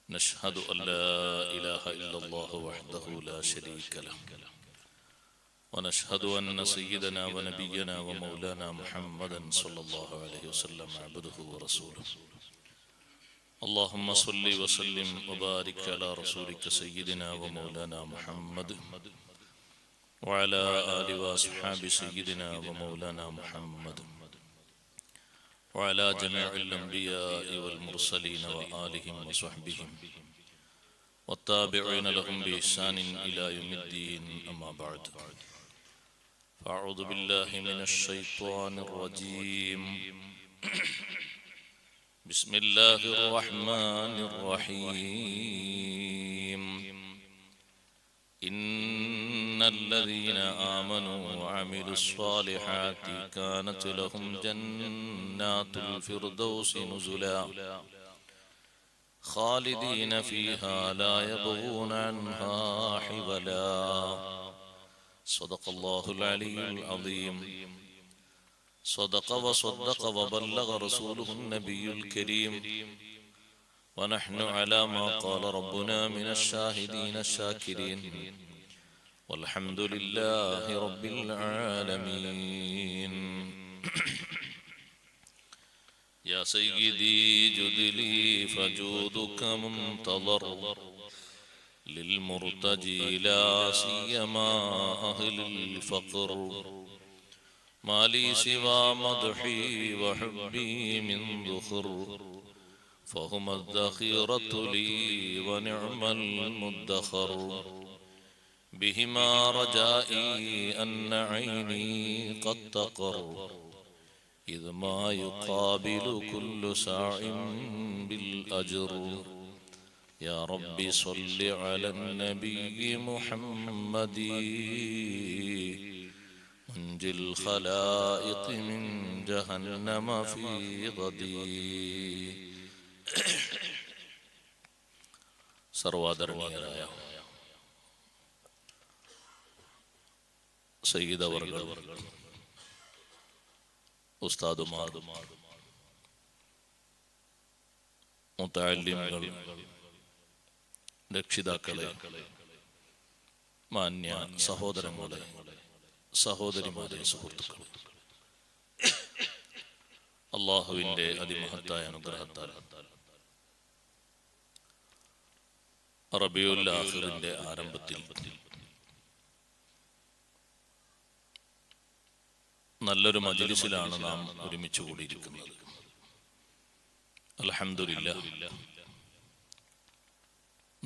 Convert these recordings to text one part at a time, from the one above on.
نشهد أن لا إله إلا الله وحده لا شريك له ونشهد أن سيدنا ونبينا ومولانا محمدا صلى الله عليه وسلم عبده ورسوله اللهم صل وسلم وبارك على رسولك سيدنا ومولانا محمد وعلى آل وأصحاب سيدنا ومولانا محمد وعلى جميع الأنبياء والمرسلين وآلهم وصحبهم والتابعين لهم بإحسان إلى يوم الدين أما بعد فأعوذ بالله من الشيطان الرجيم بسم الله الرحمن الرحيم إن الذين آمنوا وعملوا الصالحات كانت لهم جنات الفردوس نزلا خالدين فيها لا يبغون عنها حولا صدق الله العلي العظيم صدق وصدق وبلغ رسوله النبي الكريم ونحن على ما قال ربنا من الشاهدين الشاكرين والحمد لله رب العالمين يا سيدي جد لي فجودك منتظر للمرتجي لا سيما أهل الفقر ما لي سوى مدحي وحبي من ذخر فهما الذخيرة لي ونعم المدخر بهما رجائي أن عيني قد تقر إذ ما يقابل كل ساع بالأجر يا رب صل على النبي محمد منجي الخلائق من جهنم في غدي സർവാദരണീയരായ സയ്യിദവർകൾ, ഉസ്താദുമാർ, മുതഅല്ലിമുകൾ, രക്ഷിതാക്കളെ, മാന്യ സഹോദരങ്ങളെ, സഹോദരിമാരെ, സുഹൃത്തുക്കളെ, അല്ലാഹുവിന്റെ അതിമഹത്തായ അനുഗ്രഹത്താൽ റബീഉൽ ആഖിറിന്റെ ആരംഭത്തിൽ നല്ലൊരു മജ്ലിസിലാണ് നാം ഒരുമിച്ച് കൂടിയിരിക്കുന്നത്. അൽഹംദുലില്ലാഹ്.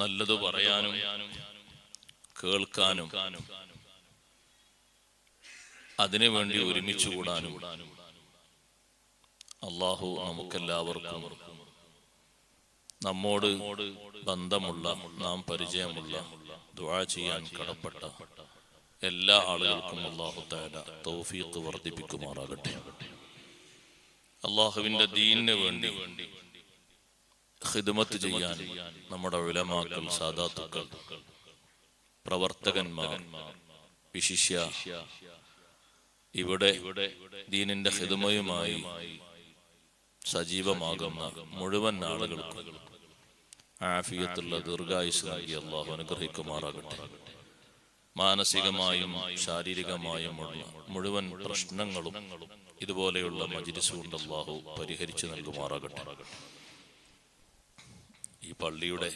നല്ലത് പറയാനും കേൾക്കാനും അതിനുവേണ്ടി ഒരുമിച്ച് കൂടാനും അല്ലാഹു നമുക്കെല്ലാവർക്കും നമ്മോട് ബന്ധമുള്ള, നാം പരിചയമുള്ള, ദുആ ചെയ്യാൻ കടപ്പെട്ട എല്ലാ ആളുകൾക്കും അല്ലാഹു തആല തൗഫീഖ് വർദ്ധിപ്പിക്കുമാറാകട്ടെ. അല്ലാഹുവിന്റെ ദീനിന് വേണ്ടി ഖിദ്മത്ത് ചെയ്യാൻ നമ്മുടെ ഉലമാക്കൾ, സാദാത്തുക്കൾ, പ്രവർത്തകന്മാർ, വിശിഷ്യ ഇവിടെ ദീനിന്റെ ഖിദ്മയുമായി സജീവമാകുന്ന മുഴുവൻ ആളുകൾക്കും ആഫിയത്തുള്ള ദീർഘായുസ്സ് നൽകി അല്ലാഹു അനുഗ്രഹിക്കുമാറാകട്ടെ. മാനസികമായും ശാരീരികമായും മുഴുവൻ പ്രശ്നങ്ങളും ഇതുപോലെയുള്ള മജ്ലിസ് കൊണ്ട് അല്ലാഹു പരിഹരിച്ചു നൽകുമാറാകട്ടെ. ഈ പള്ളിയുടെ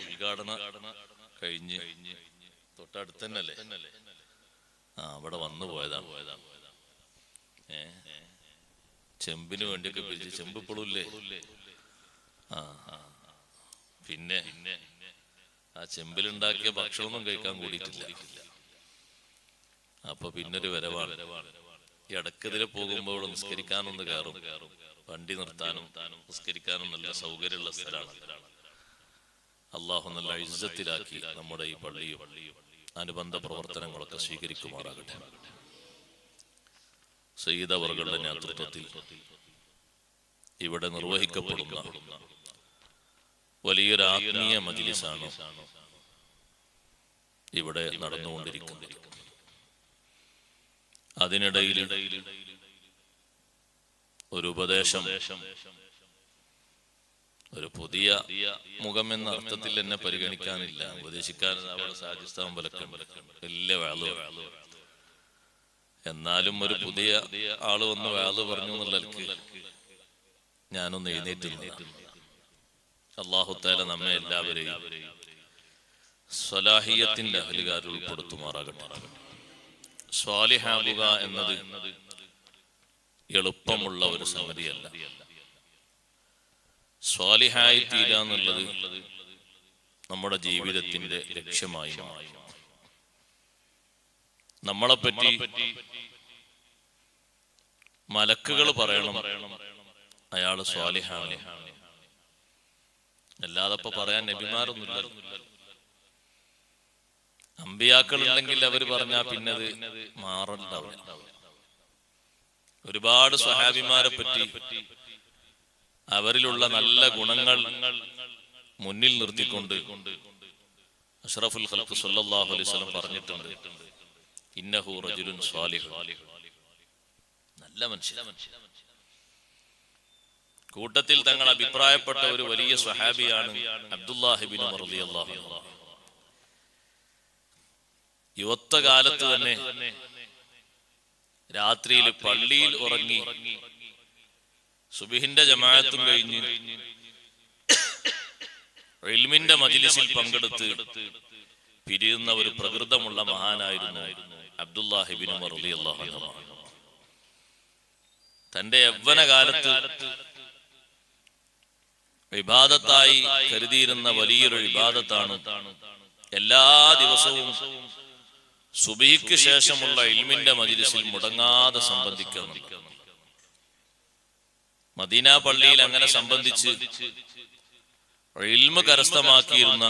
ഉദ്ഘാടന കഴിഞ്ഞ് തൊട്ടടുത്ത് തന്നെയല്ലേ? അവിടെ വന്നു പോയതാണ്. ചെമ്പിന് വേണ്ടിയൊക്കെ പിരിച്ച്, ചെമ്പ് ഇപ്പോഴും ഇല്ലേ? പിന്നെ ആ ചെമ്പിലുണ്ടാക്കിയ ഭക്ഷണമൊന്നും കഴിക്കാൻ കൂടിയിട്ടില്ല. അപ്പൊ പിന്നൊരു വരവാണ്. ഈ ഇടക്കെതിരെ പോകുമ്പോൾ ഇവിടെ നിസ്കരിക്കാനൊന്ന് കയറും. വണ്ടി നിർത്താനും നിസ്കരിക്കാനും നല്ല സൗകര്യമുള്ള സ്ഥലമാണ്. അല്ലാഹു നല്ല ഇസ്സത്തിലാക്കി നമ്മുടെ ഈ പള്ളിയും അനുബന്ധ പ്രവർത്തനങ്ങളൊക്കെ സ്വീകരിക്കുമാറാകട്ടെ. സയ്യിദ് അവറുകളുടെ നേതൃത്വത്തിൽ ഇവിടെ നിർവഹിക്കപ്പെടുന്ന വലിയൊരു ആത്മീയ മജ്ലിസാണ് ഇവിടെ നടന്നുകൊണ്ടിരിക്കുന്നത്. അതിനിടയിൽ ഒരു ഉപദേശം ഒരു പുതിയ മുഖം എന്ന അർത്ഥത്തിൽ എന്നെ പരിഗണിക്കാനില്ല, ഉപദേശിക്കാൻ അവിടെ സാജിസ്ഥാൻ വിലക്കുണ്ട്, വലിയ വാള്. എന്നാലും ഒരു പുതിയ ആള് വന്ന് വാള് പറഞ്ഞു എന്നുള്ളവർക്ക് ഞാനൊന്ന് എഴുന്നേറ്റ്. അല്ലാഹു തആല നമ്മെ എല്ലാവരെയും സ്വലാഹിയത്തിന്റെ അഹ്ലുകാരിൽ ഉൾപ്പെടുത്തുമാറാകട്ടെ. സ്വാലിഹാകുക എന്നത് എളുപ്പമുള്ള ഒരു സംഗതിയല്ല. സ്വാലിഹായി തീരുക എന്നുള്ളത് നമ്മുടെ ജീവിതത്തിന്റെ ലക്ഷ്യമായി മാറി. നമ്മളെപ്പറ്റി മലക്കുകൾ പറയണം അയാള് സ്വാലിഹാണ്, അല്ലാതെ ഇപ്പൊ പറയാൻ നബിമാരൊന്നുമില്ല. അമ്പിയാക്കൾ ഉണ്ടെങ്കിൽ അവര് പറഞ്ഞാ പിന്നെ അത് മാറണ്ടാവില്ല. ഒരുപാട് സ്വഹാബിമാരെ പറ്റി അവരിലുള്ള നല്ല ഗുണങ്ങൾ മുന്നിൽ നിർത്തിക്കൊണ്ട് അഷ്റഫുൽ ഖൽഖ് സ്വല്ലല്ലാഹു അലൈഹി വസല്ലം പറഞ്ഞിട്ടുണ്ട്, ഇന്നഹു റജുലുൻ സ്വാലിഹ്, നല്ല മനുഷ്യൻ. കൂട്ടത്തിൽ തങ്ങൾ അഭിപ്രായപ്പെട്ട ഒരു വലിയ സ്വഹാബിയാണ് അബ്ദുല്ലാഹി ഇബ്നു ഉമർ റളിയല്ലാഹു അൻഹു. യുവത്വകാലത്ത് തന്നെ രാത്രിയിൽ പള്ളിയിൽ ഉറങ്ങി സുബ്ഹിന്റെ ജമാഅത്തും കഴിഞ്ഞ് ഇൽമിന്റെ മജ്ലിസിൽ പങ്കെടുത്ത് പിരിയുന്ന ഒരു പ്രകൃതമുള്ള മഹാനായിരുന്നു അബ്ദുല്ലാഹി ഇബ്നു ഉമർ റളിയല്ലാഹു അൻഹു. തന്റെ യൗവനകാലത്ത് ഇബാദത്തായി കരുതിയിരുന്ന വലിയൊരു ഇബാദത്താണ് എല്ലാ ദിവസവും സുബ്ഹിക്ക് ശേഷമുള്ള ഇൽമിന്റെ മജ്ലിസിൽ മുടങ്ങാതെ സംബന്ധിക്കുക. മദീന പള്ളിയിൽ അങ്ങനെ സംബന്ധിച്ച് ഇൽമ കരസ്ഥമാക്കിയിരുന്ന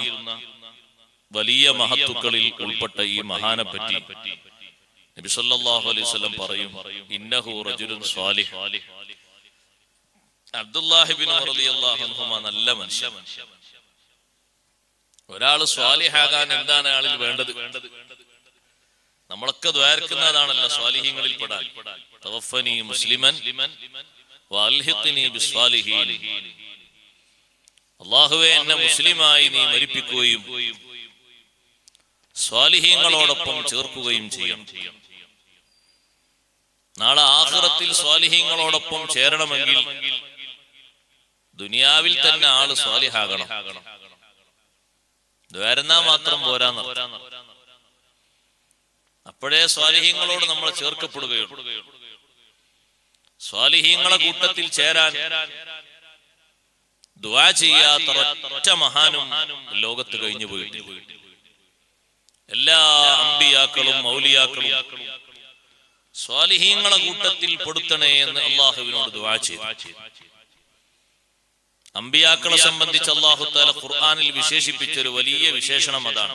വലിയ മഹത്തുക്കളിൽ ഉൾപ്പെട്ട ഈ മഹാനെ പറ്റി നബി സല്ലല്ലാഹു അലൈഹി വസല്ലം പറയും, ഇന്നഹു റജുലുൻ സ്വാലിഹ്. അബ്ദുല്ലാഹി ഇബ്നു ഉമർ റളിയല്ലാഹു അൻഹു നല്ല മനുഷ്യൻ. ഒരാൾ സ്വാലിഹാകാൻ എന്താണ് ആളിൽ വേണ്ടത്? നമ്മളൊക്കെ ദ്വാരക്കുന്നതാണല്ലോ സ്വാലിഹീങ്ങളിൽ പെടാൻ. തവഫനി മുസ്ലിമൻ വഅൽഹിഖ്നി ബിസ്വാലിഹീൻ. അല്ലാഹുവേ, എന്നെ മുസ്ലിമായി നീ മരിപ്പിക്കുകയും സ്വാലിഹീങ്ങളോടൊപ്പം ചേർക്കുകയും ചെയ്യണം. നാളെ ആഖിറത്തിൽ സ്വാലിഹീങ്ങളോടൊപ്പം ചേരണമെങ്കിൽ ദുനിയാവിൽ തന്നെ ആള് സ്വാലിഹാകണം. ദ്വാരന്നാ മാത്രം പോരാന്ന്. അപ്പോഴേ സ്വാലിഹീങ്ങളോട് നമ്മൾ ചേർക്കപ്പെടുകയുള്ളൂ. സ്വാലിഹീങ്ങളെ കൂട്ടത്തിൽ ചേരാൻ ദുആ ചെയ്യാത്ത ഒറ്റ മഹാനും ലോകത്ത് കഴിഞ്ഞു പോയിട്ടില്ല. എല്ലാ അമ്പിയാക്കളും മൗലിയാക്കളും സ്വാലിഹീങ്ങളെ കൂട്ടത്തിൽ പെടുത്തണേ എന്ന് അല്ലാഹുവിനോട് ദുആ ചെയ്തു. അമ്പിയാക്കളെ സംബന്ധിച്ച് അല്ലാഹു തആല ഖുർആനിൽ വിശേഷിപ്പിച്ച ഒരു വലിയ വിശേഷണം അതാണ്.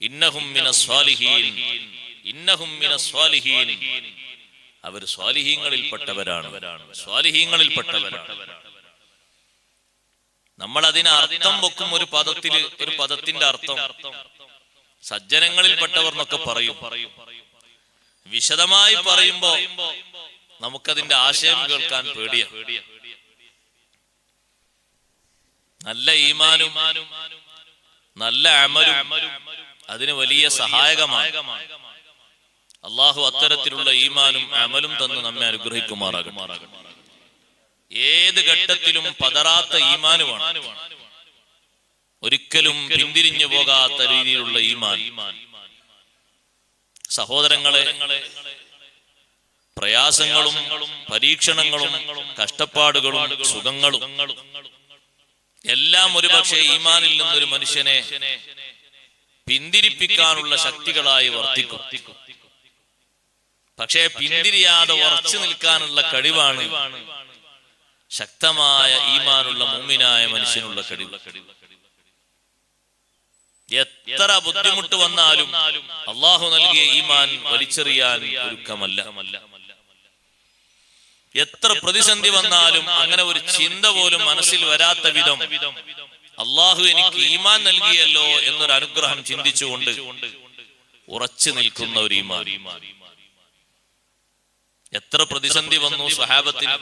ഇന്നഹും മിനസ് സ്വാലിഹീൻ, ഇന്നഹും മിനസ് സ്വാലിഹീൻ. അവർ സ്വാലിഹീങ്ങളിൽപ്പെട്ടവരാണ്, സ്വാലിഹീങ്ങളിൽപ്പെട്ടവരാണ്. നമ്മൾ അതിന് അർത്ഥം വെക്കും ഒരു പദത്തിൽ, ഒരു പദത്തിന്റെ അർത്ഥം സജ്ജനങ്ങളിൽപ്പെട്ടവർ എന്നൊക്കെ പറയും. വിശദമായി പറയുമ്പോ നമുക്കതിന്റെ ആശയം കേൾക്കാൻ പേടിയാണ്. നല്ല ഈമാനും നല്ല അമലും അതിന് വലിയ സഹായകമാണ്. അള്ളാഹു അത്തരത്തിലുള്ള ഈമാനും അമലും തന്ന് നമ്മെ അനുഗ്രഹിക്കുമാറാകട്ടെ. ഏത് ഘട്ടത്തിലും പതറാത്ത ഈമാനുമാണ്, ഒരിക്കലും പിന്തിരിഞ്ഞു പോകാത്ത രീതിയിലുള്ള ഈമാൻ. സഹോദരങ്ങളെ, പ്രയാസങ്ങളും പരീക്ഷണങ്ങളും കഷ്ടപ്പാടുകളും സുഖങ്ങളും എല്ലാം ഒരുപക്ഷെ ഈമാനിൽ നിന്നൊരു മനുഷ്യനെ പിന്തിരിപ്പിക്കാനുള്ള ശക്തികളായി വർത്തിക്കും. പക്ഷേ പിന്തിരിയാതെ ഉറച്ചു നിൽക്കാനുള്ള കഴിവാണ് ശക്തമായ ഈമാനുള്ള മുഅ്മിനായ മനുഷ്യനുള്ള കഴിവ്. എത്ര ബുദ്ധിമുട്ട് വന്നാലും അള്ളാഹു നൽകിയ ഈമാൻ വലിച്ചെറിയാൻ ഒരുക്കമല്ല. എത്ര പ്രതിസന്ധി വന്നാലും അങ്ങനെ ഒരു ചിന്ത പോലും മനസ്സിൽ വരാത്ത വിധം അള്ളാഹു എനിക്ക് ഈമാൻ നൽകിയല്ലോ എന്നൊരു അനുഗ്രഹം ചിന്തിച്ചുകൊണ്ട് ഉറച്ചു നിൽക്കുന്ന ഒരു ഈമാൻ. എത്ര പ്രതിസന്ധി വന്നു സഹാബത്തിന്,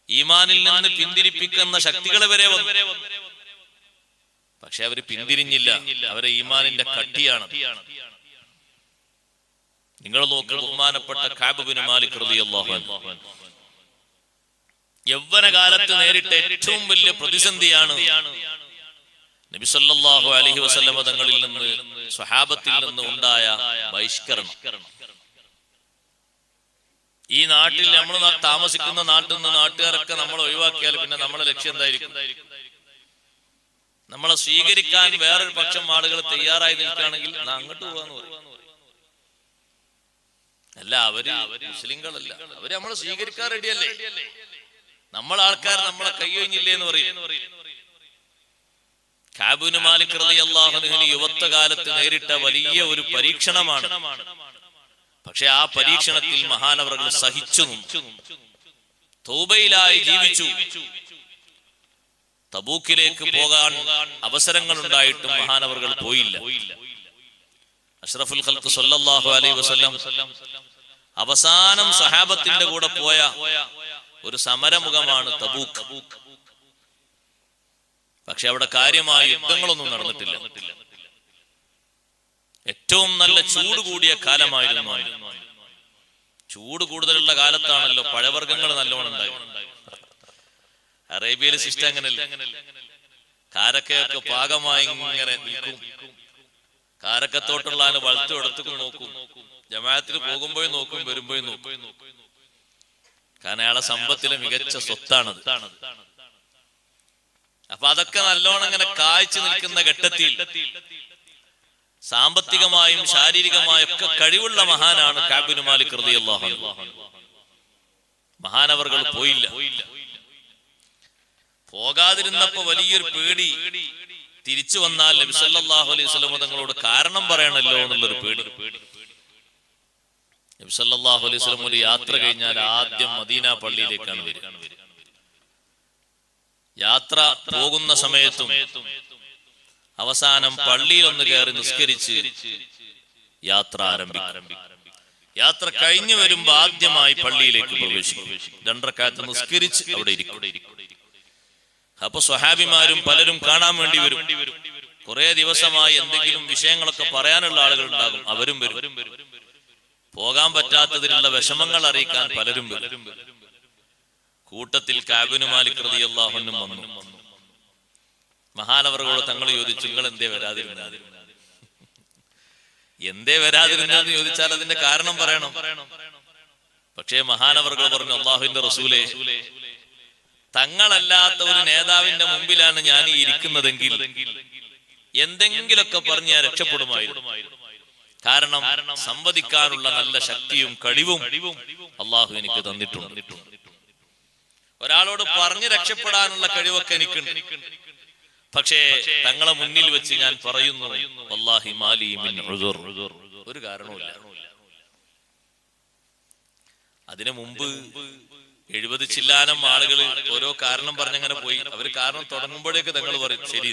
ഈമാനിൽ നിന്ന് പിന്തിരിപ്പിക്കുന്ന ശക്തികൾ വരെ വന്നു. പക്ഷെ അവര് പിന്തിരിഞ്ഞില്ല. അവരെ ഈമാനിന്റെ കട്ടിയാണ്. നിങ്ങൾ നോക്ക്, ബഹുമാനപ്പെട്ട കഅബ് ബിൻ മാലിക് റളിയല്ലാഹു അൻഹു യൗവനകാലത്ത് നേരിട്ട ഏറ്റവും വലിയ പ്രതിസന്ധിയാണ് നബി സല്ലല്ലാഹു അലൈഹി വസല്ലമ തങ്ങളിൽ നിന്ന്, സ്വഹാബത്തിൽ നിന്ന് ഉണ്ടായ ബഹിഷ്കരണം. ഈ നാട്ടിൽ നമ്മൾ താമസിക്കുന്ന നാട്ടിൽ നിന്ന് നാട്ടുകാരൊക്കെ നമ്മൾ ഒഴിവാക്കിയാൽ പിന്നെ നമ്മളെ ലക്ഷ്യം എന്തായിരിക്കും? നമ്മളെ സ്വീകരിക്കാൻ വേറൊരു പക്ഷം ആളുകൾ തയ്യാറായി നിൽക്കുകയാണെങ്കിൽ അങ്ങോട്ട് പോവാന്ന് പറയും. അല്ല, അവര് മുസ്ലിങ്ങളല്ല, അവര് നമ്മളെ സ്വീകരിക്കാൻ റെഡിയല്ലേ? നമ്മളെ ആൾക്കാർ നമ്മളെ കൈയൊഴിഞ്ഞില്ലേ എന്ന് പറയും. കഅബ് ബിൻ മാലിക് റളിയല്ലാഹു അൻഹു യുവത്വകാലത്ത് നേരിട്ട വലിയ ഒരു പരീക്ഷണമാണ്. പക്ഷെ ആ പരീക്ഷണത്തിൽ മഹാനവറുകൾ സഹിച്ചു, തൗബയിലായി ജീവിച്ചു. തബൂക്കിലേക്ക് പോകാൻ അവസരങ്ങൾ ഉണ്ടായിട്ടും മഹാനവറുകൾ പോയില്ല. അഷ്റഫുൽ ഖൽഖ് സല്ലല്ലാഹു അലൈഹി വസല്ലം അവസാനം സഹാബത്തിന്റെ കൂടെ പോയ ഒരു സമരമുഖമാണ് തബൂക്ക്. പക്ഷെ അവിടെ കാര്യമായ യുദ്ധങ്ങളൊന്നും നടന്നിട്ടില്ല. ഏറ്റവും നല്ല ചൂട് കൂടിയ കാലമായിരുന്നു. ചൂട് കൂടുതലുള്ള കാലത്താണല്ലോ പഴവർഗ്ഗങ്ങൾ നല്ലോണം ഉണ്ടായി. അറേബ്യയിലെ സിസ്റ്റം അങ്ങനെയല്ല. കാരക്കയൊക്കെ പാകമായി ഇങ്ങനെ നിൽക്കും. കാരക്കത്തോട്ടുള്ള വളർത്തു എടുത്തും നോക്കും. ജമാഅത്തിൽ പോകുമ്പോഴും നോക്കും, വരുമ്പോഴും നോക്കും. കാരണം അയാളെ സമ്പത്തിലെ മികച്ച സ്വത്താണത്. അപ്പൊ അതൊക്കെ നല്ലോണം ഇങ്ങനെ കായ്ച്ചു നിൽക്കുന്ന ഘട്ടത്തിൽ സാമ്പത്തികമായും ശാരീരികമായും ഒക്കെ കഴിവുള്ള മഹാനാണ് കഅബ് ബിൻ മാലിക് റളിയല്ലാഹു അൻഹു. മഹാനവറുകൾ പോയില്ല. പോകാതിരുന്നപ്പോ വലിയൊരു പേടി, തിരിച്ചു വന്നാൽ നബി സല്ലല്ലാഹു അലൈഹി വസല്ലം തങ്ങളോട് കാരണം പറയണല്ലോ എന്നുള്ളൊരു പേടി. നബി സല്ലല്ലാഹു അലൈഹി വസല്ലം ഒരു യാത്ര കഴിഞ്ഞാൽ ആദ്യം മദീന പള്ളിയിലേക്കാണ് വരിക. യാത്ര പോകുന്ന സമയത്തും അവസാനം പള്ളിയിൽ ഒന്ന് കയറി നിസ്കരിച്ച് യാത്ര ആരംഭിക്കും. യാത്ര കഴിഞ്ഞു വരുമ്പോ ആദ്യമായി പള്ളിയിലേക്ക് പ്രവേശിക്കും. 2 റക്അത്ത് നിസ്കരിച്ച് അവിടെ ഇരിക്കും. അപ്പൊ സ്വഹാബിമാരും പലരും കാണാൻ വേണ്ടി വരും. കുറെ ദിവസമായി എന്തെങ്കിലും വിഷയങ്ങളൊക്കെ പറയാനുള്ള ആളുകൾ ഉണ്ടാകും, അവരും വരും. പോകാൻ പറ്റാത്തതിലുള്ള വിഷമങ്ങൾ അറിയിക്കാൻ പലരും വരും. കൂട്ടത്തിൽ കഅബ് ബിൻ മാലിക് റളിയല്ലാഹു അൻഹു വന്നു. മഹാനവറുകളോട് തങ്ങൾ ചോദിച്ചു, നിങ്ങൾ എന്തേ വരാതിരുന്നത്? എന്തേ വരാതിരുന്നതെന്ന് ചോദിച്ചാൽ അതിന്റെ കാരണം പറയണം. പക്ഷേ മഹാനവറുകൾ പറഞ്ഞു, അല്ലാഹുവിന്റെ റസൂലേ, തങ്ങളല്ലാത്ത ഒരു നേതാവിന്റെ മുമ്പിലാണ് ഞാൻ ഈ ഇരിക്കുന്നതെങ്കിൽ എന്തെങ്കിലൊക്കെ പറഞ്ഞ് ഞാൻ രക്ഷപ്പെടുമായിരുന്നു. കാരണം സംവദിക്കാനുള്ള നല്ല ശക്തിയും കഴിവും അള്ളാഹു എനിക്ക് തന്നിട്ടുണ്ട്. ഒരാളോട് പറഞ്ഞ് രക്ഷപ്പെടാനുള്ള കഴിവൊക്കെ എനിക്കുണ്ട്. പക്ഷേ തങ്ങളെ മുന്നിൽ വെച്ച് ഞാൻ പറയുന്നു, വല്ലാഹി മാലി മിൻ ഉദുർ, ഒരു കാരണവുമില്ല. അതിനു മുമ്പ് 70 ചില്ലാനം ആളുകൾ ഓരോ കാരണം പറഞ്ഞങ്ങനെ പോയി. അവർ കാരണം തുടങ്ങുമ്പോഴേക്ക് തങ്ങൾ പറയും ശരി.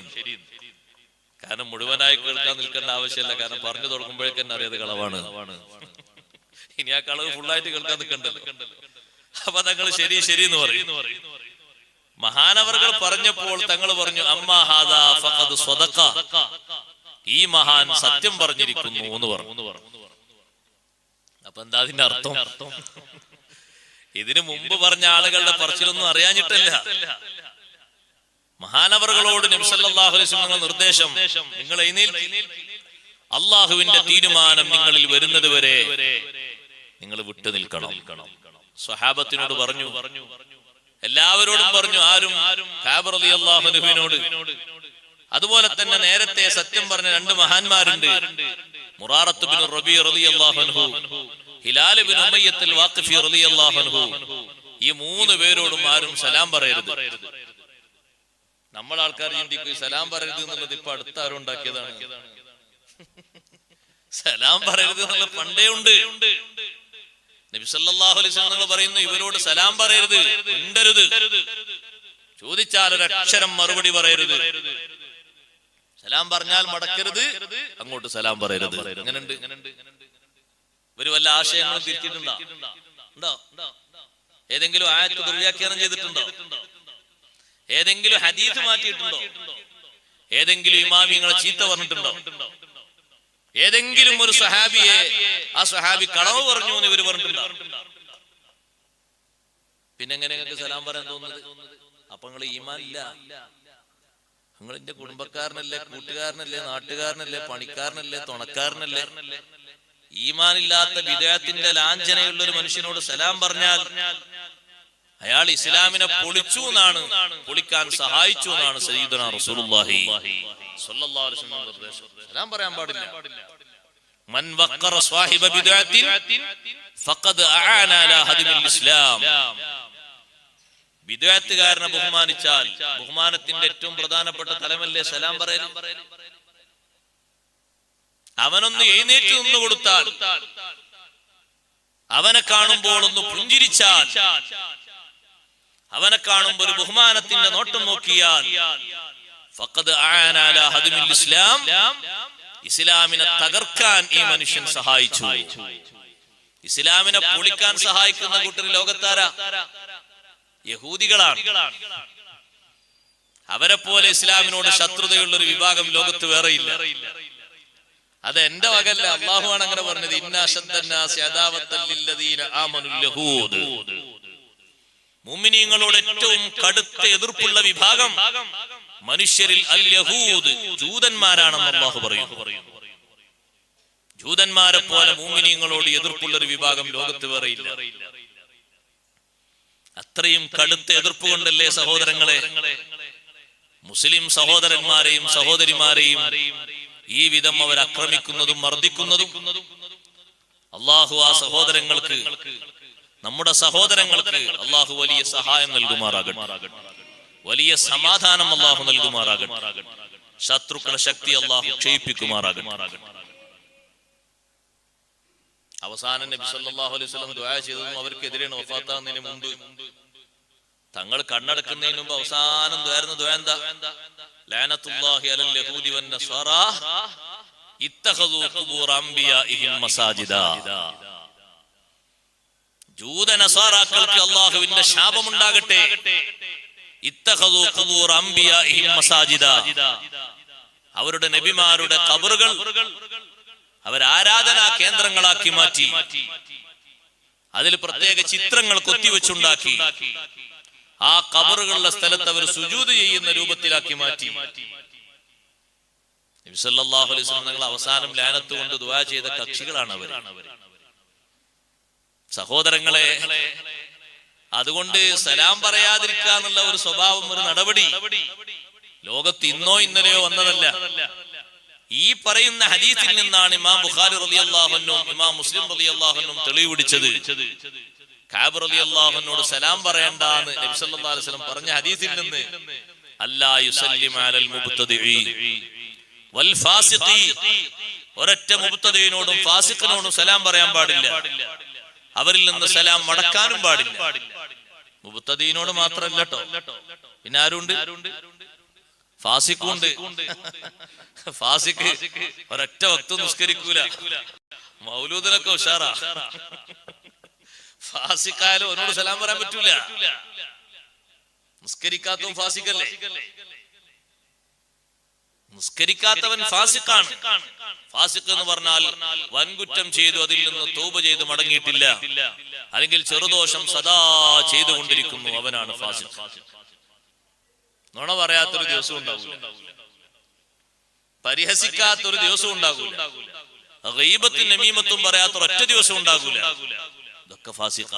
കാരണം മുഴുവനായി കേൾക്കാൻ നിൽക്കേണ്ട ആവശ്യമില്ല. കാരണം പറഞ്ഞു തുടങ്ങുമ്പോഴേക്ക് തന്നെ അറിയാതെ കളവാണ്. ഇനി ആ കളവ് ഫുള്ളായിട്ട് കേൾക്കാൻ നിൽക്കണ്ടല്ലോ. അപ്പൊ തങ്ങൾ ശരി ശരി എന്ന് പറയും. മഹാനവറുകൾ പറഞ്ഞപ്പോൾ തങ്ങൾ പറഞ്ഞു, അമ്മാ ഹാദാ ഫഖദ് സ്വദഖ, ഈ മഹാൻ സത്യം പറഞ്ഞിരിക്കുന്നു എന്ന് പറഞ്ഞു. അപ്പൊ എന്താ അതിന്റെ അർത്ഥം? ഇതിനു മുമ്പ് പറഞ്ഞ ആളുകളുടെ പറച്ചിലൊന്നും അറിയാഞ്ഞിട്ടല്ല. മഹാനവറുകളോട് നബി സല്ലല്ലാഹു അലൈഹി വസല്ലം നിർദ്ദേശം, നിങ്ങൾ അള്ളാഹുവിന്റെ തീരുമാനം നിങ്ങളിൽ വരുന്നത് വരെ നിങ്ങൾ വിട്ടു നിൽക്കണം. സ്വഹാബത്തിനോട് പറഞ്ഞു, എല്ലാവരോടും പറഞ്ഞു. ആരും കഅബ് റളിയല്ലാഹു അൻഹുവിനോട്. അതുപോലെ തന്നെ നേരത്തെ സത്യം പറഞ്ഞ 2 മഹാന്മാരുണ്ട്, മുറാറത്ത് ബിൻ റബീ റളിയല്ലാഹു അൻഹു, ഹിലാൽ ബിൻ ഉമയ്യത്ത് അൽ വാഖിഫി റളിയല്ലാഹു അൻഹു. ഈ 3 പേരോടും ആരും സലാം പറയരുത്. നമ്മൾ ആൾക്കാർ ചിന്തിക്കും സലാം പറയരുത് എന്നുള്ളത് ഇപ്പൊ അടുത്ത ആരും ഉണ്ടാക്കിയതാണ്. സലാം പറയരുത് എന്നുള്ളത് പണ്ടേ ഉണ്ട്. നബി സല്ലല്ലാഹു അലൈഹി വസല്ലം പറയുന്നു, ഇവരോട് സലാം പറയരുത്, മിണ്ടരുത്, ചോദിച്ചാൽ ഒരക്ഷരം മറുപടി പറയരുത്, സലാം പറഞ്ഞാൽ മടക്കരുത്, അങ്ങോട്ട് സലാം പറയരുത്. അങ്ങനെയുണ്ട്. ഇവര് വല്ല ആശയങ്ങളും തിരിച്ചിട്ടുണ്ടോ? ഏതെങ്കിലും ആയത്ത് ദുർവ്യാഖ്യാനം ചെയ്തിട്ടുണ്ടോ? ഏതെങ്കിലും ഹദീസ് മാറ്റിയിട്ടുണ്ടോ? ഏതെങ്കിലും ഇമാമിങ്ങളെ ചീത്ത പറഞ്ഞിട്ടുണ്ടോ? ഏതെങ്കിലും ഒരു സഹാബിയെ ആ സഹാബി കളവ് പറഞ്ഞു എന്ന് ഇവർ പറഞ്ഞിട്ടുണ്ടോ? പിന്നെ എങ്ങനെ നിങ്ങൾക്ക് സലാം പറയാൻ തോന്നുന്നത്? അപ്പൊ നിങ്ങൾ ഈമാൻ ഇല്ല. നിങ്ങൾ എന്റെ കുടുംബക്കാരനല്ലേ, കൂട്ടുകാരനല്ലേ, നാട്ടുകാരനല്ലേ, പണിക്കാരനല്ലേ, തുണക്കാരനല്ലേ? ഈമാനില്ലാത്ത വിദേഹത്തിന്റെ ലാഞ്ചനയുള്ള ഒരു മനുഷ്യനോട് സലാം പറഞ്ഞാൽ അയാൾ ഇസ്ലാമിനെ പൊളിച്ചു എന്നാണ്, പൊളിക്കാൻ സഹായിച്ചു എന്നാണ് സയ്യിദുനാ റസൂലുള്ളാഹി സ്വല്ലല്ലാഹു അലൈഹി വസല്ലം നിർദ്ദേശം. സലാം പറയാൻ പാടില്ല. മൻ വഖറ സ്വാഹിബ ബിദ്അത്തിൻ ഫഖദ് അആന അലാ ഹദ്മിൽ ഇസ്ലാം. ബിദ്അത്തുകാരനെ ബഹുമാനിച്ചാൽ ബഹുമാനത്തിന്റെ ഏറ്റവും പ്രധാനപ്പെട്ട തലമല്ലേ സലാം പറയൽ. അവനൊന്ന് എഴുന്നേറ്റ് നിന്ന് കൊടുത്താൽ, അവനെ കാണുമ്പോൾ ഒന്ന് പുഞ്ചിരിച്ചാൽ, അവനെ കാണുമ്പോൾ ഒരു ബഹുമാനത്തിന്റെ നോട്ടം നോക്കിയാൽ ഫഖദ് അആന അലാ ഹദ്മിൽ ഇസ്ലാം, ഇസ്ലാമിനെ തകർക്കാൻ ഈ മനുഷ്യൻ സഹായിച്ചു. ഇസ്ലാമിനെ പൊളിക്കാൻ സഹായിക്കുന്ന കൂട്ടർ ലോകത്താരാ? യഹൂദികളാണ്. അവരെ പോലെ ഇസ്ലാമിനോട് ശത്രുതയുള്ള ഒരു വിഭാഗം ലോകത്ത് വേറെയില്ല. അത് എന്റെ വകല്ല, അല്ലാഹുവാണ് അങ്ങനെ പറഞ്ഞത്. ഇന്ന അശദ്ദന്നാസി അദാവത്തൻ ലില്ലദീന ആമനുൽ യഹൂദ്. മുഅ്മിനീങ്ങളോട് ഏറ്റവും കടുത്ത എതിർപ്പുള്ള വിഭാഗം മനുഷ്യരിൽ അൽ യഹൂദ്, ജൂതന്മാരാണെന്ന് അല്ലാഹു പറയുന്നു. ജൂതന്മാരെ പോലെ മുഅ്മിനീങ്ങളോട് എതിർപ്പുള്ള ഒരു വിഭാഗം ലോകത്ത് വേറെയില്ല. അത്രയും കടുത്ത എതിർപ്പ് കൊണ്ടല്ലേ സഹോദരങ്ങളെ മുസ്ലിം സഹോദരന്മാരെയും സഹോദരിമാരെയും ഈ വിധം അവർ ആക്രമിക്കുന്നതും മർദ്ദിക്കുന്നതും. അല്ലാഹു ആ സഹോദരങ്ങൾക്ക്, നമ്മുടെ സഹോദരങ്ങൾക്ക് അല്ലാഹു വലിയ സഹായം നൽകുമാറാകട്ടെ, വലിയ സമാധാനം അല്ലാഹു നൽകുമാറാകട്ടെ, ശത്രുക്കളുടെ ശക്തി അല്ലാഹു ക്ഷയിപ്പിക്കുമാറാകട്ടെ. അവസാനം നബി സല്ലല്ലാഹു അലൈഹി വസല്ലം ദുആ ചെയ്തതും അവർക്കെതിരെയാണ്. വഫാത്താകുന്നതിന് മുമ്പ്, തങ്ങൾ കണ്ണടക്കുന്നതിന് മുമ്പ് അവസാനം ദുആ എന്താ? ലഅനത്തുല്ലാഹി അലൽ യഹൂദി വൻ നസ്വാറാ ഇത്തഖദൂ ഖുബൂറ അംബിയാഇഹിം മസാജിദാ. ജൂത നസ്വാറാക്കൾക്ക് അല്ലാഹുവിന്റെ ശാപമുണ്ടാകട്ടെ. ഇത്തഖദൂ ഖുബൂറ അംബിയാഇഹിം മസാജിദാ. അവരുടെ നബിമാരുടെ ഖബറുകൾ അവർ ആരാധനാ കേന്ദ്രങ്ങളാക്കി മാറ്റി. അതിൽ പ്രത്യേക ചിത്രങ്ങൾ കൊത്തിവെച്ചുണ്ടാക്കി. ആ ഖബറുകളുടെ സ്ഥലത്ത് അവർ സുജൂദ് ചെയ്യുന്ന രൂപത്തിലാക്കി മാറ്റി. നബി സല്ലല്ലാഹു അലൈഹി വസല്ലം തങ്ങൾ അവസാനം ലഅനത്ത് കൊണ്ട് ദുആ ചെയ്ത കക്ഷികളാണ് അവർ. സഹോദരങ്ങളെ, അതുകൊണ്ട് സലാം പറയാതിരിക്കാന്നുള്ള ഒരു സ്വഭാവം, ഒരു നടപടി ലോകത്ത് ഇന്നോ ഇന്നലെയോ വന്നതല്ല. ഈ പറയുന്ന ഹദീസിൽ നിന്നാണ് ഇമാം ബുഖാരി റളിയല്ലാഹു അൻഹു, ഇമാം മുസ്ലിം റളിയല്ലാഹു അൻഹു തെളിവ് പിടിച്ചത്. കഅബ് റളിയല്ലാഹു അൻഹുവോട് സലാം പറയണ്ടാന്ന് നബി സല്ലല്ലാഹു അലൈഹി വസല്ലം പറഞ്ഞ ഹദീസിൽ നിന്ന് അല്ലാ യുസല്ലിമ അലൽ മുബ്തദിഇ വൽ ഫാസിഖി, ഒരൊറ്റ മുബ്തദിഇനോടും ഫാസിഖിനോടും സലാം പറയാൻ പാടില്ല. അവരിൽ നിന്ന് സലാം മടക്കാനും പാടില്ല. മുബ്തദിഇനോട് മാത്രമല്ല ട്ടോ, പിന്നെ ആരുണ്ട്? ഫാസിഖുണ്ട്. ഫാസിഖ് ഒരൊറ്റ വക്ത് നിസ്കരിക്കൂല, മൗലൂദിനൊക്കെ ഉഷാറാ. ഫാസിഖായാലും അവനോട് സലാം പറയാൻ പറ്റൂല. നിസ്കരിക്കാത്തവൻ ഫാസിഖല്ലേ? നിസ്കരിക്കാത്തവൻ ഫാസിഖാണ്. ഫാസിഖ് എന്ന് പറഞ്ഞാൽ വൻകുറ്റം ചെയ്തു അതിൽ നിന്ന് തൗബ ചെയ്ത് മടങ്ങിയിട്ടില്ല, അല്ലെങ്കിൽ ചെറുദോഷം സദാ ചെയ്തുകൊണ്ടിരിക്കുന്നു, അവനാണ് ഫാസിഖ്. നുണ പറയാത്തൊരു ദിവസം ഉണ്ടാകൂല, പരിഹസിക്കാത്തൊരു ദിവസം ഉണ്ടാകൂല, ഗീബത്തും നമീമത്തും പറയാത്ത ഒറ്റ ദിവസം ഉണ്ടാകൂല. ഇതൊക്കെ ഫാസിഖ്.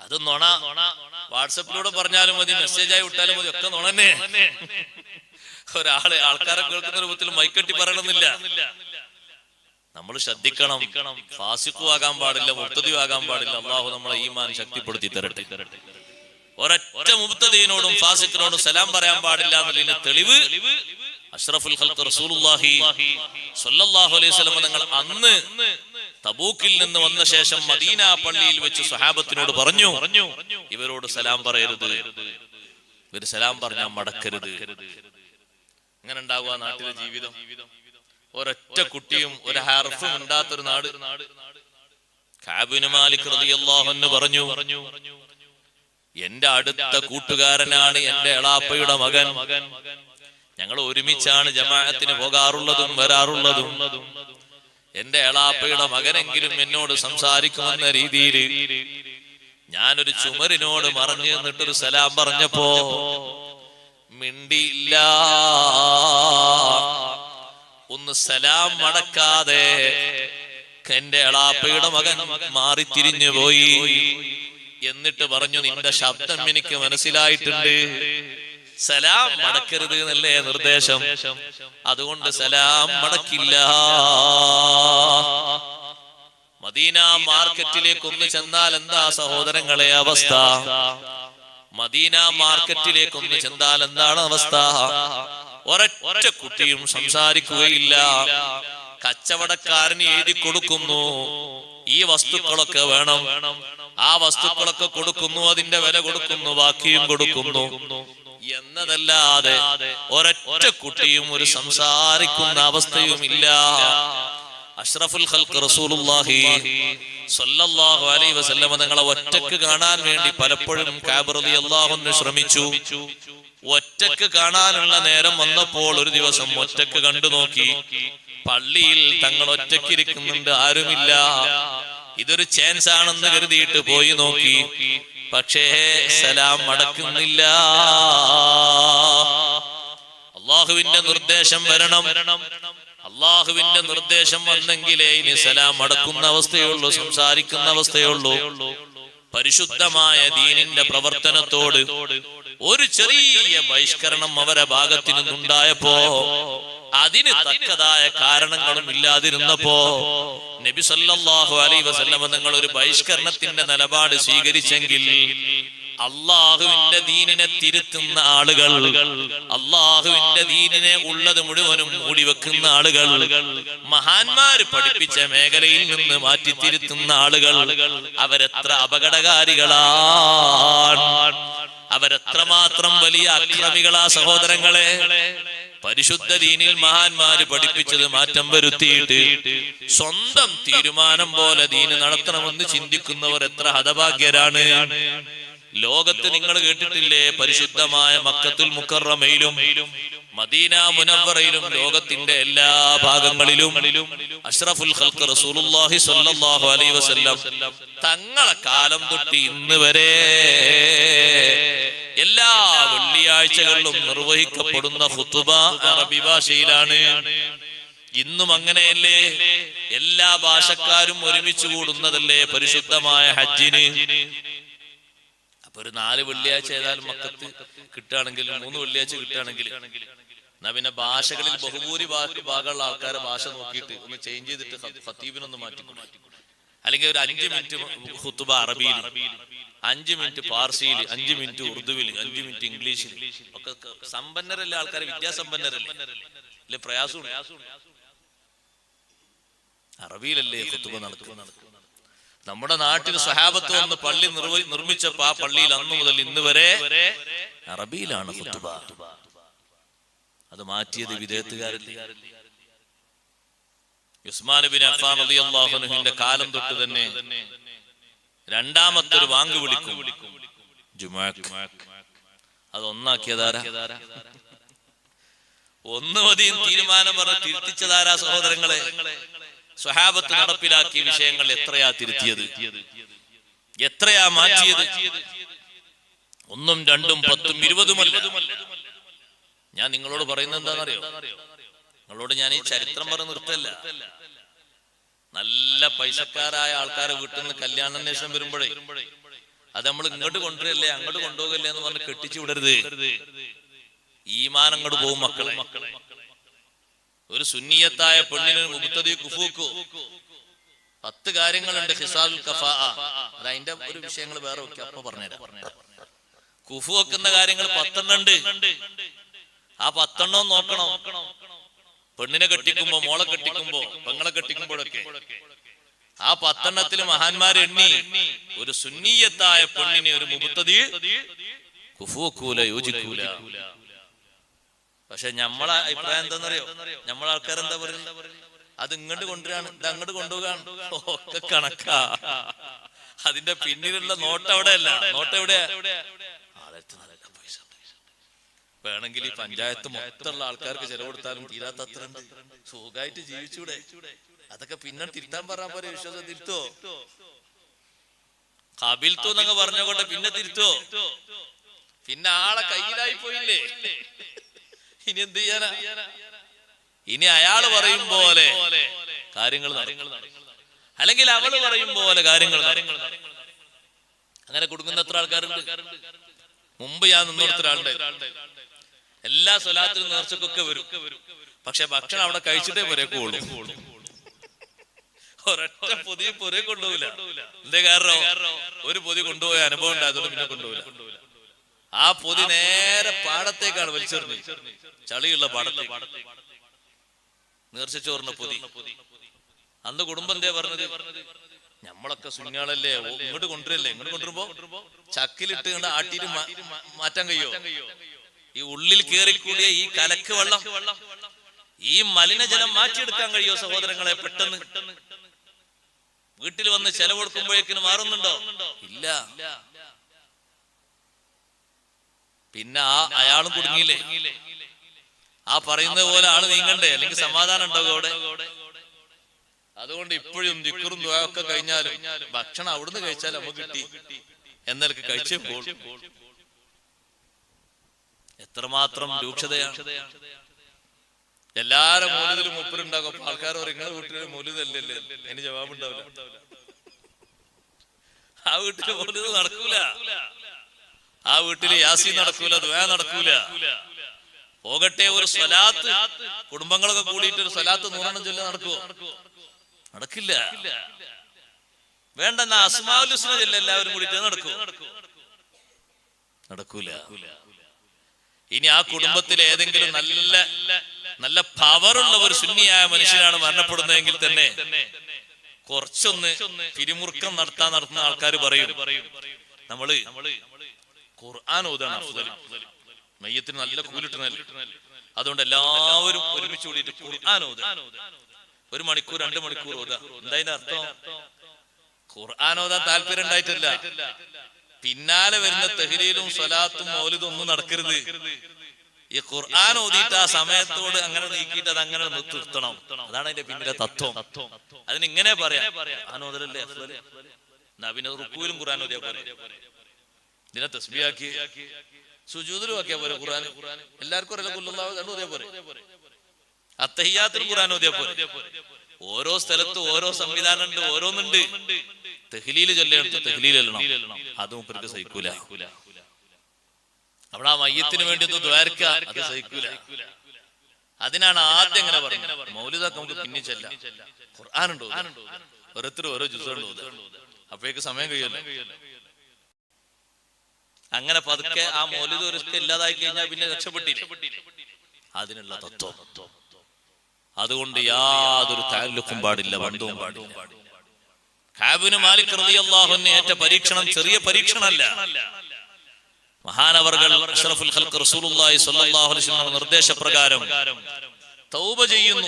അത് നുണ. വാട്സപ്പിലൂടെ പറഞ്ഞാലും മതി, മെസ്സേജായി വിട്ടാലും മതി, ഒക്കെ നുണന്നെ. ആൾക്കാരെ കേൾക്കുന്ന രൂപത്തിൽ മൈക്കെട്ടി പറയണമെന്നില്ല. നമ്മൾ ശ്രദ്ധിക്കണം. ഫാസിഖും ആകാൻ പാടില്ല, മുബ്തദിയും ആകാൻ പാടില്ല. അല്ലാഹു നമ്മളെ ഈമാൻ ശക്തിപ്പെടുത്തി തരട്ടെ. ഒരൊറ്റ മുബ്തദിയിനോടും ഫാസിഖിനോടും സലാം പറയാൻ പാടില്ല എന്നതിന്റെ തെളിവ് അഷ്റഫുൽ ഖൽഖ് റസൂലുള്ളാഹി സ്വല്ലല്ലാഹു അലൈഹി വസല്ലം തങ്ങൾ അന്ന് തബൂക്കിൽ നിന്ന് വന്ന ശേഷം മദീന പള്ളിയിൽ വെച്ച് സ്വഹാബത്തിനോട് പറഞ്ഞു, ഇവരോട് സലാം പറയരുത്, ഇവർ സലാം പറഞ്ഞാൽ മടക്കരുത്. അങ്ങനെ ഉണ്ടാവുക നാട്ടിലെ ജീവിതം. ഒരൊറ്റ കുട്ടിയും ഒരു ഹർഫും ഉണ്ടാത്തൊരു നാട്. കഅബ് ഇബ്നു മാലിക് റളിയല്ലാഹു അൻഹു പറഞ്ഞു, എന്റെ അടുത്ത കൂട്ടുകാരനാണ് എന്റെ എളാപ്പയുടെ മകൻ. ഞങ്ങൾ ഒരുമിച്ചാണ് ജമാഅത്തിന് പോകാറുള്ളതും വരാറുള്ളതും. എന്റെ എളാപ്പയുടെ മകനെങ്കിലും എന്നോട് സംസാരിക്കുമെന്ന രീതിയിൽ ഞാനൊരു ചുമരിനോട് മറഞ്ഞു നിന്നിട്ടൊരു സലാം പറഞ്ഞപ്പോ മിണ്ടിയില്ല. ഒന്ന് സലാം മടക്കാതെ എന്റെ എളാപ്പയുടെ മകൻ മാറി തിരിഞ്ഞു പോയി. എന്നിട്ട് പറഞ്ഞു, നിന്റെ ശബ്ദം എനിക്ക് മനസ്സിലായിട്ടുണ്ട്, സലാം മടക്കരുത് എന്നല്ലേ നിർദ്ദേശം, അതുകൊണ്ട് സലാം മടക്കില്ല. മദീന മാർക്കറ്റിലേക്ക് ഒന്ന് ചെന്നാൽ എന്താ സഹോദരങ്ങളെ അവസ്ഥ? മദീന മാർക്കറ്റിലേക്ക് ഒന്ന് ചെന്നാൽ എന്താണ് അവസ്ഥ? ഒരൊറ്റ കുട്ടിയും സംസാരിക്കുകയില്ല. കച്ചവടക്കാരൻ എഴുതി കൊടുക്കുന്നു, ഈ വസ്തുക്കളൊക്കെ വേണം, ആ വസ്തുക്കളൊക്കെ കൊടുക്കുന്നു, അതിന്റെ വില കൊടുക്കുന്നു, ബാക്കിയും കൊടുക്കുന്നു എന്നതല്ലാതെ ഒരൊറ്റ കുട്ടിയും ഒരു സംസാരിക്കുന്ന അവസ്ഥയുമില്ല. അഷ്റഫുൽ ഖൽഖ് റസൂലുള്ളാഹി സ്വല്ലല്ലാഹു അലൈഹി വസല്ലം തങ്ങളെ ഒറ്റക്ക് കാണാൻ വേണ്ടി പലപ്പോഴും കഅബ് റളിയല്ലാഹു അൻഹു ശ്രമിച്ചു. ഒറ്റക്ക് കാണാനുള്ള നേരം വന്നപ്പോൾ ഒരു ദിവസം ഒറ്റക്ക് കണ്ടു നോക്കി. പള്ളിയിൽ തങ്ങൾ ഒറ്റക്കിരിക്കുന്നുണ്ട്, ആരുമില്ല. ഇതൊരു ചാൻസ് ആണെന്ന് കരുതിയിട്ട് പോയി നോക്കി. പക്ഷേ സലാം മടക്കുന്നില്ല. അള്ളാഹുവിന്റെ നിർദ്ദേശം വരണം. അള്ളാഹുവിന്റെ നിർദ്ദേശം വന്നെങ്കിലേ ഇനി സലാം മടക്കുന്ന അവസ്ഥയുള്ളൂ, സംസാരിക്കുന്ന അവസ്ഥയുള്ളൂ. പരിശുദ്ധമായ ദീനിന്റെ പ്രവർത്തനത്തോട് ഒരു ചെറിയ ബഹിഷ്കരണം അവരെ ഭാഗത്തു നിന്നുണ്ടായപ്പോ, അതിന് തക്കതായ കാരണങ്ങളും ഇല്ലാതിരുന്നപ്പോ നബി സല്ലല്ലാഹു അലൈഹി വസല്ലം തങ്ങൾ ഒരു ബഹിഷ്കരണത്തിന്റെ നിലപാട് സ്വീകരിച്ചെങ്കിൽ അള്ളാഹുവിന്റെ ദീനിനെ തിരുത്തുന്ന ആളുകൾ, അള്ളാഹുവിന്റെ ദീനിനെ ഉള്ളത് മുഴുവനും മൂടിവെക്കുന്ന ആളുകൾ, മഹാന്മാര് പഠിപ്പിച്ച മേഖലയിൽ നിന്ന് മാറ്റി തിരുത്തുന്ന ആളുകൾ, അവരെത്ര അപകടകാരികളാണ്, അവരെത്രമാത്രം വലിയ അക്രമികളാ സഹോദരങ്ങളെ. പരിശുദ്ധ ദീനിൽ മഹാന്മാര് പഠിപ്പിച്ചത് മാറ്റം വരുത്തിയിട്ട് സ്വന്തം തീരുമാനം പോലെ ദീന് നടത്തണമെന്ന് ചിന്തിക്കുന്നവർ എത്ര ഹതഭാഗ്യരാണ്. ലോകത്ത് നിങ്ങൾ കേട്ടിട്ടില്ലേ, പരിശുദ്ധമായ മക്കത്തുൽ മുക്കറമയിലും മദീന മുനവ്വറയിലും ലോകത്തിന്റെ എല്ലാ ഭാഗങ്ങളിലും അഷ്റഫുൽ ഖൽഖ് റസൂലുള്ളാഹി സ്വല്ലല്ലാഹു അലൈഹി വസല്ലം തങ്ങളെ കാലം തൊട്ട് ഇന്ന് വരെ എല്ലാ വെള്ളിയാഴ്ചകളിലും നിർവഹിക്കപ്പെടുന്ന ഖുതുബ അറബി ഭാഷയിലാണ്. ഇന്നും അങ്ങനെയല്ലേ? എല്ലാ ഭാഷക്കാരും ഒരുമിച്ച് കൂടുന്നതല്ലേ പരിശുദ്ധമായ ഹജ്ജിന്? അപ്പൊ ഒരു 4 വെള്ളിയാഴ്ച ഏതായാലും മക്കത്ത് കിട്ടുകയാണെങ്കിൽ, 3 വെള്ളിയാഴ്ച കിട്ടുകയാണെങ്കിൽ, എന്നാ പിന്നെ ഭാഷകളിൽ ബഹുഭൂരിഭാഗമുള്ള ആൾക്കാരെ ഭാഷ നോക്കിയിട്ട് ഒന്ന് ചേഞ്ച് ചെയ്തിട്ട് ഖത്തീബിനൊന്ന് മാറ്റി, അല്ലെങ്കിൽ ഒരു 5 മിനിറ്റ് ഖുതുബ അറബിയിൽ, 5 മിനിറ്റ് പാർസിയിൽ, 5 മിനിറ്റ് ഉറുദുവിൽ, 5 മിനിറ്റ് ഇംഗ്ലീഷിൽ. ഒക്കെ സമ്പന്നരല്ലേ ആൾക്കാർ, വിദ്യാസമ്പന്നരല്ലേ, അല്ലെ? പ്രയാസം അറബിയിലല്ലേ ഖുതുബ നടക്കുന്നത്. നമ്മുടെ നാട്ടിൽ സഹാബത്ത് വന്ന് പള്ളി നിർമ്മിച്ചപ്പോ ആ പള്ളിയിൽ അന്നു മുതൽ ഇന്ന് വരെ അറബിയിലാണ് ഖുതുബ. അത് മാറ്റിയത് വിദേഹത്തുകാരല്ലേ? ഉസ്മാൻ ഇബ്നു അഫ്ഫാൻ റളിയല്ലാഹു അൻഹുവിന്റെ കാലം തൊട്ട് തന്നെ രണ്ടാമത്തെ ഒരു വാങ്ക് വിളിക്കും ജുമുഅക്ക്. അത് ഒന്നാക്കിയതാരാ? ഒന്ന് മതിയും തീരുമാനം പറഞ്ഞ് തിരുത്തിച്ചതാരാ സഹോദരങ്ങളെ? സ്വഹാബത്ത് നടപ്പിലാക്കിയ വിഷയങ്ങൾ എത്രയാ തിരുത്തിയത്, എത്രയാ മാറ്റിയത്? 1ഉം 2ഉം 10ഉം 20ഉമല്ല. ഞാൻ നിങ്ങളോട് പറയുന്നത് എന്താണെന്നറിയോ? നിങ്ങളോട് ഞാൻ ഈ ചരിത്രം പറഞ്ഞ് നിർത്തല്ല. നല്ല പൈസക്കാരായ ആൾക്കാരെ വീട്ടിൽ നിന്ന് കല്യാണാന്വേഷണം വരുമ്പോഴേ അത് നമ്മൾ ഇങ്ങോട്ട് കൊണ്ടുവരല്ലേ അങ്ങോട്ട് കൊണ്ടുപോകല്ലേ എന്ന് പറഞ്ഞ് കെട്ടിച്ചു വിടരുത്. ഈമാൻ അങ്ങോട്ട് പോകും മക്കളെ. ഒരു സുന്നിയത്തായ പെണ്ണിന് മുബ്തദി കുഫൂക്കോ 10 കാര്യങ്ങളുണ്ട്. ഹിസാലുൽ കഫാഅ, അത് അതിന്റെ ഒരു വിഷയങ്ങൾ വേറെ ഒക്കെ അപ്പൊ പറഞ്ഞുതരാം. കുഫു വെക്കുന്ന കാര്യങ്ങൾ 10 ഉണ്ട്. ആ 10 നോക്കണം. പെണ്ണിനെ കെട്ടിക്കുമ്പോ, മോളെ കെട്ടിക്കുമ്പോ, പെങ്ങളെ കെട്ടിക്കുമ്പോഴൊക്കെ ആ 10 മഹാന്മാർ എണ്ണി ഒരു സുന്നിയത്തായ പെണ്ണിനെ ഒരു മുബ്തദി കുഫു വെക്കൂല, യോജിക്കൂല. പക്ഷെ നമ്മളെ അഭിപ്രായം എന്താണെന്നറിയോ? നമ്മളെ ആൾക്കാരെന്താ പറയുന്നത്? അത് ഇങ്ങോട്ട് കൊണ്ടുവരാണ്, ഇത് അങ്ങോട്ട് കൊണ്ടുപോകാണ്, ഒക്കെ കണക്കാ. അതിന്റെ പിന്നിലുള്ള നോട്ട് അവിടെയല്ല. നോട്ട് എവിടെയാ? പൈസ വേണമെങ്കിൽ ഈ പഞ്ചായത്ത് മൊത്തമുള്ള ആൾക്കാർക്ക് ചെലവ് കൊടുത്താലും തീരാത്തത്ര സുഖമായിട്ട് ജീവിച്ചൂടെ? അതൊക്കെ പിന്നെ തിരുത്താൻ പറഞ്ഞാൽ പോലെ വിശ്വാസം തിരുത്തോ? കബിൽത്തു എന്നൊക്കെ പറഞ്ഞോട്ടെ, പിന്നെ തിരുത്തോ? പിന്നെ ആളെ കയ്യിലായി പോയില്ലേ, ഇനി എന്ത് ചെയ്യാനാ? ഇനി അയാള് പറയും പോലെ കാര്യങ്ങൾ അല്ലെങ്കിൽ അവള് പറയും പോലെ കാര്യങ്ങൾ. അങ്ങനെ കൊടുക്കുന്ന എത്ര ആൾക്കാരുണ്ട്? മുമ്പ് ഞാൻ നിന്നോടത്തൊരാളുടെ എല്ലാ സ്വലാത്തിനും നേർച്ചക്കൊക്കെ വരും, പക്ഷെ ഭക്ഷണം അവിടെ കഴിച്ചിട്ടേ പുരക്കുള്ളൂ. ഒരൊറ്റ പൊതി പുര കൊണ്ടുപോകില്ല. എന്തേ കാരണം? ഒരു പൊതി കൊണ്ടുപോയ അനുഭവം ഉണ്ടായതുകൊണ്ട് പിന്നെ കൊണ്ടുപോകില്ല. ആ പൊതി നേരെ പാടത്തേക്കാണ് വലിച്ചെറിഞ്ഞ്, ചളിയുള്ള പാടത്തേക്ക്. നേർച്ചോറിന പൊതി. അന്ന് കുടുംബം എന്തേ പറഞ്ഞത്? നമ്മളൊക്കെ സുന്യാളല്ലേ, ഇങ്ങോട്ട് കൊണ്ടുവരല്ലേ, ഇങ്ങോട്ട് കൊണ്ടുവരുമ്പോ ചക്കിലിട്ട് കണ്ട് ആട്ടിയിട്ട് മാറ്റാൻ കഴിയോ? ഈ ഉള്ളിൽ കയറിക്കൂടിയ ഈ കലക്ക് വെള്ളം, ഈ മലിനജലം മാറ്റിയെടുക്കാൻ കഴിയോ സഹോദരങ്ങളെ? പെട്ടെന്ന് വീട്ടിൽ വന്ന് ചെലവെടുക്കുമ്പോഴേക്കിന് മാറുന്നുണ്ടോ? ഇല്ല. പിന്നെ അയാളും കുടുങ്ങിയില്ലേ? ആ പറയുന്നത് പോലെ ആള് നീങ്ങണ്ടേ, അല്ലെങ്കിൽ സമാധാനം ഉണ്ടാവും അവിടെ. അതുകൊണ്ട് ഇപ്പോഴും ദിക്റും ദുആ ഒക്കെ കഴിഞ്ഞാലും ഭക്ഷണം അവിടുന്ന് കഴിച്ചാൽ നമുക്ക് കിട്ടി എന്നൊക്കെ കഴിച്ചേ പോകും. എത്രമാത്രം രൂക്ഷതയാണ്. എല്ലാരും മൗലിദിലും മുപ്പരുണ്ടാകും. ആൾക്കാർ പറയും നിങ്ങളുടെ വീട്ടില് മൗലിദല്ലേ, അതിന് ജവാബുണ്ടാവില്ല. ആ വീട്ടില് മൗലിദ് നടക്കൂല, ആ വീട്ടില് യാസീൻ നടക്കൂല, ദുആ നടക്കൂല. പോകട്ടെ, ഒരു സ്വലാത്ത് കുടുംബങ്ങളൊക്കെ കൂടിയിട്ട് ഒരു സ്വലാത്ത് 100 ചൊല്ലി നടക്കുവോ? നടക്കില്ല. വേണ്ടെന്നാ അസ്മാഉൽ ഹുസ്ന ചൊല്ലി എല്ലാവരും കൂടിയിട്ട് നടക്കുവോ? നടക്കൂല. ഇനി ആ കുടുംബത്തിൽ ഏതെങ്കിലും നല്ല നല്ല പവറുള്ള ഒരു സുന്നിയായ മനുഷ്യനാണ് മരണപ്പെടുന്നതെങ്കിൽ തന്നെ കുറച്ചൊന്ന് പിരിമുറുക്കം നടത്തുന്ന ആൾക്കാർ പറയും നമ്മള് ഖുർആൻ ഓതാണ് അഫ്ളൽ, മയ്യത്തിന് നല്ല കൂലിട്ടുന്നല്ലേ, അതുകൊണ്ട് എല്ലാവരും ഒരുമിച്ച് കൂടിയിട്ട് ഖുർആൻ ഓതാ. 1 മണിക്കൂർ 2 മണിക്കൂർ ഓതാ. എന്താ അർത്ഥം? ഖുർആൻ ഓതാൻ താല്പര്യം ഉണ്ടായിട്ടില്ല. പിന്നാലെ വരുന്ന തഹ്ലീലും സ്വലാത്തും മൗലിദും ഒന്നും നടക്കരുത്. ഈ ഖുർആൻ ഓതിയിട്ട് ആ സമയത്തോട് അങ്ങനെ നീക്കിയിട്ട് അത് അങ്ങനെ നിർത്തണം. അതാണ് അതിന്റെ പിന്നിലെ തത്വം. അതിനിങ്ങനെ പറയാം, ഖുർആൻ ഓതലല്ലേ അഫ്ളൽ, പിന്നെ റുക്കൂലും ഖുർആൻ ഓതിയാ പോലെ, ഇതിനെ തസ്ബീഹാക്കി സുജൂദിലും ആക്കിയാ പോലെ. ഖുർആൻ എല്ലാവർക്കും ഓതിയാ പോലെ, അത്തഹിയ്യാത്തുൽ ഖുർആൻ ഓതിയാ പോലെ. ഓരോ സ്ഥലത്തും ഓരോ സംവിധാനം ഉണ്ട്, ഓരോന്നുണ്ട്. തഹ്ലീല് ചൊല്ലേണ്ടത് തഹ്ലീൽ ചൊല്ലണം, അത് മൂപ്പർക്ക് സഹിക്കൂല. അവിടെ ആ മയ്യത്തിന് വേണ്ടി ഒന്ന് ദ്വാരക്ക, അത് സഹിക്കൂല. അതിനാണ് ആദ്യം എങ്ങനെ പറഞ്ഞത്, മൗലിദൊക്കെ നമുക്ക് പിന്നെ ചെല്ലാം, ഖുർആനുണ്ടോ ഓരോരുത്തരും ഓരോ ജുസുണ്ട്, അപ്പോഴേക്ക് സമയം കഴിയല്ലോ. അങ്ങനെ പതുക്കെ ആ മൗലിദ് ഒരിക്കൽ ഇല്ലാതായി കഴിഞ്ഞാൽ പിന്നെ രക്ഷപ്പെട്ടില്ലേ? അതിനുള്ള തത്വം. അതുകൊണ്ട് യാതൊരു താല്ലുക്കും പാടില്ല, ബന്ധവും പാടില്ല. കഅബ് ഇബ്നു മാലിക് റളിയല്ലാഹു അൻഹു ഏറ്റ പരീക്ഷണം ചെറിയ പരീക്ഷണമല്ല. മഹാനവർകൾ അഷ്റഫുൽ ഖൽഖ് റസൂലുള്ളാഹി സ്വല്ലല്ലാഹു അലൈഹി വസല്ലം നിർദ്ദേശപ്രകാരം തൗബ ചെയ്യുന്നു.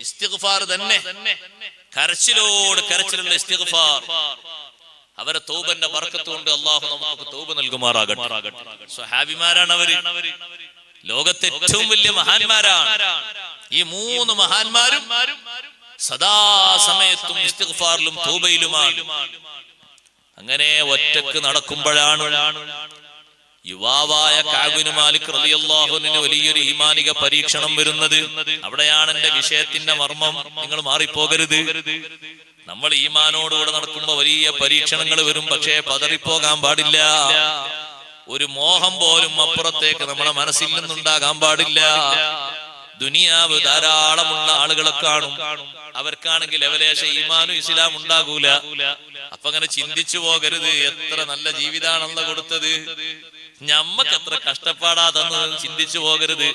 ഇസ്തിഗ്ഫാർ തന്നെ, കരച്ചിലോട് കരച്ചിലുള്ള ഇസ്തിഗ്ഫാർ. അവരെ തൗബന്റെ ബർക്കത്ത് കൊണ്ട് അല്ലാഹു നമുക്ക് തൗബ നൽകുമാറാകട്ടെ. സ്വഹാബിമാരാണ് അവര്, ലോകത്തെ ഏറ്റവും വലിയ മഹാന്മാരാണ്. ഈ 3 മഹാന്മാരും സദാസമയത്തും ഇസ്തിഗ്ഫാറിലും തൗബയിലുമാണ്. അങ്ങനെ ഒറ്റക്ക് നടക്കുമ്പോഴാണ് യുവാവായ കഅബ് ഇബ്നു മാലിക് റളിയല്ലാഹു അൻഹു വലിയൊരു ഈമാനിക പരീക്ഷണം വരുന്നത്. അവിടെയാണ് എന്റെ വിഷയത്തിന്റെ മർമ്മം. നിങ്ങൾ മാറിപ്പോകരുത്. നമ്മൾ ഈമാനോടുകൂടെ നടക്കുമ്പോ വലിയ പരീക്ഷണങ്ങൾ വരും, പക്ഷേ പതറിപ്പോകാൻ പാടില്ല. ഒരു മോഹം പോലും അപ്പുറത്തേക്ക് നമ്മുടെ മനസ്സിൽ നിന്നുണ്ടാകാൻ പാടില്ല. ദുനിയാവ് ധാരാളമുള്ള ആളുകളെ കാണും, അവർക്കാണെങ്കിൽ ലവലേശ ഈമാനും ഇസ്ലാം ഉണ്ടാകൂല. അപ്പൊ അങ്ങനെ ചിന്തിച്ചു പോകരുത്, എത്ര നല്ല ജീവിതാണെന്ന് കൊടുത്തത്, ഞമ്മക്ക് എത്ര കഷ്ടപ്പാടാ തന്നത് ചിന്തിച്ചു പോകരുത്.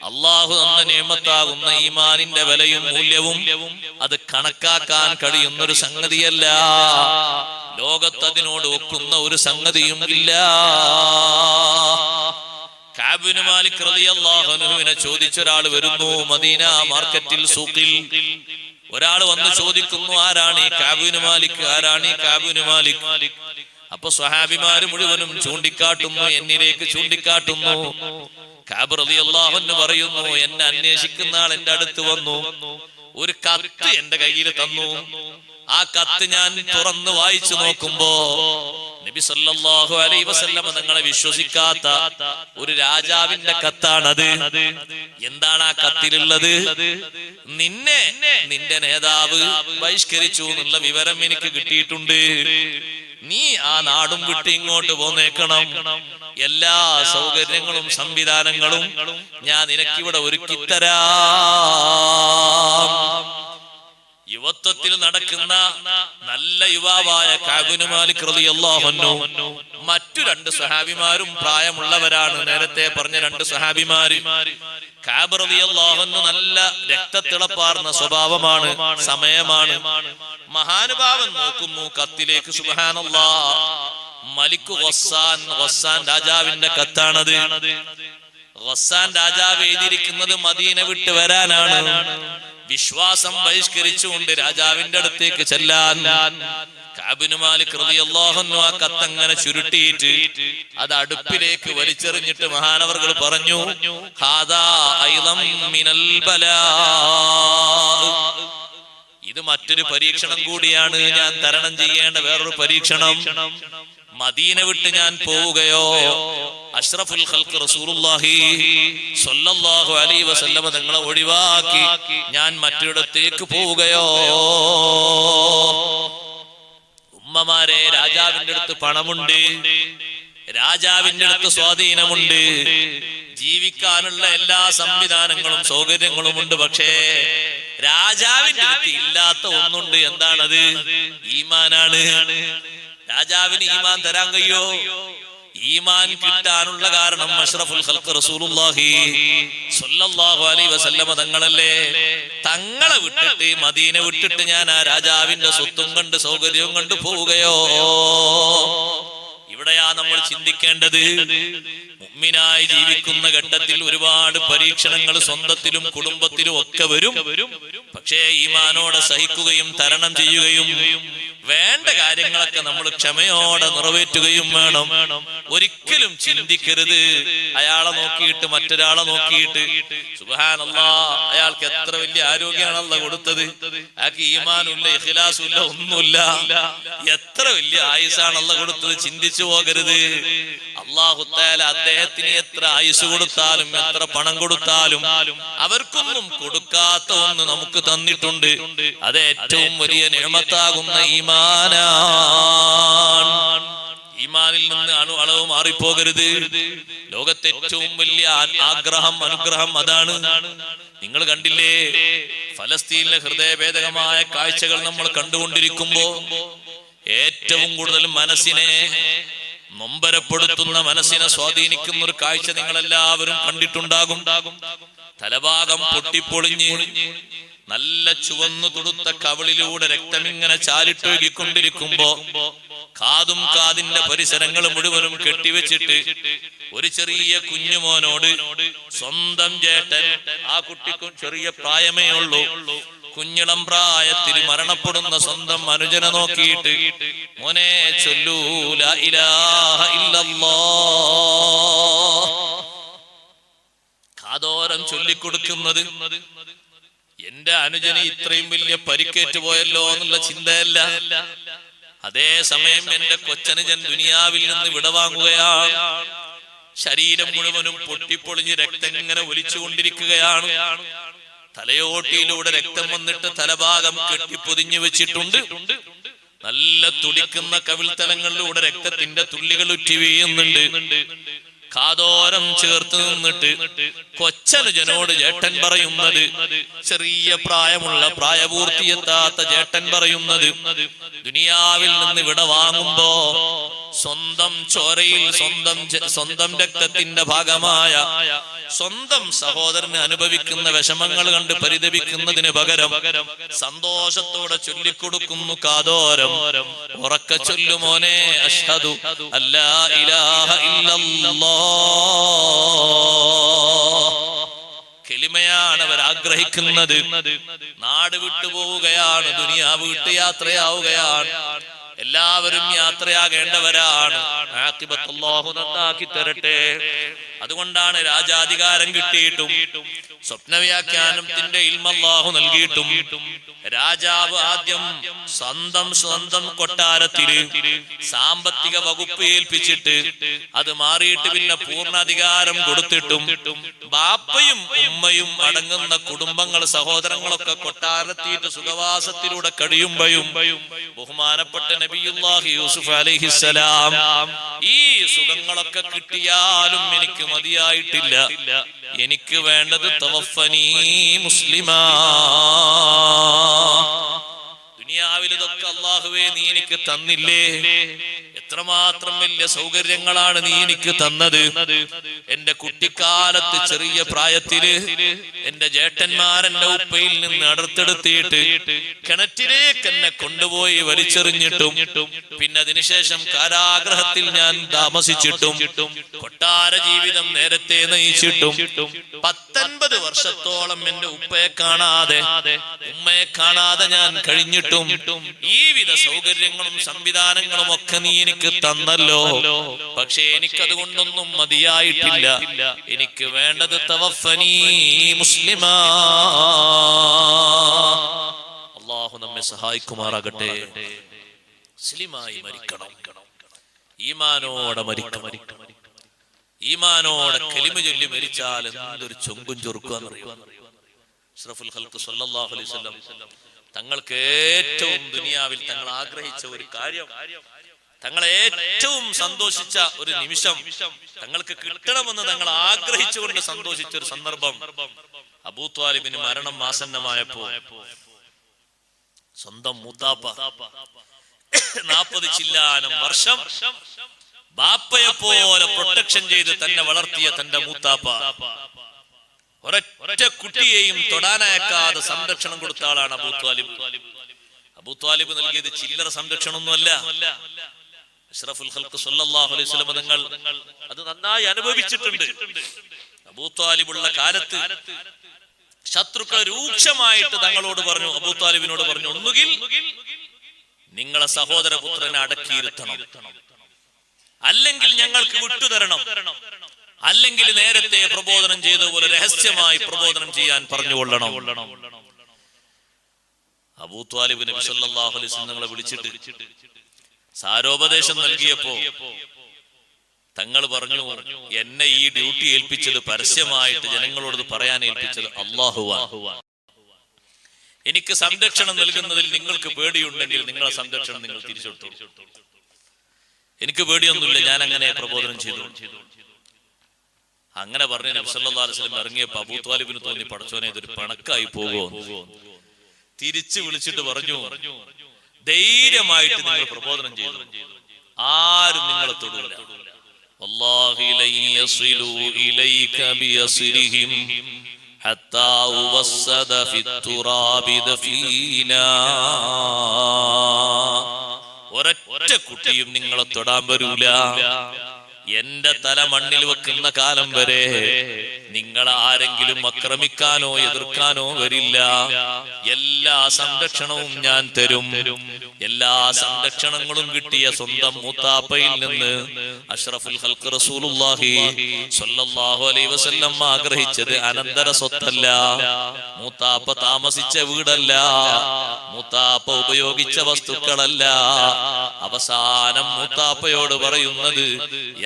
അള്ളാഹു തന്ന നിഅമത്താകുന്ന ഈമാനിന്റെ വിലയും മൂല്യവും അത് കണക്കാക്കാൻ കഴിയുന്നൊരു സംഗതിയല്ല. ലോകത്തതിനോട് ഒക്കുന്ന ഒരു സംഗതിയും ഇല്ല. കഅബ് കഅബ് ഇബ്നു മാലിക് റളിയല്ലാഹു അൻഹുവിനെ ചോദിച്ചൊരാൾ വരുന്നു. മദീന മാർക്കറ്റിൽ സൂഖിൽ ഒരാൾ വന്ന് ചോദിക്കുന്നു, ആരാണ് ഈ കഅബ് ഇബ്നു മാലിക്, ആരാണ് ഈ കഅബ് ഇബ്നു മാലിക്? അപ്പൊ സ്വഹാബിമാര് മുഴുവനും ചൂണ്ടിക്കാട്ടുന്നു, എന്നിലേക്ക് ചൂണ്ടിക്കാട്ടുന്നു. കഅബ് റളിയല്ലാഹു അൻഹു പറയുന്നു, എന്നെ അന്വേഷിക്കുന്ന ആൾ എന്റെ അടുത്ത് വന്നു, ഒരു കത്ത് എന്റെ കയ്യിൽ തന്നു. ആ കത്ത് ഞാൻ തുറന്ന് വായിച്ചു നോക്കുമ്പോ നബി സല്ലല്ലാഹു അലൈഹി വസല്ലം തങ്ങളെ വിശ്വസിക്കാത്ത ഒരു രാജാവിന്റെ കത്താണത്. എന്താണ് ആ കത്തിലുള്ളത്? നിന്റെ നേതാവ് ബഹിഷ്കരിച്ചു എന്നുള്ള വിവരം എനിക്ക് കിട്ടിയിട്ടുണ്ട്. നീ ആ നാടും വിട്ട് ഇങ്ങോട്ട് പോന്നേക്കണം. എല്ലാ സൗകര്യങ്ങളും സംവിധാനങ്ങളും ഞാൻ നിനക്കിവിടെ ഒരുക്കിത്തരാം. യുവത്വത്തിൽ നടക്കുന്ന നല്ല യുവാവായ കഅബ് ഇബ്നു മാലിക് റളിയല്ലാഹു അൻഹു മറ്റു രണ്ട് സ്വഹാബിമാരും പ്രായമുള്ളവരാണ്. നേരത്തെ പറഞ്ഞ രണ്ട് സ്വഹാബിമാര്. കഅബ് റളിയല്ലാഹു അൻഹു നല്ല രക്തത്തിളപ്പാർന്ന സ്വഭാവമാണ്, സമയമാണ്. മഹാനുഭാവൻ നോക്കുന്നു കത്തിലേക്ക്. സുബ്ഹാനല്ലാഹ്, മലിക് ഗസ്സാൻ രാജാവിന്റെ കത്താണത്. ഗസ്സാൻ രാജാവ് എഴുതിയിരിക്കുന്നത് മദീന വിട്ട് വരാനാണ്. വിശ്വാസം ബഹിഷ്കരിച്ചുകൊണ്ട് രാജാവിന്റെ അടുത്തേക്ക് ചെല്ലാൻ കഅബ് ഇബ്നു മാലിക് റളിയല്ലാഹു അൻഹു ആ കത്തങ്ങനെ ചുരുട്ടിയിട്ട് അത് അടുപ്പിലേക്ക് വലിച്ചെറിഞ്ഞിട്ട് മഹാനവർകൾ പറഞ്ഞു, ഹാദാ അയ്ളം മിനൽ ബലാ, ഇത് മറ്റൊരു പരീക്ഷണം കൂടിയാണ്, ഞാൻ തരണം ചെയ്യേണ്ട വേറൊരു പരീക്ഷണം. മദീന വിട്ട് ഞാൻ പോവുകയോ, അഷ്റഫുൽ ഖൽഖ് റസൂലുള്ളാഹി സ്വല്ലല്ലാഹു അലൈഹി വസല്ലം തങ്ങളെ ഒഴിവാക്കി ഞാൻ മറ്റൊരിടത്തേക്ക് പോവുകയോ? ഉമ്മമാരെ, രാജാവിന്റെ അടുത്ത് പണമുണ്ട്, രാജാവിന്റെ അടുത്ത് സ്വാധീനമുണ്ട്, ജീവിക്കാനുള്ള എല്ലാ സംവിധാനങ്ങളും സൗകര്യങ്ങളും ഉണ്ട്. പക്ഷേ രാജാവിന്റെ അടുത്ത് ഇല്ലാത്ത ഒന്നുണ്ട്. എന്താണത്? ഈമാനാണ്. രാജാവിന് ഈമാൻ തരാൻ കഴിയോ? ഈമാൻ കിട്ടാനുള്ള കാരണം അഷ്റഫുൽ ഖൽഖ് റസൂലുള്ളാഹി സ്വല്ലല്ലാഹു അലൈഹി വസല്ലം തങ്ങളല്ലേ. തങ്ങളെ വിട്ടിട്ട് മദീന വിട്ടിട്ട് ഞാൻ ആ രാജാവിന്റെ സ്വത്തും കണ്ട് സൗകര്യവും കണ്ട് പോവുകയോ? ഇവിടെയാ നമ്മൾ ചിന്തിക്കേണ്ടത്. മുഅ്മിനായി ജീവിക്കുന്ന ഘട്ടത്തിൽ ഒരുപാട് പരീക്ഷണങ്ങൾ സ്വന്തത്തിലും കുടുംബത്തിലും ഒക്കെ വരും. പക്ഷേ ഈമാനോടെ സഹിക്കുകയും തരണം ചെയ്യുകയും വേണ്ട കാര്യങ്ങളൊക്കെ നമ്മൾ ക്ഷമയോടെ നിറവേറ്റുകയും വേണം. ഒരിക്കലും ചിന്തിക്കരുത് അയാളെ നോക്കിയിട്ട് മറ്റൊരാളെ നോക്കിയിട്ട് സുബ്ഹാനല്ലാഹ്, അയാൾക്ക് എത്ര വലിയ ആരോഗ്യമാണ് അല്ലാഹ് കൊടുത്തത്, അയാൾക്ക് ഈമാനുമില്ല, ഇഖ്ലാസുമില്ല, ഒന്നുമില്ല, എത്ര വലിയ ആയുസാണ് അല്ലാഹ് കൊടുത്തത്, ചിന്തിച്ചു പോകരുത്. അല്ലാഹു തആല അദ്ദേഹത്തിന് എത്ര ആയുസ് കൊടുത്താലും എത്ര പണം കൊടുത്താലും അവർക്കൊന്നും കൊടുക്കാത്ത ഒന്ന് നമുക്ക് തന്നിട്ടുണ്ട്. അത് ഏറ്റവും വലിയ നിഅമത്താകുന്ന ഈമാനാണ്. ഈമാനിൽ നിന്ന് അളവ് മാറിപ്പോകരുത്. ലോകത്തെ ഏറ്റവും വലിയ ആഗ്രഹം, അനുഗ്രഹം അതാണ്. നിങ്ങൾ കണ്ടില്ലേ, ഫലസ്തീനിലെ ഹൃദയഭേദകമായ കാഴ്ചകൾ നമ്മൾ കണ്ടുകൊണ്ടിരിക്കുമ്പോ ഏറ്റവും കൂടുതൽ മനസ്സിനെ നൊമ്പരപ്പെടുത്തുന്ന, മനസ്സിനെ സ്വാധീനിക്കുന്ന ഒരു കാഴ്ച നിങ്ങളെല്ലാവരും കണ്ടിട്ടുണ്ടാകും. തലഭാഗം പൊട്ടിപ്പൊളിഞ്ഞ് നല്ല ചുവന്നു തുടുത്ത കവിളിലൂടെ രക്തമിങ്ങനെ ചാലിട്ടൊഴുകിക്കൊണ്ടിരിക്കുമ്പോ കാതും കാതിന്റെ പരിസരങ്ങൾ മുഴുവനും കെട്ടിവെച്ചിട്ട് ഒരു ചെറിയ കുഞ്ഞുമോനോട് സ്വന്തം ചേട്ടൻ, ആ കുട്ടിക്കും ചെറിയ പ്രായമേ ഉള്ളൂ, കുഞ്ഞിളം പ്രായത്തിൽ മരണപ്പെടുന്ന സ്വന്തം അനുജനെ നോക്കിയിട്ട് മോനെ ചൊല്ലൂ ലാ ഇലാഹ ഇല്ലല്ലാഹ്, കാതോരം ചൊല്ലിക്കൊടുക്കുന്നത് എന്റെ അനുജന് ഇത്രയും വലിയ പരിക്കേറ്റു പോയല്ലോ എന്നുള്ള ചിന്തയല്ല. അതേസമയം എന്റെ കൊച്ചനുജൻ ദുനിയാവിൽ നിന്ന് വിടവാങ്ങുകയാണ്. ശരീരം മുഴുവനും പൊട്ടിപ്പൊളിഞ്ഞ് രക്തം ഇങ്ങനെ ഒലിച്ചുകൊണ്ടിരിക്കുകയാണ്. തലയോട്ടിയിലൂടെ രക്തം വന്നിട്ട് തലഭാഗം കെട്ടിപ്പൊതിഞ്ഞു വെച്ചിട്ടുണ്ട്. നല്ല തുടിക്കുന്ന കവിൾത്തലങ്ങളിലൂടെ രക്തത്തിന്റെ തുള്ളികൾ ഉറ്റി വീഴുന്നുണ്ട്. കാതോരം ചേർത്ത് നിന്നിട്ട് കൊച്ചനുജനോട് ചേട്ടൻ പറയുന്നത്, ചെറിയ പ്രായമുള്ള പ്രായപൂർത്തിയെത്താത്ത ചേട്ടൻ പറയുന്നത്, ദുനിയാവിൽ നിന്ന് ഇവിടെ വാങ്ങുമ്പോ സ്വന്തം ചോരയിൽ സ്വന്തം രക്തത്തിന്റെ ഭാഗമായ സ്വന്തം സഹോദരന് അനുഭവിക്കുന്ന വിഷമങ്ങൾ കണ്ട് പരിതപിക്കുന്നതിന് പകരം സന്തോഷത്തോടെ ചൊല്ലിക്കൊടുക്കുന്നു കാതോരം, ഉറക്ക ചൊല്ലുമോനെ അഷ്ഹദു അല്ലാ ഇലാഹ ഇല്ലല്ലാഹ്. ആഗ്രഹിക്കുന്നത്. നാട് വിട്ടുപോവുകയാണ്, ദുനിയാവ് വിട്ട് യാത്രയാവുകയാണ്. എല്ലാവരും യാത്രയാകേണ്ടവരാണ്. ആഖിബത്ത് അല്ലാഹു നന്നാക്കി തരട്ടെ. അതുകൊണ്ടാണ് രാജാധികാരം കിട്ടിയിട്ടും സ്വപ്നവ്യാഖ്യാനത്തിന്റെ ഇൽമ അല്ലാഹു നൽകിയിട്ടും രാജാവ് ആദ്യം സ്വന്തം കൊട്ടാരത്തില് സാമ്പത്തിക വകുപ്പ് ഏൽപ്പിച്ചിട്ട് അത് മാറിയിട്ട് പിന്നെ പൂർണ്ണാധികാരം കൊടുത്തിട്ടും ബാപ്പയും ഉമ്മയും അടങ്ങുന്ന കുടുംബങ്ങൾ സഹോദരങ്ങളൊക്കെ കൊട്ടാരത്തിയിട്ട് സുഖവാസത്തിലൂടെ കഴിയുമ്പോഴും ബഹുമാനപ്പെട്ട നബിയുല്ലാഹി യൂസുഫ് അലൈഹിസ്സലാം ഈ സുഖങ്ങളൊക്കെ കിട്ടിയാലും എനിക്ക് മതിയായിട്ടില്ല, എനിക്ക് വേണ്ടത് തവഫനി മുസ്ലിമാ. ദുനിയാവിൽ ഇതൊക്കെ അല്ലാഹുവേ നീ എനിക്ക് തന്നില്ലേ, എത്രമാത്രം വലിയ സൗകര്യങ്ങളാണ് നീ എനിക്ക് തന്നത്. എന്റെ കുട്ടിക്കാലത്ത് ചെറിയ പ്രായത്തില് എന്റെ ജേട്ടന്മാരെന്റെ ഉപ്പയിൽ നിന്ന് അടുത്തെടുത്തിട്ട് കിണറ്റിലേക്ക് എന്നെ കൊണ്ടുപോയി വലിച്ചെറിഞ്ഞിട്ടും പിന്നെ അതിനുശേഷം കാരാഗ്രഹത്തിൽ ഞാൻ താമസിച്ചിട്ടും കൊട്ടാര ജീവിതം നേരത്തെ നയിച്ചിട്ടും 19 വർഷത്തോളം എന്റെ ഉപ്പയെ കാണാതെ ഉമ്മയെ കാണാതെ ഞാൻ കഴിഞ്ഞിട്ടും ഈ വിധ സൗകര്യങ്ങളും സംവിധാനങ്ങളും ഒക്കെ നീ എനിക്ക് തന്നല്ലോ. പക്ഷേ എനിക്കതുകൊണ്ടൊന്നും മതിയായിട്ടില്ല. എനിക്ക് വേണ്ടത് തവഫനി മുസ്ലിമാ. അല്ലാഹു നമ്മെ സഹായിക്കുമാറാകട്ടെ. മുസ്ലിമായി മരിക്കണം, ഈമാനോടെ മരിക്കണം. ഈമാനോടെ കലിമ ചൊല്ലി മരിച്ചാൽ എന്തൊരു ചൊങ്കും ചൊറുക്കാന്നറിയോ. അഷ്റഫുൽ ഖൽഖ് സ്വല്ലല്ലാഹു അലൈഹി വസല്ലം തങ്ങൾക്ക് ഏറ്റവും ദുനിയാവിൽ തങ്ങൾ ആഗ്രഹിച്ച ഒരു കാര്യം, തങ്ങളെ ഏറ്റവും സന്തോഷിച്ച ഒരു നിമിഷം, തങ്ങൾക്ക് കിട്ടണമെന്ന് തങ്ങൾ ആഗ്രഹിച്ചുകൊണ്ട് സന്തോഷിച്ച ഒരു സന്ദർഭം, അബൂ ത്വാലിബിന് മരണം ആസന്നമായപ്പോ സ്വന്തം മൂത്താപ്പ 40 ചില്ലാനം വർഷം ബാപ്പയെ പോലെ പ്രൊട്ടക്ഷൻ ചെയ്ത് തന്നെ വളർത്തിയ തന്റെ മൂത്താപ്പ ഒരൊറ്റ കുട്ടിയെയും തൊടാനയക്കാതെ സംരക്ഷണം കൊടുത്ത ആളാണ് അബൂ ത്വാലിബ്. അബൂ ത്വാലിബ് നൽകിയത് ചില്ലറ സംരക്ഷണമൊന്നുമല്ല. അഷ്റഫുൽ ഖൽഖ് സ്വല്ലല്ലാഹു അലൈഹി വസല്ലം തങ്ങൾ അത് നന്നായി അനുഭവിച്ചിട്ടുണ്ട്. അബൂ ത്വാലിബുള്ള കാലത്ത് ശത്രുക്കൾ രൂക്ഷമായിട്ട് തങ്ങളോട് പറഞ്ഞു, അബൂ ത്വാലിബിനോട് പറഞ്ഞു, ഒന്നുകിൽ നിങ്ങളെ സഹോദരപുത്രനെ അടക്കിയിരുത്തണം, അല്ലെങ്കിൽ ഞങ്ങൾക്ക് വിട്ടുതരണം, അല്ലെങ്കിൽ നേരത്തെ പ്രബോധനം ചെയ്തതുപോലെ രഹസ്യമായി പ്രബോധനം ചെയ്യാൻ പറഞ്ഞുകൊള്ളണം. അബൂ ത്വാലിബ് നബി സല്ലല്ലാഹു അലൈഹി വസല്ലം തങ്ങളെ വിളിച്ചിട്ട് സാരോപദേശം നൽകിയപ്പോ തങ്ങൾ പറഞ്ഞു, എന്നെ ഈ ഡ്യൂട്ടി ഏൽപ്പിച്ചത് പരസ്യമായിട്ട് ജനങ്ങളോട് പറയാൻ ഏൽപ്പിച്ചത് അല്ലാഹുവാണ്. എനിക്ക് സംരക്ഷണം നൽകുന്നതിൽ നിങ്ങൾക്ക് പേടിയുണ്ടെങ്കിൽ നിങ്ങളെ സംരക്ഷണം നിങ്ങൾ തിരിച്ചെടുത്തു. എനിക്ക് പേടിയൊന്നുമില്ല, ഞാൻ അങ്ങനെ പ്രബോധനം ചെയ്തു. അങ്ങനെ പറഞ്ഞ് നബി സല്ലല്ലാഹു അലൈഹി വസല്ലം ഇറങ്ങിയപ്പോൾ അബൂ ത്വാലിബിന് തോന്നി, പടച്ചോനെ ഇതൊരു പണക്കായി പോകുമോ. തിരിച്ചു വിളിച്ചിട്ട് പറഞ്ഞു, ധൈര്യമായിട്ട് നിങ്ങൾ പ്രബോധനം ചെയ്തു, ആരും നിങ്ങളെ തൊടൂല. വല്ലാഹി ലൻ യസിലു ഇലൈക ബിയസ്രിഹിം ഹത്താ ഉവസ്സദ ഫിത്തുറാബി ദഫീനാ. ഒരൊറ്റ കുട്ടിയും നിങ്ങളെ തൊടാൻ വരൂല. എന്റെ തല മണ്ണിൽ വെക്കുന്ന കാലം വരെ നിങ്ങൾ ആരെങ്കിലും ആക്രമിക്കാനോ എതിർക്കാനോ വരില്ല. എല്ലാ സംരക്ഷണവും ഞാൻ തരും. എല്ലാ സംരക്ഷണങ്ങളും കിട്ടിയ സ്വന്തം മൂത്താപ്പയിൽ നിന്ന് അഷ്റഫുൽ ഖൽഖ് റസൂലുള്ളാഹി സ്വല്ലല്ലാഹു അലൈഹി വസല്ലം ആഗ്രഹിച്ചത് അനന്തര സ്വത്തല്ല, മൂത്താപ്പ താമസിച്ച വീടല്ല, മൂത്താപ്പ ഉപയോഗിച്ച വസ്തുക്കളല്ല. അവസാനം മൂത്താപ്പയോട് പറയുന്നത്,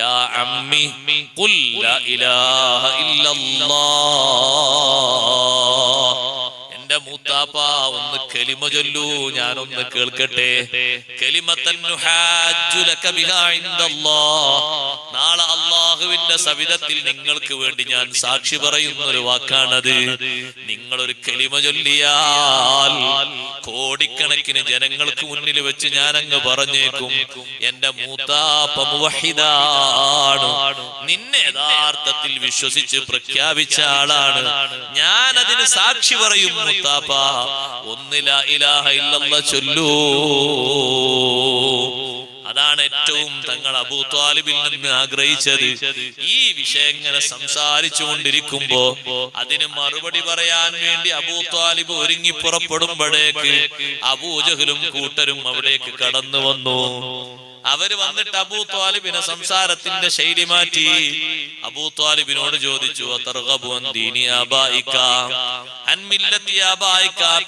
യാ അമ്മി ഖുൽ ലാ ഇലാഹ ഇല്ലല്ലാഹ്. എന്റെ മൂത്താപ്പ ഒന്ന് കലിമ ചൊല്ലൂ, ഞാനൊന്ന് കേൾക്കട്ടെ. കലിമത്തൻ നുഹാജ്ജു ലക ബിഹാ ഇൻദല്ലാഹ്. നാളെ അല്ലാഹുവിന്റെ സവിധത്തിൽ നിങ്ങൾക്ക് വേണ്ടി ഞാൻ സാക്ഷി പറയുന്ന ഒരു വാക്കാണത്. നിങ്ങളൊരു കലിമ ചൊല്ലിയാൽ കോടിക്കണക്കിന് ജനങ്ങൾക്ക് മുന്നിൽ വെച്ച് ഞാൻ അങ്ങ് പറഞ്ഞേക്കും, എന്റെ മൂത്താപ്പ മുവഹിദാണ്, നിന്നെ യഥാർത്ഥത്തിൽ വിശ്വസിച്ച് പ്രഖ്യാപിച്ച ആളാണ്, ഞാൻ അതിന് സാക്ഷി പറയും. മൂത്താപ്പ ഒന്ന് ലാ ഇലാഹ ഇല്ലല്ലാഹ് ചൊല്ലൂ. അതാണ് ഏറ്റവും തങ്ങൾ അബൂ ത്വാലിബിൽ നിന്ന് ആഗ്രഹിച്ചത്. ഈ വിഷയം ഇങ്ങനെ സംസാരിച്ചു കൊണ്ടിരിക്കുമ്പോ അതിന് മറുപടി പറയാൻ വേണ്ടി അബൂ ത്വാലിബ് ഒരുങ്ങി പുറപ്പെടുമ്പോഴേക്ക് അബൂജഹലും കൂട്ടരും അവിടേക്ക് കടന്നു വന്നു. അവര് വന്നിട്ട് അബൂ ത്വാലിബിനെ സംസാരത്തിന്റെ ശൈലി മാറ്റി. അബൂ ത്വാലിബിനോട് ചോദിച്ചു,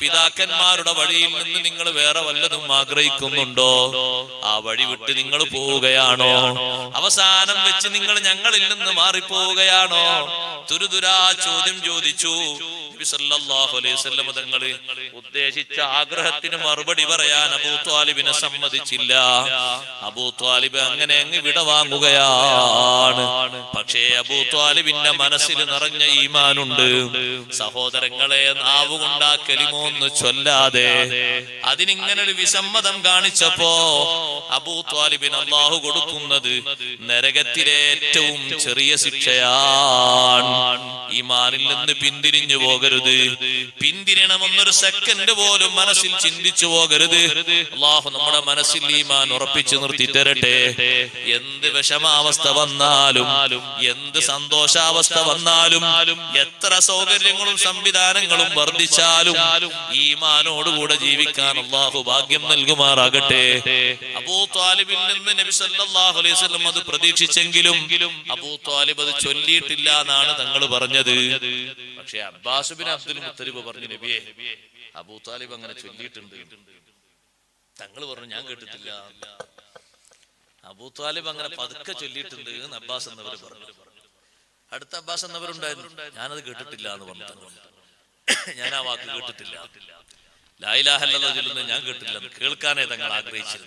പിതാക്കന്മാരുടെ വഴിയിൽ നിന്ന് നിങ്ങൾ വേറെ വല്ലതും ആഗ്രഹിക്കുന്നുണ്ടോ? ആ വഴി വിട്ട് നിങ്ങൾ പോവുകയാണോ? അവസാനം വെച്ച് നിങ്ങൾ ഞങ്ങളിൽ നിന്ന് മാറിപ്പോവുകയാണോ? തുരുതുരാ ചോദ്യം ചോദിച്ചു. നബി സല്ലല്ലാഹു അലൈഹി വസല്ലം തങ്ങള് ഉദ്ദേശിച്ച ആഗ്രഹത്തിന് മറുപടി പറയാൻ അബൂ ത്വാലിബിനെ സമ്മതിച്ചില്ല. അബൂ ത്വാലിബ് അങ്ങനെ അങ്ങ് വിടവാങ്ങുകയാണ്. പക്ഷേ അബൂ ത്വാലിബിന്റെ മനസ്സിൽ നിറഞ്ഞ ഈമാനുണ്ട്. സഹോദരങ്ങളെ, നാവുകൊണ്ടാ കലിമൊന്ന് ചൊല്ലാതെ അതിനിങ്ങനൊരു വിസമ്മതം കാണിച്ചപ്പോ അബൂ ത്വാലിബിന് അല്ലാഹു കൊടുക്കുന്നത് നരകത്തിലെ ഏറ്റവും ചെറിയ ശിക്ഷയാണ്. ഈമാനിൽ നിന്ന് പിന്തിരിഞ്ഞു പോകരുത്. പിന്തിരിയണമെന്നൊരു സെക്കൻഡ് പോലും മനസ്സിൽ ചിന്തിച്ചു പോകരുത്. അല്ലാഹു നമ്മുടെ മനസ്സിൽ ഈമാൻ ഉറപ്പിച്ചു നിർത്തി തരട്ടെ. എന്ത് വിഷമാവസ്ഥ വന്നാലും, എന്ത് സന്തോഷാവസ്ഥ വന്നാലും, എത്ര സൗകര്യങ്ങളും സംവിധാനങ്ങളും വർദ്ധിച്ചാലും ഈമാനോടുകൂടെ ജീവിക്കാൻ അല്ലാഹു ഭാഗ്യം നൽകുമാറാകട്ടെ. അബൂ ത്വാലിബിൽ നിന്ന് നബി സല്ലല്ലാഹു അലൈഹി വസല്ലം അത് പ്രതീക്ഷിച്ചെങ്കിലും അബൂ ത്വാലിബ് അത് ചൊല്ലിയിട്ടില്ല എന്നാണ് തങ്ങൾ പറഞ്ഞത്. പക്ഷേ അബ്ബാസ് ബിൻ അബ്ദുൽ മുത്തലിബ് പറഞ്ഞു, നബിയെ, അബൂ ത്വാലിബ് അങ്ങനെ ചൊല്ലിയിട്ടുണ്ട്. തങ്ങൾ പറഞ്ഞു, ഞാൻ കേട്ടിട്ടില്ല. അബൂ ത്വാലിബ് അങ്ങനെ പതുക്കെ ചൊല്ലിയിട്ടുണ്ട് എന്ന് അബ്ബാസ് എന്നവർ പറഞ്ഞു. അടുത്ത അബ്ബാസ് എന്നവരുണ്ടായിരുന്നു, ഞാനത് കേട്ടിട്ടില്ല എന്ന് പറഞ്ഞു. ഞാൻ ആ വാക്ക് കേട്ടിട്ടില്ല. ലാ ഇലാഹ ഇല്ലല്ലാഹ് ചൊല്ലുന്നത് ഞാൻ കേട്ടില്ല, കേൾക്കാനേ തങ്ങൾ ആഗ്രഹിച്ചത്.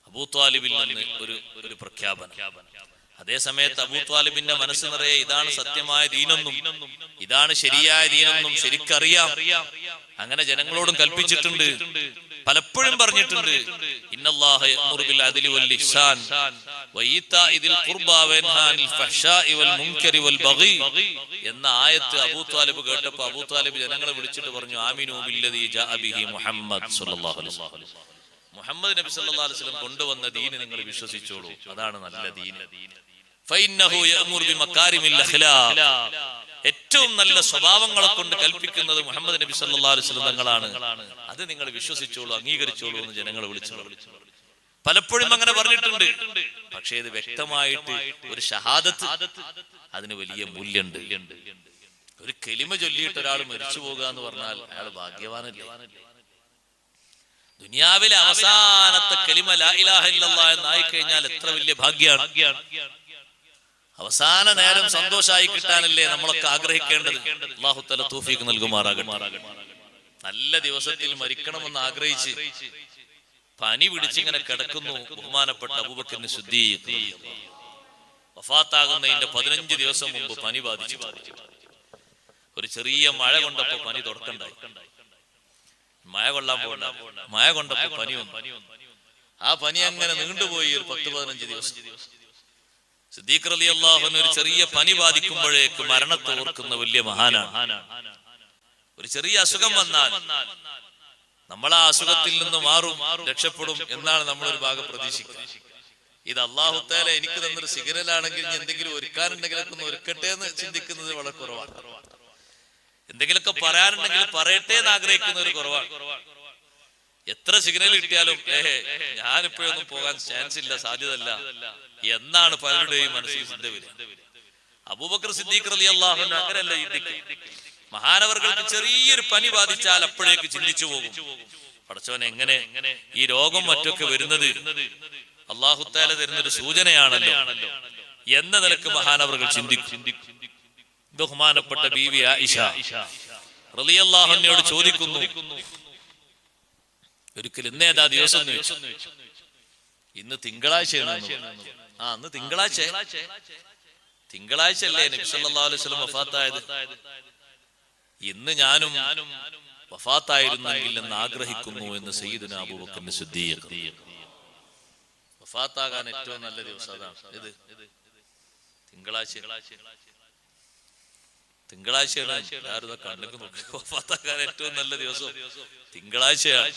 അബൂ ത്വാലിബിൽ നിന്ന് ഒരു പ്രഖ്യാപനം. അതേ സമയത്ത് അബൂ ത്വാലിബിന്റെ മനസ്സ് നിറയെ ഇതാണ് സത്യമായ ദീനെന്നും ഇതാണ് ശരിയായ ദീനെന്നും ശരിക്കറിയാം. അങ്ങനെ ജനങ്ങളോടും കൽപ്പിച്ചിട്ടുണ്ട്, പലപ്പോഴും പറഞ്ഞിട്ടുണ്ട്. ഇന്നല്ലാഹ യഅ്മുറു ബിൽ അദ്ലി വൽ ഇഹ്സാൻ വഇതാഇ ദിൽ ഖുർബാ വയൻഹാ അനിൽ ഫഹ്ശാഇ വൽ മുൻകരി വൽ ബഗി എന്ന ആയത്ത് അബൂ ത്വാലിബ് കേട്ടപ്പോൾ അബൂ ത്വാലിബ് ജനങ്ങളെ വിളിച്ചിട്ട് പറഞ്ഞു, ആമിനൂ ബില്ലദീ ജാഅ ബിഹി മുഹമ്മദ് സ്വല്ലല്ലാഹു അലൈഹി വസല്ലം. മുഹമ്മദ് നബി സല്ലല്ലാഹു അലൈഹി വസല്ലം കൊണ്ടുവന്ന ദീൻ നിങ്ങൾ വിശ്വസിച്ചോളൂ, അതാണ് നല്ല ദീൻ. ഫഇന്നഹു യഅ്മുറു ബിമകാരിമിൽ അഖ്ലാഖ്, ഏറ്റവും നല്ല സ്വഭാവങ്ങളെ കൊണ്ട് കൽപ്പിക്കുന്നത് മുഹമ്മദ് നബി സല്ലല്ലാഹു അലൈഹി വസല്ലം തങ്ങളാണ്. അത് നിങ്ങൾ വിശ്വസിച്ചോളൂ, അംഗീകരിച്ചോളൂ എന്ന് ജനങ്ങൾ വിളിച്ചു. പലപ്പോഴും അങ്ങനെ പറഞ്ഞിട്ടുണ്ട്. പക്ഷേ ഇത് വ്യക്തമായിട്ട് ഒരു ഷഹാദത്ത്, അതിന് വലിയ മൂല്യമുണ്ട്. ഒരു കലിമ ചൊല്ലിയിട്ട് ഒരാൾ മരിച്ചു പോകുക എന്ന് പറഞ്ഞാൽ അയാൾ ഭാഗ്യവാനല്ലേ. ദുനിയാവിലെ അവസാനത്തെ കലിമ ലാ ഇലാഹ ഇല്ലല്ലാഹ് എന്നായി കഴിഞ്ഞാൽ എത്ര വലിയ ഭാഗ്യമാണ്. അവസാന നേരം സന്തോഷമായി കിട്ടാനല്ലേ നമ്മളൊക്കെ ആഗ്രഹിക്കേണ്ടത്. അല്ലാഹു തആല തൗഫീഖ് നൽകുമാറാകട്ടെ. നല്ല ദിവസത്തിൽ മരിക്കണമെന്ന് ആഗ്രഹിച്ച് പനി പിടിച്ചിങ്ങനെ കിടക്കുന്നു ബഹുമാനപ്പെട്ട അബൂബക്കർ സിദ്ദീഖ്. വഫാത്താകുന്നതിന്റെ 15 ദിവസം മുമ്പ് പനി ബാധിച്ചു. ഒരു ചെറിയ മഴ കൊണ്ടപ്പോ പനി തുടക്കണ്ടായി. മഴ കൊള്ളാൻ പോകണ്ട, മഴ കൊണ്ടപ്പോ പനി വന്നു. ആ പനി അങ്ങനെ നീണ്ടുപോയി ഒരു 10-15 ദിവസം. സിദ്ദീഖ് റളിയല്ലാഹു അൻഹു ഒരു ചെറിയ പനി ബാധിക്കുമ്പോഴേക്ക് മരണത്തെ ഓർക്കുന്ന വലിയ മഹാനാണ്. ഒരു ചെറിയ അസുഖം വന്നാൽ നമ്മൾ ആ അസുഖത്തിൽ നിന്ന് മാറും, രക്ഷപ്പെടും എന്നാണ് നമ്മളൊരു ഭാഗം പ്രതീക്ഷിക്കുന്നത്. ഇത് അല്ലാഹു തആല എനിക്ക് തന്നൊരു സിഗ്നലാണെങ്കിൽ എന്തെങ്കിലും ഒരുക്കാനുണ്ടെങ്കിലൊക്കെ ഒന്ന് ഒരുക്കട്ടെ എന്ന് ചിന്തിക്കുന്നത് വളരെ കുറവാണ്. എന്തെങ്കിലുമൊക്കെ പറയാനുണ്ടെങ്കിൽ പറയട്ടെ എന്ന് ആഗ്രഹിക്കുന്നവർ കുറവാണ്. എത്ര സിഗ്നൽ കിട്ടിയാലും ഞാനിപ്പോഴൊന്നും പോകാൻ ചാൻസ് ഇല്ല, സാധ്യതല്ല എന്നാണ് പലരുടെയും മനസ്സിൽ ചിന്ത വരിക. അബൂബക്കർ സിദ്ദീഖ് റളിയല്ലാഹു അൻഹു അങ്ങനെയല്ല ചിന്തിക്കുക. മഹാനവർകൾക്ക് ചെറിയൊരു പനി ബാധിച്ചാൽ അപ്പോഴേക്ക് ചിന്തിച്ചു പോകും, പടച്ചവൻ എങ്ങനെ ഈ രോഗം മറ്റൊക്കെ വരുന്നത് അല്ലാഹു തആല തരുന്നൊരു സൂചനയാണല്ലോ എന്ന നിലക്ക് മഹാനവർകൾ ചിന്തിക്കും. ബഹുമാനപ്പെട്ട ബീവി ആയിഷ റളിയല്ലാഹു അൻഹയോട് ചോദിക്കുന്നു, ഒരിക്കൽ ഇന്നേതാ ദിവസം എന്ന് ചോദിച്ചു. ഇന്ന് തിങ്കളാഴ്ചയാണ്. അന്ന് തിങ്കളാഴ്ചയല്ലേ നബി സല്ലല്ലാഹു അലൈഹി വസല്ലം വഫാത്തായത്. ഇന്ന് ഞാനും വഫാത്തായിരുന്നെങ്കിൽ എന്ന് ആഗ്രഹിക്കുന്നു എന്ന് സയ്യിദുനാ അബൂബക്കർ സിദ്ദീഖ്. വഫാത്താകാൻ ഏറ്റവും നല്ല ദിവസം അതാണ്. ഇത് തിങ്കളാഴ്ചയാണ്. എല്ലാവരും കണ്ണൊക്കെ നോക്കി. വഫാത്താകാൻ ഏറ്റവും നല്ല ദിവസം തിങ്കളാഴ്ചയാണ്.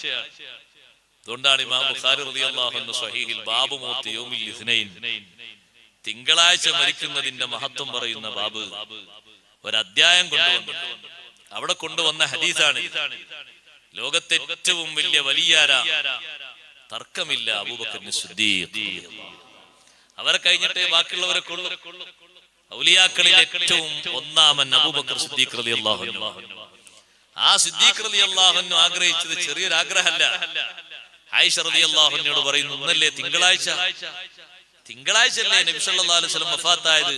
അതുകൊണ്ടാണ് ഇമാം ബുഖാരി റളിയല്ലാഹു അൻഹു സ്വഹീഹിൽ ബാബു മൗത്തി യൗമിൽ ഇസ്നൈൻ, തിങ്കളാഴ്ച മരിക്കുന്നതിന്റെ മഹത്വം പറയുന്ന ബാബ് ഒരു അധ്യായം കൊണ്ടുവന്നു. അവിടെ കൊണ്ടുവന്ന ഹദീസാണ്. ലോകത്തെ ഏറ്റവും വലിയ വലിയാര തർക്കമില്ല അബൂബക്കർ സിദ്ദീഖ്. അവരെ കഴിഞ്ഞിട്ടേ ബാക്കിയുള്ളവരെ കൊള്ളു. ഔലിയാക്കളിൽ ഏറ്റവും ഒന്നാമൻ അബൂബക്കർ സിദ്ദീഖ് റളിയല്ലാഹു അൻഹു. ആ സിദ്ദീഖ് റളിയല്ലാഹു അൻഹു ആഗ്രഹിച്ചത് ചെറിയൊരു ആഗ്രഹമല്ല. ആയിഷ റളിയല്ലാഹു അൻഹയോട് പറയുന്നു, ഇന്നല്ലേ തിങ്കളാഴ്ച, തിങ്കളാഴ്ചയല്ലേ നബി സല്ലല്ലാഹു അലൈഹി വസല്ലം വഫാത്തായത്,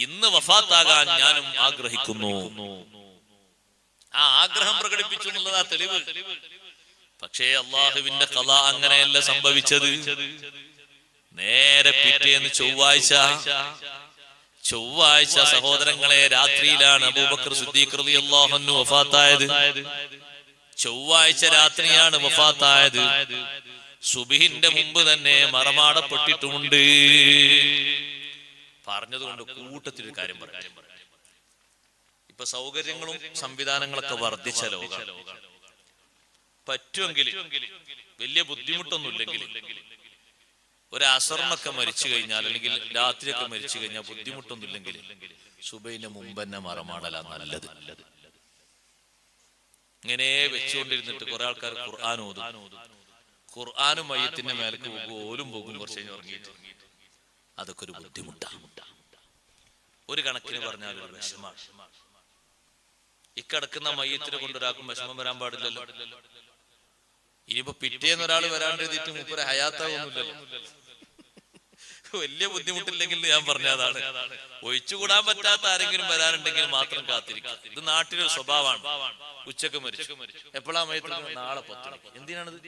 ഇന്ന് വഫാത്താകാൻ ഞാനും ആഗ്രഹിക്കുന്നു. ആ ആഗ്രഹം പ്രകടിപ്പിച്ചു എന്നുള്ളതാ തെളിവ്. പക്ഷേ അള്ളാഹുവിന്റെ ഖളാ അങ്ങനെയല്ല സംഭവിച്ചത്. നേരെ പിറ്റേന്ന് ചൊവ്വാഴ്ച സഹോദരങ്ങളെ രാത്രിയിലാണ് അബൂബക്കർ സിദ്ദീഖ് റളിയല്ലാഹു അൻഹു വഫാത്തായത്. ചൊവ്വാഴ്ച രാത്രിയാണ് വഫാത്തായത്. സുബ്ഹിന്റെ മുമ്പ് തന്നെ മറമാടപ്പെട്ടിട്ടുമുണ്ട്. പറഞ്ഞതുകൊണ്ട് കൂട്ടത്തിലൊരു കാര്യം പറയാം. ഇപ്പൊ സൗകര്യങ്ങളും സംവിധാനങ്ങളൊക്കെ വർദ്ധിച്ച ലോകം. പറ്റുമെങ്കിൽ വലിയ ബുദ്ധിമുട്ടൊന്നുമില്ലെങ്കിൽ ഒരു അസറിനൊക്കെ മരിച്ചു കഴിഞ്ഞാൽ, അല്ലെങ്കിൽ രാത്രിയൊക്കെ മരിച്ചു കഴിഞ്ഞാൽ ബുദ്ധിമുട്ടൊന്നുമില്ലെങ്കിൽ സുബഹിന്റെ മുമ്പ് തന്നെ മറമാടല നല്ലത്. ഇങ്ങനെ വെച്ചുകൊണ്ടിരുന്നിട്ട് കുറെ ആൾക്കാർ ഖുർആൻ ഓതും. ഖുർആനും മയ്യത്തിന്റെ മേലേക്ക് പോകും, ഓലും പോകും, കുറച്ച് കഴിഞ്ഞ് ഉറങ്ങിയിട്ട്. അതൊക്കെ ഒരു ബുദ്ധിമുട്ടാണ്. ഒരു കണക്കിന് പറഞ്ഞാൽ ഒരു വിഷമാണ്. ഇക്കടക്കുന്ന മയ്യത്തിനെ കൊണ്ടൊരാൾക്കും വിഷമം വരാൻ പാടില്ലല്ലോ. ഇനിയിപ്പോ പിറ്റേന്ന് ഒരാൾ വരാണ്ടെഴുതിയിട്ട് മൂപ്പരെ ഹയാത്താവുന്നില്ലല്ലോ. വലിയ ബുദ്ധിമുട്ടില്ലെങ്കിൽ ഞാൻ പറഞ്ഞതാണ്, ഒഴിച്ചുകൂടാൻ പറ്റാത്ത ആരെങ്കിലും വരാനുണ്ടെങ്കിൽ മാത്രം കാത്തിരിക്കുക. ഇത് നാട്ടിലൊരു സ്വഭാവമാണ്. ഉച്ചക്ക് മരിച്ചു, എപ്പോഴാ മയ്യത്ത്? നാളെ 10 മണിക്ക്. എന്തിനാണത്?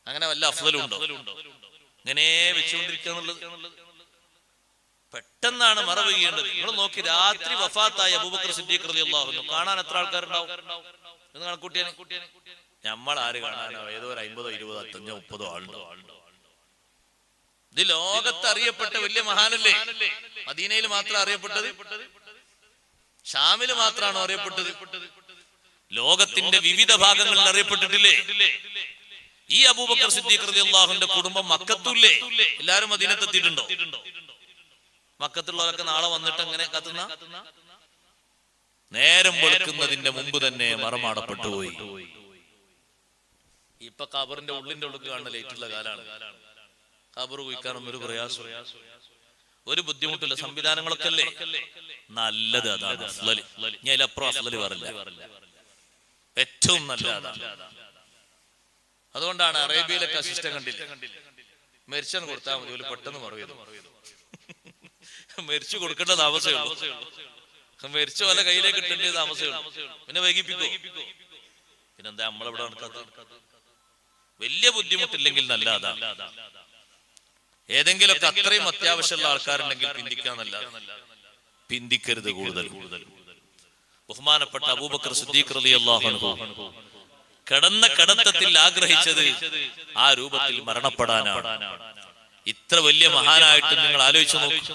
അങ്ങനെ വല്ല അഫ്ളലുണ്ടോ? ഇങ്ങനെ വെച്ചുകൊണ്ടിരിക്കുക എന്നുള്ളത് പെട്ടെന്നാണ് മറവ് ചെയ്യേണ്ടത്. നിങ്ങൾ നോക്കി, രാത്രി വഫാത്തായ അബൂബക്കർ സിദ്ദീഖ് റളിയല്ലാഹു അൻഹു കാണാൻ എത്ര ആൾക്കാരുണ്ടാവും എന്ന് കണക്കൂട്ടിയാൽ നമ്മൾ ആര് കാണാനോ? ഏതോ ഒരു 50, 20, 50, 30 ആളുണ്ടോ? ഇത് ലോകത്ത് അറിയപ്പെട്ട വലിയ മഹാനല്ലേ? മദീനയിൽ മാത്രം അറിയപ്പെട്ടത്? ഷാമില് മാത്രമാണോ അറിയപ്പെട്ടത്? ലോകത്തിന്റെ വിവിധ ഭാഗങ്ങളിൽ അറിയപ്പെട്ടിട്ടില്ലേ? ഈ അബൂബക്കർ സിദ്ദീഖ് റളിയല്ലാഹു അൻഹുവിന്റെ കുടുംബം മക്കത്തുല്ലേ? എല്ലാരും മദീനത്തെത്തിയിട്ടുണ്ടോ? മക്കത്തുള്ളവരൊക്കെ നാളെ വന്നിട്ട് അങ്ങനെ കത്തുന്ന, നേരം വെളുക്കുന്നതിന്റെ മുമ്പ് തന്നെ മറമാടപ്പെട്ടു പോയി. ഇപ്പൊ ഖബറിന്റെ ഉള്ളിന്റെ ഉള്ളിൽ കാണുന്ന ലൈറ്റുള്ള കാലാണ്. ഖബർ കുഴിക്കാനൊന്നും ഒരു പ്രയാസം, ഒരു ബുദ്ധിമുട്ടില്ല. സംവിധാനങ്ങളൊക്കെ അല്ലേ നല്ലത്. അതാണ് അഫ്ളൽ. ഞാൻ അതിലപ്പുറം അഫ്ളൽ പറയില്ല. ഏറ്റവും നല്ല അതാണ്. അതുകൊണ്ടാണ് അറേബ്യയിലൊക്കെ സിസ്റ്റം കണ്ടില്ല, മരിച്ചാൻ കൊടുത്താൽ മതി, പെട്ടെന്ന് മറവ്. മരിച്ചു കൊടുക്കേണ്ട താമസമേ ഉള്ളൂ. മരിച്ച പോലെ കയ്യിലേക്ക് കിട്ടേണ്ട താമസമേ ഉള്ളൂ. പിന്നെ വൈകിപ്പിക്കോ? പിന്നെന്താ നമ്മളെവിടെ നടക്കാത്തത്? വലിയ ബുദ്ധിമുട്ടില്ലെങ്കിൽ നല്ല അതാണ്. ഏതെങ്കിലുമൊക്കെ അത്രയും അത്യാവശ്യമുള്ള ആൾക്കാരുണ്ടെങ്കിൽ പിന്തിക്കാന്നല്ല, പിന്തിക്കരുത് കൂടുതൽ. ബഹുമാനപ്പെട്ട അബൂബക്കർ സിദ്ദീഖ് റളിയല്ലാഹു അൻഹു കിടന്ന കിടത്തത്തിൽ ആഗ്രഹിച്ചത് ആ രൂപത്തിൽ മരണപ്പെടാനാണ്. ഇത്ര വലിയ മഹാനായിട്ട് നിങ്ങൾ ആലോചിച്ചു നോക്കൂ.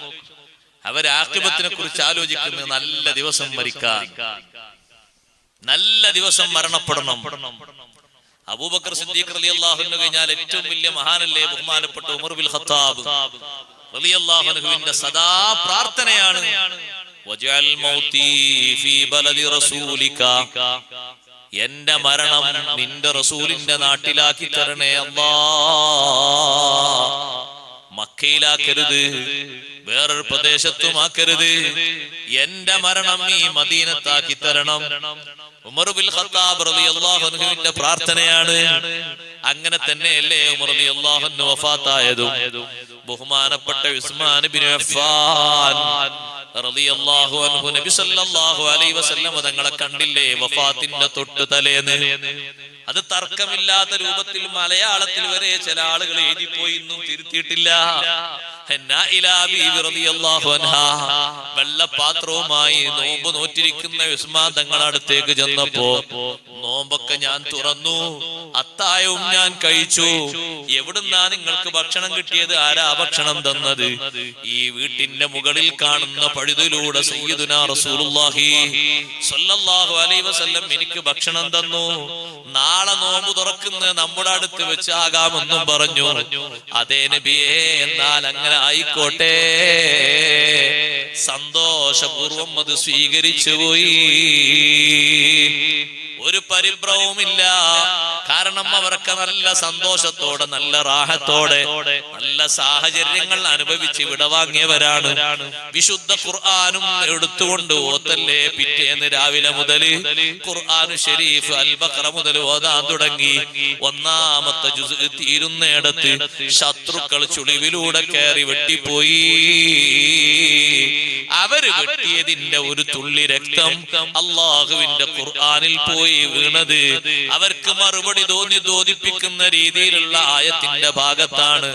അവരെ ആഖിബത്തിനെ കുറിച്ച് ആലോചിക്കുന്നത് നല്ല ദിവസം മരിക്കാൻ, നല്ല ദിവസം മരണപ്പെടണം. അബൂബക്കർ സിദ്ദീഖ് റളിയല്ലാഹു അൻഹു കഴിഞ്ഞാൽ ഏറ്റവും വലിയ മഹാനല്ലേ ബഹുമാനപ്പെട്ട ഉമർ ബിൻ ഖത്താബ് റളിയല്ലാഹു അൻഹുവിന്റെ സദാ പ്രാർത്ഥനയാണ്, വജഅൽ മൗതി ഫീ ബലദി റസൂലിക, എന്റെ മരണം നിന്റെ റസൂലിന്റെ നാട്ടിലാക്കി തരണേ അല്ലാഹ്. മക്കയിലാക്കരുത്, വേറൊരു പ്രദേശത്തുമാക്കരുത്. എന്റെ മരണം ഈ മദീനത്താക്കി തരണം. ഉമർ ബിൻ ഖത്താബ് റളിയല്ലാഹു അൻഹുവിന്റെ പ്രാർത്ഥനയാണ്. അങ്ങനെ തന്നെയല്ലേ ഉമർ റളിയല്ലാഹു അൻഹു വഫാത്തായതും. ബഹുമാനപ്പെട്ട ഉസ്മാൻ ബിൻ അഫ്ഫാൻ റളിയല്ലാഹു അൻഹു നബി സല്ലല്ലാഹു അലൈഹി വസല്ലം തങ്ങളെ കണ്ടില്ലേ വഫാത്തിന്റെ തൊട്ട് തലേന്ന്? അത് തർക്കമില്ലാത്ത രൂപത്തിൽ മലയാളത്തിൽ വരെ ചില ആളുകൾ എഴുതിപ്പോയി, ഇന്നും തിരുത്തിയിട്ടില്ല. വെള്ളപാത്രവുമായി നോമ്പ് നോറ്റിരിക്കുന്ന ഉസ്മാൻ തങ്ങളുടെ അടുത്തേക്ക് ചെന്നപ്പോ നോമ്പൊക്കെ ഞാൻ തുറന്നു, അത്തായവും ഞാൻ കഴിച്ചു. എവിടുന്നാ നിങ്ങൾക്ക് ഭക്ഷണം കിട്ടിയത്? ആരാ ഭക്ഷണം തന്നത്? ഈ വീട്ടിന്റെ മുകളിൽ കാണുന്ന പഴുതിലൂടെ സയ്യിദുനാ റസൂലുള്ളാഹി സ്വല്ലല്ലാഹു അലൈഹി വസല്ലം എനിക്ക് ഭക്ഷണം തന്നു. നാളെ നോമ്പ് തുറക്കുന്ന നമ്മുടെ അടുത്ത് വെച്ചാകാമെന്നും പറഞ്ഞു. അതേ നബിയേ, എന്നാൽ അങ്ങനെ ആയിക്കോട്ടെ. സന്തോഷപൂർവം അത് സ്വീകരിച്ചു പോയി. ഒരു പരിഭ്രവുമില്ല. കാരണം അവർക്ക് നല്ല സന്തോഷത്തോടെ, നല്ല റാഹത്തോടെ, നല്ല സാഹചര്യങ്ങൾ അനുഭവിച്ച് വിടവാങ്ങിയവരാണ്. വിശുദ്ധ ഖുർആനും എടുത്തുകൊണ്ട് ഓതല്ലേ പിറ്റേന്ന് രാവിലെ മുതൽ ഖുർആൻ ശരീഫ് അൽ ബഖറ മുതൽ ഓതാൻ തുടങ്ങി. ഒന്നാമത്തെ ജുസ് തീരുന്നിടത്ത് ശത്രുക്കൾ ചുളിവിലൂടെ കയറി വെട്ടിപ്പോയി. അവര് വെട്ടിയതിന്റെ ഒരു തുള്ളി രക്തം അള്ളാഹുവിന്റെ ഖുർആനിൽ പോയി വീണത് അവർക്ക് മറുപടി തോന്നിപ്പിക്കുന്ന രീതിയിലുള്ള ആയത്തിന്റെ ഭാഗത്താണ്.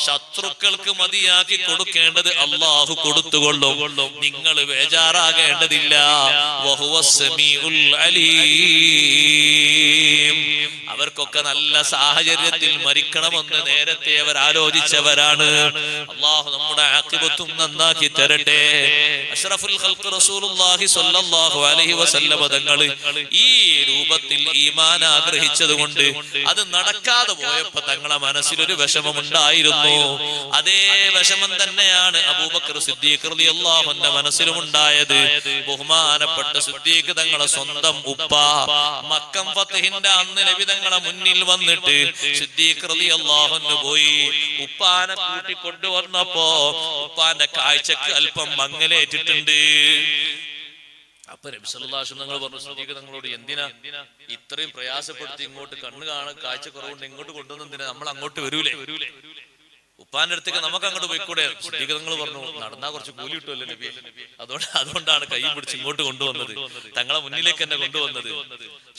ശത്രുക്കൾക്ക് മതിയാക്കി കൊടുക്കേണ്ടത് അള്ളാഹു കൊടുത്തുകൊള്ളും. നിങ്ങൾ ബേജാറാകേണ്ടതില്ല. അവർക്കൊക്കെ നല്ല സാഹചര്യത്തിൽ മരിക്കണമെന്ന് നേരത്തെ അവർ ആലോചിച്ചവരാണ്. അള്ളാഹു നമ്മുടെ ആഖിബത്തും നന്നാക്കി തരട്ടെ. അഷ്റഫുൽ ഖൽഖ് റസൂലുള്ളാഹി സ്വല്ലല്ലാഹു അലൈഹി വസല്ലം തങ്ങൾ ഈ രൂപത്തിൽ ഈമാൻ ആഗ്രഹിച്ചതുകൊണ്ട് അത് നടക്കാതെ പോയപ്പോൾ തങ്ങളുടെ മനസ്സിലൊരു വിഷമമുണ്ടായിരുന്നു. അതേ വിഷമം തന്നെയാണ് അബൂബക്കർ സിദ്ദീഖ് റളിയല്ലാഹു അൻഹു മനസ്സിലും ഉണ്ടായത്. ബഹുമാനപ്പെട്ട സിദ്ദീഖ് തങ്ങളുടെ സ്വന്തം ഉപ്പ മക്കം ഫത്ഹിന്റെ അന്ന് നബി തങ്ങളുടെ മുന്നിൽ വന്നിട്ട് സിദ്ദീഖ് റളിയല്ലാഹു അൻഹു പോയി ഉപ്പാനെ കൂട്ടിക്കൊണ്ടുവന്നപ്പോ ഉപ്പാന്റെ കാഴ്ചക്ക് അല്പം മങ്ങലേറ്റിട്ടുണ്ട്. അപ്പൊ നബി സല്ലല്ലാഹു അലൈഹി വസല്ലം പറഞ്ഞു, സിദ്ദീഖ് തങ്ങളോട് എന്തിനാ ഇത്രയും പ്രയാസപ്പെടുത്തി ഇങ്ങോട്ട് കണ്ണ് കാണാൻ കാഴ്ച കുറവുണ്ട് ഇങ്ങോട്ട് കൊണ്ടുവന്നെന്തിനാ, നമ്മൾ അങ്ങോട്ട് വരൂലേ? ഉപ്പാന്റെ അടുത്തേക്ക് നമുക്ക് അങ്ങോട്ട് പോയിക്കൂടെ? സിദ്ദീഖ് തങ്ങൾ പറഞ്ഞു, നടന്നാ കുറച്ച് കൂലി കിട്ടുമല്ലോ നബി, അതുകൊണ്ടാണ് കൈ പിടിച്ച് ഇങ്ങോട്ട് കൊണ്ടുവന്നത്, തങ്ങളെ മുന്നിലേക്ക് എന്നെ കൊണ്ടുവന്നത്.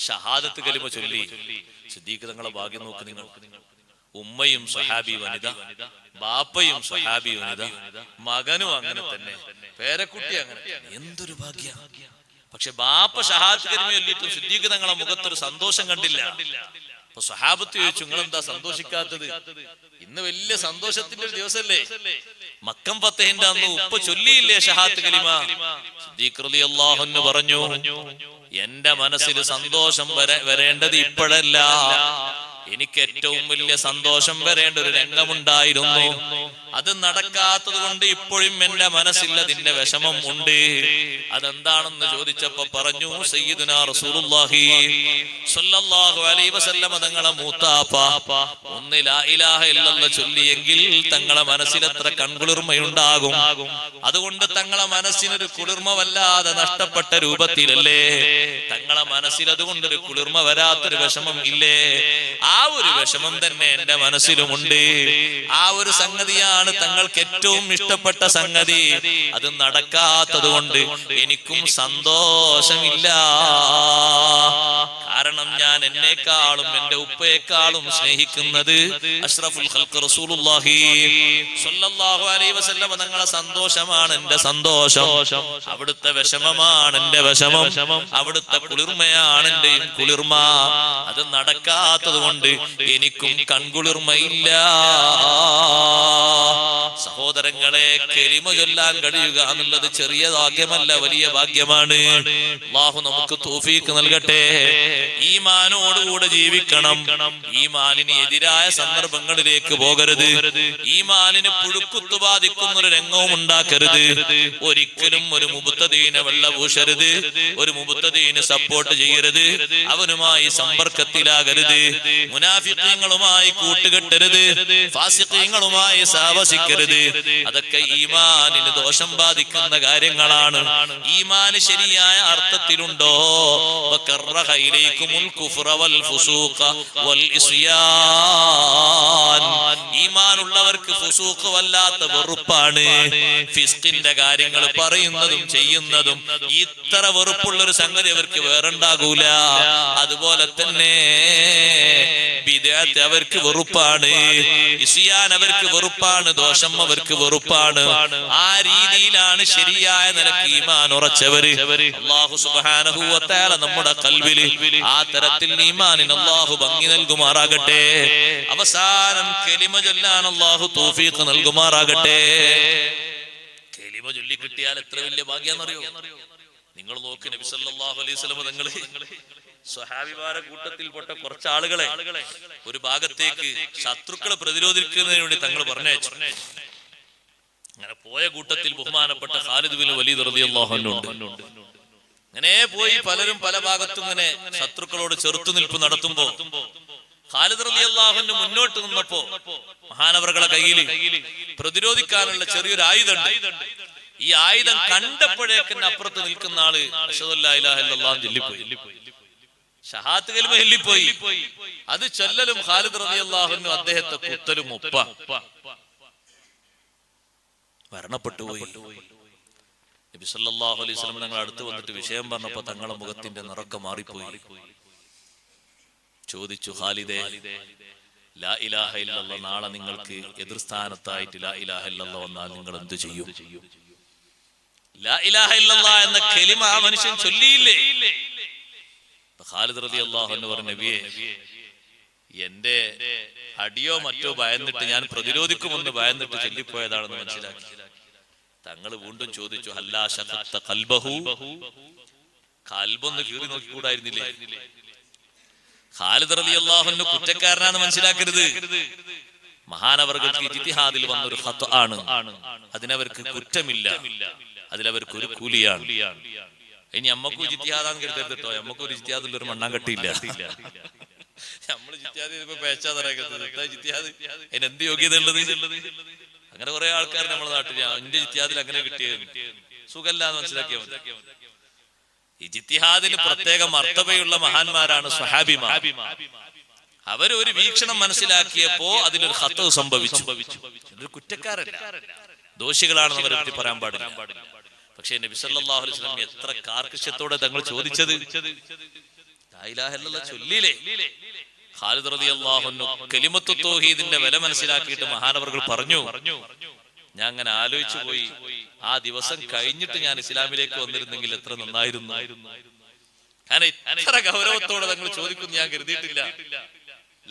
ഷഹാദത്ത് കലിമ ചൊല്ലി സിദ്ദീഖ് തങ്ങളെ ഭാഗ്യം നോക്ക് നിങ്ങൾ. ഉമ്മയും സ്വഹാബി വനിത, ബാപ്പയും സ്വഹാബി വനിത, മകനും അങ്ങനെ തന്നെ, പേരക്കുട്ടി അങ്ങനെ, എന്തൊരു ഭാഗ്യ. പക്ഷെ ബാപ്പ ഷഹാദത്ത് കലിമ ചൊല്ലിയിട്ടും സിദ്ദീഖ് തങ്ങളെ മുഖത്തൊരു സന്തോഷം കണ്ടില്ല. അപ്പൊ സ്വഹാബത്ത് ചോദിച്ചു, നിങ്ങൾ എന്താ സന്തോഷിക്കാത്തത്? ഇന്ന് വലിയ സന്തോഷത്തിന്റെ ഒരു ദിവസല്ലേ? മക്കം ഫത്ഹിന്റെ അന്ന് ഉപ്പ ചൊല്ലിയില്ലേ ഷഹാദത്ത് കലിമ? സിദ്ദീഖ് റളിയല്ലാഹു അൻഹു പറഞ്ഞു, എന്റെ മനസ്സിൽ സന്തോഷം വരേണ്ടത് ഇപ്പോഴല്ല, എനിക്ക് ഏറ്റവും വലിയ സന്തോഷം വരേണ്ട ഒരു രംഗമുണ്ടായിരുന്നു. അത് നടക്കാത്തത് കൊണ്ട് ഇപ്പോഴും എന്റെ മനസ്സിൽ അതിന്റെ വിഷമം ഉണ്ട്. അതെന്താണെന്ന് ചോദിച്ചപ്പോ പറഞ്ഞു, സയ്യിദുനാ റസൂലുള്ളാഹി സ്വല്ലല്ലാഹു അലൈഹി വസല്ലം തങ്ങളെ മൂത്താപ്പ ഒന്ന് ലാ ഇലാഹ ഇല്ലല്ലാഹ് ചൊല്ലിയെങ്കിൽ തങ്ങളെ മനസ്സിൽ എത്ര കൺകുളിർമയുണ്ടാകും. അതുകൊണ്ട് തങ്ങളെ മനസ്സിനൊരു കുളിർമ വല്ലാതെ നഷ്ടപ്പെട്ട രൂപത്തിലല്ലേ തങ്ങളെ മനസ്സിൽ അതുകൊണ്ടൊരു കുളിർമ വരാത്തൊരു വിഷമം ഇല്ലേ? ആ ഒരു വിഷമം തന്നെ എന്റെ മനസ്സിലുമുണ്ട്. ആ ഒരു സംഗതിയാണ് തങ്ങൾക്ക് ഏറ്റവും ഇഷ്ടപ്പെട്ട സംഗതി. അത് നടക്കാത്തത് കൊണ്ട് എനിക്കും സന്തോഷമില്ല. കാരണം ഞാൻ എന്നെക്കാളും എന്റെ ഉപ്പയെക്കാളും സ്നേഹിക്കുന്നത് അഷ്റഫുൽ ഖൽഖ് റസൂലുള്ളാഹി സ്വല്ലല്ലാഹു അലൈഹി വസല്ലം തങ്ങളുടെ സന്തോഷമാണ് എന്റെ സന്തോഷം. അവിടുത്തെ വിഷമമാണ് എന്റെ വിഷമം. അവിടുത്തെ കുളിർമയാണ് എന്റെ കുളിർമ. അത് നടക്കാത്തത് കൊണ്ട് എനിക്കും കൺകുളിർമയില്ല. സഹോദരങ്ങളെ, കലിമ ചൊല്ലാൻ കഴിയുക എന്നുള്ളത് ചെറിയ ഭാഗ്യമല്ല, വലിയ ഭാഗ്യമാണ്. അല്ലാഹു നമുക്ക് തൗഫീഖ് നൽകട്ടെ. ഈമാനോടുകൂടെ ജീവിക്കണം. ഈമാനിന് എതിരായ സന്ദർഭങ്ങളിലേക്ക് പോകരുത്. ഈമാനിന് പുഴുക്കുത്തു ബാധിക്കുന്ന ഒരു രംഗവും ഉണ്ടാക്കരുത്. ഒരിക്കലും ഒരു മുബത്തദീനെ വെള്ളപൂശരുത്. ഒരു മുബത്തദീനെ സപ്പോർട്ട് ചെയ്യരുത്. അവനുമായി സമ്പർക്കത്തിലാകരുത്. മുനാഫിഖീങ്ങളുമായി കൂട്ടുകെട്ടരുത്. ഫാസിഖീങ്ങളുമായി സാവസിക്കരുത്. അതൊക്കെ ഈമാനിന് ദോഷം ബാധിക്കുന്ന കാര്യങ്ങളാണ്. ഈമാന് ശരിയായ അർത്ഥത്തിലുണ്ടോ? ഈമാനുള്ളവർക്ക് ഫുസൂഖ് വല്ലാത്ത വെറുപ്പാണ്. ഫിസ്കിന്റെ കാര്യങ്ങൾ പറയുന്നതും ചെയ്യുന്നതും ഇത്ര വെറുപ്പുള്ള ഒരു സംഗതി അവർക്ക് വേറുണ്ടാകൂല. അതുപോലെ തന്നെ ബിദ്അത്ത് അവർക്ക് വെറുപ്പാണ്, ഇസ്യാൻ അവർക്ക് വെറുപ്പാണ്, ദോഷം അവർക്ക് വെറുപ്പാണ്. ആ രീതിയിലാണ് ശരിയായ നിലക്ക് ഈമാൻ ഉറച്ചവര്. അല്ലാഹു സുബ്ഹാനഹു വ തആല നമ്മുടെ ഖൽബിൽ ആ തരത്തിൽ ഈമാനിന് അല്ലാഹു ഭംഗി നൽകുമാറാകട്ടെ. അവസാനം കലിമ ചൊല്ലാൻ അല്ലാഹു തൗഫീഖ് നൽകുമാറാകട്ടെ. കലിമ ചൊല്ലി കിട്ടിയാൽ എത്ര വലിയ ഭാഗ്യാന്നറിയോ? നിങ്ങൾ നോക്ക്, നബി സല്ലല്ലാഹു അലൈഹി വസല്ലം തങ്ങൾ സ്വഹാബിമാരെ കൂട്ടത്തിൽപ്പെട്ട കുറച്ച് ആളുകളെ ഒരു ഭാഗത്തേക്ക് ശത്രുക്കളെ പ്രതിരോധിക്കുന്നതിന് വേണ്ടി തങ്ങൾ പറഞ്ഞയച്ചു. അങ്ങനെ പോയ കൂട്ടത്തിൽ ബഹുമാനപ്പെട്ട ഖാലിദ് ബിൻ വലീദ് റളിയല്ലാഹു അൻഹു ഉണ്ട്. അങ്ങനെ പോയി പലരും പല ഭാഗത്തും ഇങ്ങനെ ശത്രുക്കളോട് ചെറുത്തുനിൽപ്പ് നടത്തുമ്പോ ഖാലിദ് റളിയല്ലാഹു അൻഹു മുന്നോട്ട് നിന്നപ്പോ മഹാനവറുകളുടെ കയ്യിൽ പ്രതിരോധിക്കാനുള്ള ചെറിയൊരു ആയുധമുണ്ട്. ഈ ആയുധം കണ്ടപ്പോഴേക്കന്നെ അപ്പുറത്ത് നിൽക്കുന്ന ആള് അശ്ഹദു അല്ലാ ഇലാഹ ഇല്ലല്ലാഹ് ചൊല്ലിപ്പോയി, ഷഹാദത്ത് കലിമ ചൊല്ലിപ്പോയി. അത് ചൊല്ലലും ഖാലിദ് റളിയല്ലാഹു അൻഹു അദ്ദേഹത്തെ കുത്തലും ഒപ്പ മരണപ്പെട്ടുപോയി. നബി സല്ലല്ലാഹു അലൈഹി വസല്ലം തങ്ങൾ അടുത്ത് വന്നിട്ട് വിഷയം പറഞ്ഞപ്പോ തങ്ങളുടെ മുഖത്തിന്റെ നിറക്കം മാറിപ്പോയി. ചോദിച്ചു, ഖാലിദേ, ലാ ഇലാഹ ഇല്ലല്ലാഹ് നാളെ നിങ്ങൾക്ക് എതിർ സ്ഥാനത്തായിട്ട് ലാ ഇലാഹ ഇല്ലല്ലാഹ് വന്നാൽ നിങ്ങൾ എന്ത് ചെയ്യും? ലാ ഇലാഹ ഇല്ലല്ലാഹ് എന്ന കലിമ ആ മനുഷ്യൻ ചൊല്ലിയില്ലേ? ഖാലിദ് റളിയല്ലാഹു അൻഹു പറഞ്ഞു, നബിയേ, എന്റെ അടിയോ മറ്റോ ഭയന്നിട്ട് ഞാൻ പ്രതിരോധിക്കുമെന്ന് ഭയന്നിട്ട് ചൊല്ലിപ്പോയതാണെന്ന് മനസ്സിലാക്കി. തങ്ങൾ വീണ്ടും ചോദിച്ചു, ഹല്ലാ ശഖഖത ഖൽബഹു, ഖൽബൊന്ന് കീറി നോക്കിക്കൂടായിരുന്നില്ലേ? ഖാലിദ് റളിയല്ലാഹു അൻഹു കുറ്റക്കാരനാണ് മനസ്സിലാക്കരുത്. മഹാനവറുകൾക്ക് ഇജ്തിഹാദിൽ വന്നൊരു ഖത്അ ആണ്, അതിനവർക്ക് കുറ്റമില്ല, അതിലവർക്ക് ഒരു കൂലിയാണ്. ഇനി നമ്മക്കും ഇജ്തിഹാദാന്ന് കരുതരുത് കേട്ടോ, നമ്മക്കൊരു ഇജ്തിഹാദിൽ ഒരു മണ്ണാങ്കട്ടിയില്ല. നമ്മള് ജിത്യാദ് അതിനെന്ത് യോഗ്യത ഉള്ളത്? അങ്ങനെ കുറെ ആൾക്കാർ നമ്മുടെ നാട്ടിൽ എന്റെ ജിത്യാദിൽ അങ്ങനെ കിട്ടിയത് സുഖല്ല എന്ന് മനസ്സിലാക്കിയാൽ മതി. ഇജ്തിഹാദിന് പ്രത്യേക മർത്തബയുള്ള മഹാന്മാരാണ് സ്വഹാബിമാർ. അവരൊരു വീക്ഷണം മനസ്സിലാക്കിയപ്പോ അതിലൊരു ഖത്അ സംഭവിച്ചു. ഇതൊരു കുറ്റക്കാരല്ല, ദോഷികളാണെന്ന് അവരെ പറ്റി പറയാൻ പാടില്ല. പക്ഷേ നബി സല്ലല്ലാഹു അലൈഹി വസല്ലം എത്ര കാർക്കശ്യത്തോടെ തങ്ങൾ ചോദിച്ചത്, ലാ ഇലാഹ ഇല്ലല്ലാഹ് ചൊല്ലിയില്ലേ? ഖാലിദ് റളിയല്ലാഹു അൻഹു കലിമത്തു തൗഹീദിന്റെ വില മനസ്സിലാക്കിയിട്ട് മഹാനവറുകൾ പറഞ്ഞു, ഞാൻ അങ്ങനെ ആലോചിച്ചു പോയി, ആ ദിവസം കഴിഞ്ഞിട്ട് ഞാൻ ഇസ്ലാമിലേക്ക് വന്നിരുന്നെങ്കിൽ എത്ര നന്നായിരുന്നു. കാരണം ഇത്ര ഗൗരവത്തോടെ തങ്ങൾ ചോദിക്കുന്നു ഞാൻ കരുതിയിട്ടില്ല.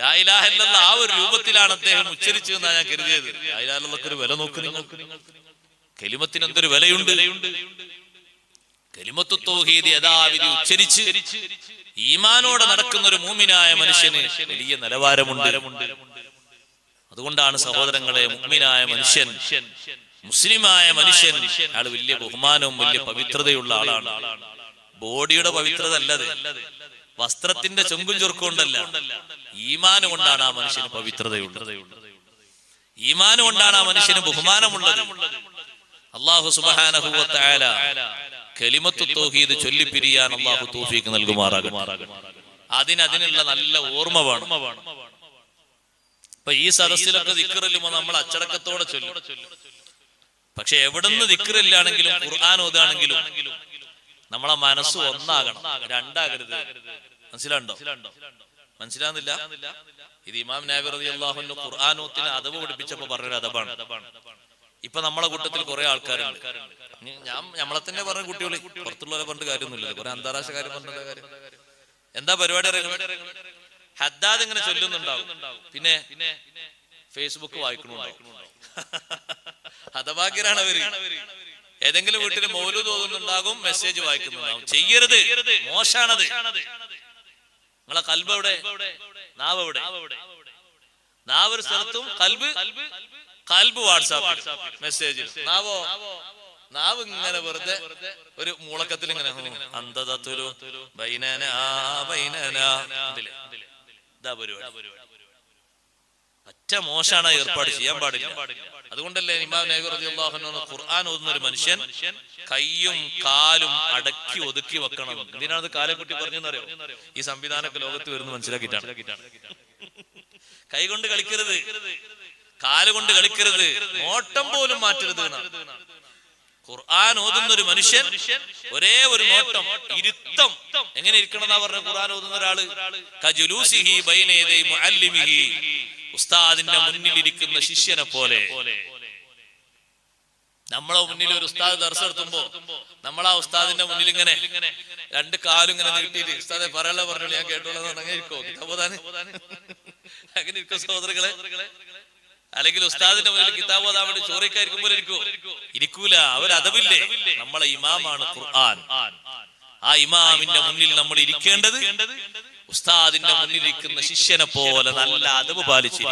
ലാ ഇലാഹ ഇല്ലല്ലാഹ് ആ ഒരു രൂപത്തിലാണ് അദ്ദേഹം ഉച്ചരിച്ചതെന്നാണ് ഞാൻ കരുതിയത്. ലാ ഇലാഹ ഇല്ലല്ലാഹ് ഒരു വില നോക്ക് നിങ്ങൾ. കലിമത്തിന് എന്തൊരു വിലയുണ്ട്. കലിമത്തു തൗഹീദ് യഥാവിധി ഉച്ചരിച്ച് ഈമാനോടെ നടക്കുന്ന ഒരു മുഅ്മിനായ മനുഷ്യന് വലിയ നിലവാരമുണ്ട്. അതുകൊണ്ടാണ് സഹോദരങ്ങളെ, മുഅ്മിനായ മനുഷ്യൻ, മുസ്ലിമായ മനുഷ്യൻ, അയാൾ വലിയ ബഹുമാനവും വലിയ പവിത്രതയുള്ള ആളാണ്. ബോഡിയുടെ പവിത്രത അല്ലത്, വസ്ത്രത്തിന്റെ ചൊങ്കും ചൊറുക്കും കൊണ്ടല്ല, ഈമാന് കൊണ്ടാണ് ആ മനുഷ്യന് പവിത്രതയുള്ളത്. ഈമാന് കൊണ്ടാണ് ആ മനുഷ്യന് ബഹുമാനമുള്ളത്. അല്ലാഹു സുബ്ഹാനഹു വ തആല കലിമത്തു തൗഹീദ് ചൊല്ലിപ്പിരിയാൻ അല്ലാഹു തൗഫീഖ് നൽകുമാറാകട്ടെ. അതിനുള്ള നല്ല ഓർമ്മ വേണം. ഇപ്പൊ ഈ സദസ്സിലൊക്കെ ദിക്ർ ചൊല്ലുമ്പോൾ നമ്മൾ അച്ചടക്കത്തോടെ ചൊല്ലും. പക്ഷെ എവിടുന്ന് ദിക്ർ ഇല്ലാണെങ്കിലും ഖുർആൻ ഓതാണെങ്കിലും നമ്മളെ മനസ്സ് ഒന്നാകണം, രണ്ടാകരുത്. മനസ്സിലാണ്ടോ? മനസ്സിലാകുന്നില്ല? ഇത് ഇമാം നബി റളിയല്ലാഹു അൻഹു ഖുർആൻ ഓത്തിന് അദബ് പഠിപ്പിച്ചപ്പോ പറഞ്ഞൊരു അദബാണ്. ഇപ്പൊ നമ്മളെ കൂട്ടത്തിൽ കുറെ ആൾക്കാരുണ്ട്, നമ്മളെ തന്നെ പറഞ്ഞ കുട്ടികൾ, പുറത്തുള്ളവരെ പറഞ്ഞിട്ട് കാര്യമൊന്നുമില്ല, കുറെ അന്താരാഷ്ട്ര കാര്യം പറഞ്ഞ കാര്യം. എന്താ പരിപാടി? ഹദ്ദാദ് ഇങ്ങനെ ചൊല്ലുന്നുണ്ടാവും, പിന്നെ ഫേസ്ബുക്ക് വായിക്കണുണ്ടാവും. ഹതഭാഗ്യരാണ് അവര്. ഏതെങ്കിലും വീട്ടിൽ മൗലൂദ് ഓതുന്നുണ്ടാകും, മെസ്സേജ് വായിക്കുന്നുണ്ടാകും. ചെയ്യരുത്, മോശാണത്. നിങ്ങളെ കൽബ് എവിടെ? നാവ് എവിടെ? നാവ് ഒരു സ്ഥലത്തും, കൽബ് വാട്സാപ്പിൽ മെസ്സേജിൽ. നാവ് ഇങ്ങനെ വെറുതെ ഒരു മൂളക്കത്തിൽ ഇങ്ങനെ അന്തതത്തുലു ബൈനനാ ബൈനനാ. ഇതാ പരിപാടി. ഒറ്റ മോശമാണ് ഏർപ്പാട് ചെയ്യാൻ പാടില്ല. അതുകൊണ്ടല്ലേ ഇമാം നബി റളിയല്ലാഹു അൻഹു ഖുർആൻ ഓതുന്ന ഒരു മനുഷ്യൻ കൈയും കാലും അടക്കി ഒതുക്കി വെക്കണം. എന്തിനാണ് കാലെ കുട്ടി പറഞ്ഞെന്നറിയോ? ഈ സംവിധാനമൊക്കെ ലോകത്ത് വരുന്ന മനസ്സിലാക്കിയിട്ടാണ്. കൈ കൊണ്ട് കളിക്കരുത്, കാലുകൊണ്ട് കളിക്കരുത്, നോട്ടം പോലും മാറ്റരുത്. ഖുർആൻ ഓതുന്ന ഒരു മനുഷ്യൻ ഒരേ ഒരു നോട്ടം, ഇരുത്തം എങ്ങനെ ഇരിക്കണം എന്നാ പറഞ്ഞ ഖുർആൻ ഓതുന്ന ഒരാള്? കജുലൂസിഹി ബൈന യദൈ മുഅല്ലിമിഹി, ഉസ്താദിന്റെ മുന്നിൽ ഇരിക്കുന്ന ശിഷ്യനെ പോലെ. നമ്മളെ മുന്നിൽ ഒരു ഉസ്താദ് ദർസ് നടത്തുമ്പോ നമ്മളാ ഉസ്താദിന്റെ മുന്നിൽ ഇങ്ങനെ രണ്ട് കാലും ഇങ്ങനെ നീട്ടിയിട്ട് ഉസ്താദെ പറയാനുള്ള പറഞ്ഞു ഞാൻ കേട്ടോളാം അങ്ങനെ ഇരിക്കോ? കിതാബോധാന് അങ്ങനെ ഇരിക്കോ സഹോദരങ്ങളെ? അല്ലെങ്കിൽ ഉസ്താദിന്റെ മുന്നിൽ കിതാബ് ഓതാൻ വേണ്ടി ചോറിക്കായിരിക്കുമ്പോൾ ഇരിക്കൂല. അവരതവില്ലേ. നമ്മളെ ഇമാമാണ് ഖുർആൻ. ആ ഇമാമിന്റെ മുന്നിൽ നമ്മൾ ഇരിക്കേണ്ടത് ഉസ്താദിന്റെ മുന്നിൽ ഇരിക്കുന്ന ശിഷ്യനെ പോലെ നല്ല അദബ് പാലിച്ച്.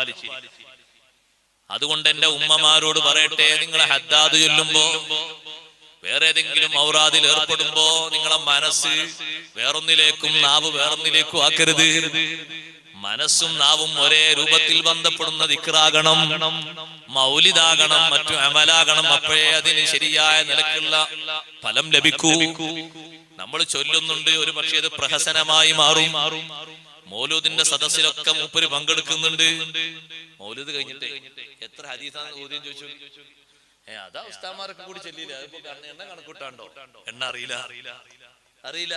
അതുകൊണ്ട് എന്റെ ഉമ്മമാരോട് പറയട്ടെ, നിങ്ങളെ ഹദ്ദാദ് ചൊല്ലുമ്പോ വേറെ ഏതെങ്കിലും ഔറാദിൽ ഏർപ്പെടുമ്പോ നിങ്ങളെ മനസ്സ് വേറൊന്നിലേക്കും നാവ് വേറൊന്നിലേക്കും ആക്കരുത്. മനസ്സും നാവും ഒരേ രൂപത്തിൽ ബന്ധപ്പെടുന്ന ദിക്റാകണം, മൗലിദാകണം, മറ്റു അമലാകണം. അപ്പോഴേ അതിന് ശരിയായ നിലക്കുള്ള ഫലം ലഭിക്കൂ. നമ്മൾ ചൊല്ലുന്നുണ്ട്, ഒരു പക്ഷേ അത് പ്രഹസനമായി മാറും. മൗലൂദിന്റെ സദസ്സിലൊക്കെ മൂപ്പര് പങ്കെടുക്കുന്നുണ്ട്. മൗലൂദ് കഴിഞ്ഞിട്ട് എത്ര ഹദീസാണ് ഓതിയെന്ന് ചോദിച്ചു. അതാ ഉസ്താദന്മാരൊക്കെ കൂടി ചൊല്ലിയില്ല. എണ്ണ കണക്കൂട്ടാണ്ടോ? എണ്ണ അറിയില്ല.